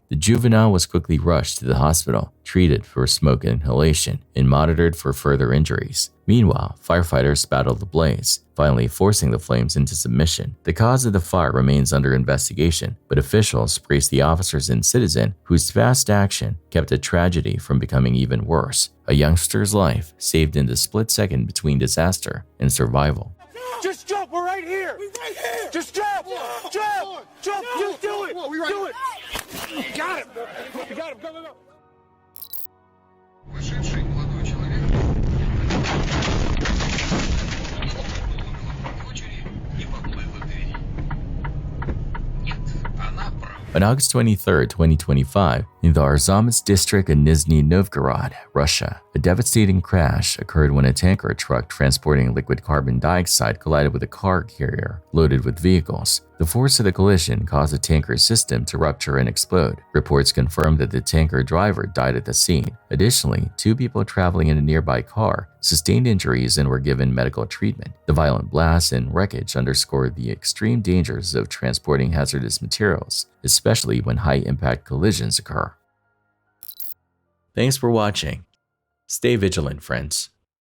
The juvenile was quickly rushed to the hospital, treated for smoke inhalation, and monitored for further injuries. Meanwhile, firefighters battled the blaze, finally forcing the flames into submission. The cause of the fire remains under investigation, but officials praise the officers and citizen whose fast action kept a tragedy from becoming even worse. A youngster's life saved in the split second between disaster and survival.
Just jump. We're right here. We're right here. Just jump. Jump. Jump. Just do it. Do it. You got him. You got him. Go, go, go.
On August 23, 2025, in the Arzamas district of Nizhny Novgorod, Russia, a devastating crash occurred when a tanker truck transporting liquid carbon dioxide collided with a car carrier loaded with vehicles. The force of the collision caused the tanker's system to rupture and explode. Reports confirmed that the tanker driver died at the scene. Additionally, 2 people traveling in a nearby car sustained injuries and were given medical treatment. The violent blasts and wreckage underscored the extreme dangers of transporting hazardous materials, especially when high-impact collisions occur. Thanks for watching. Stay vigilant, friends.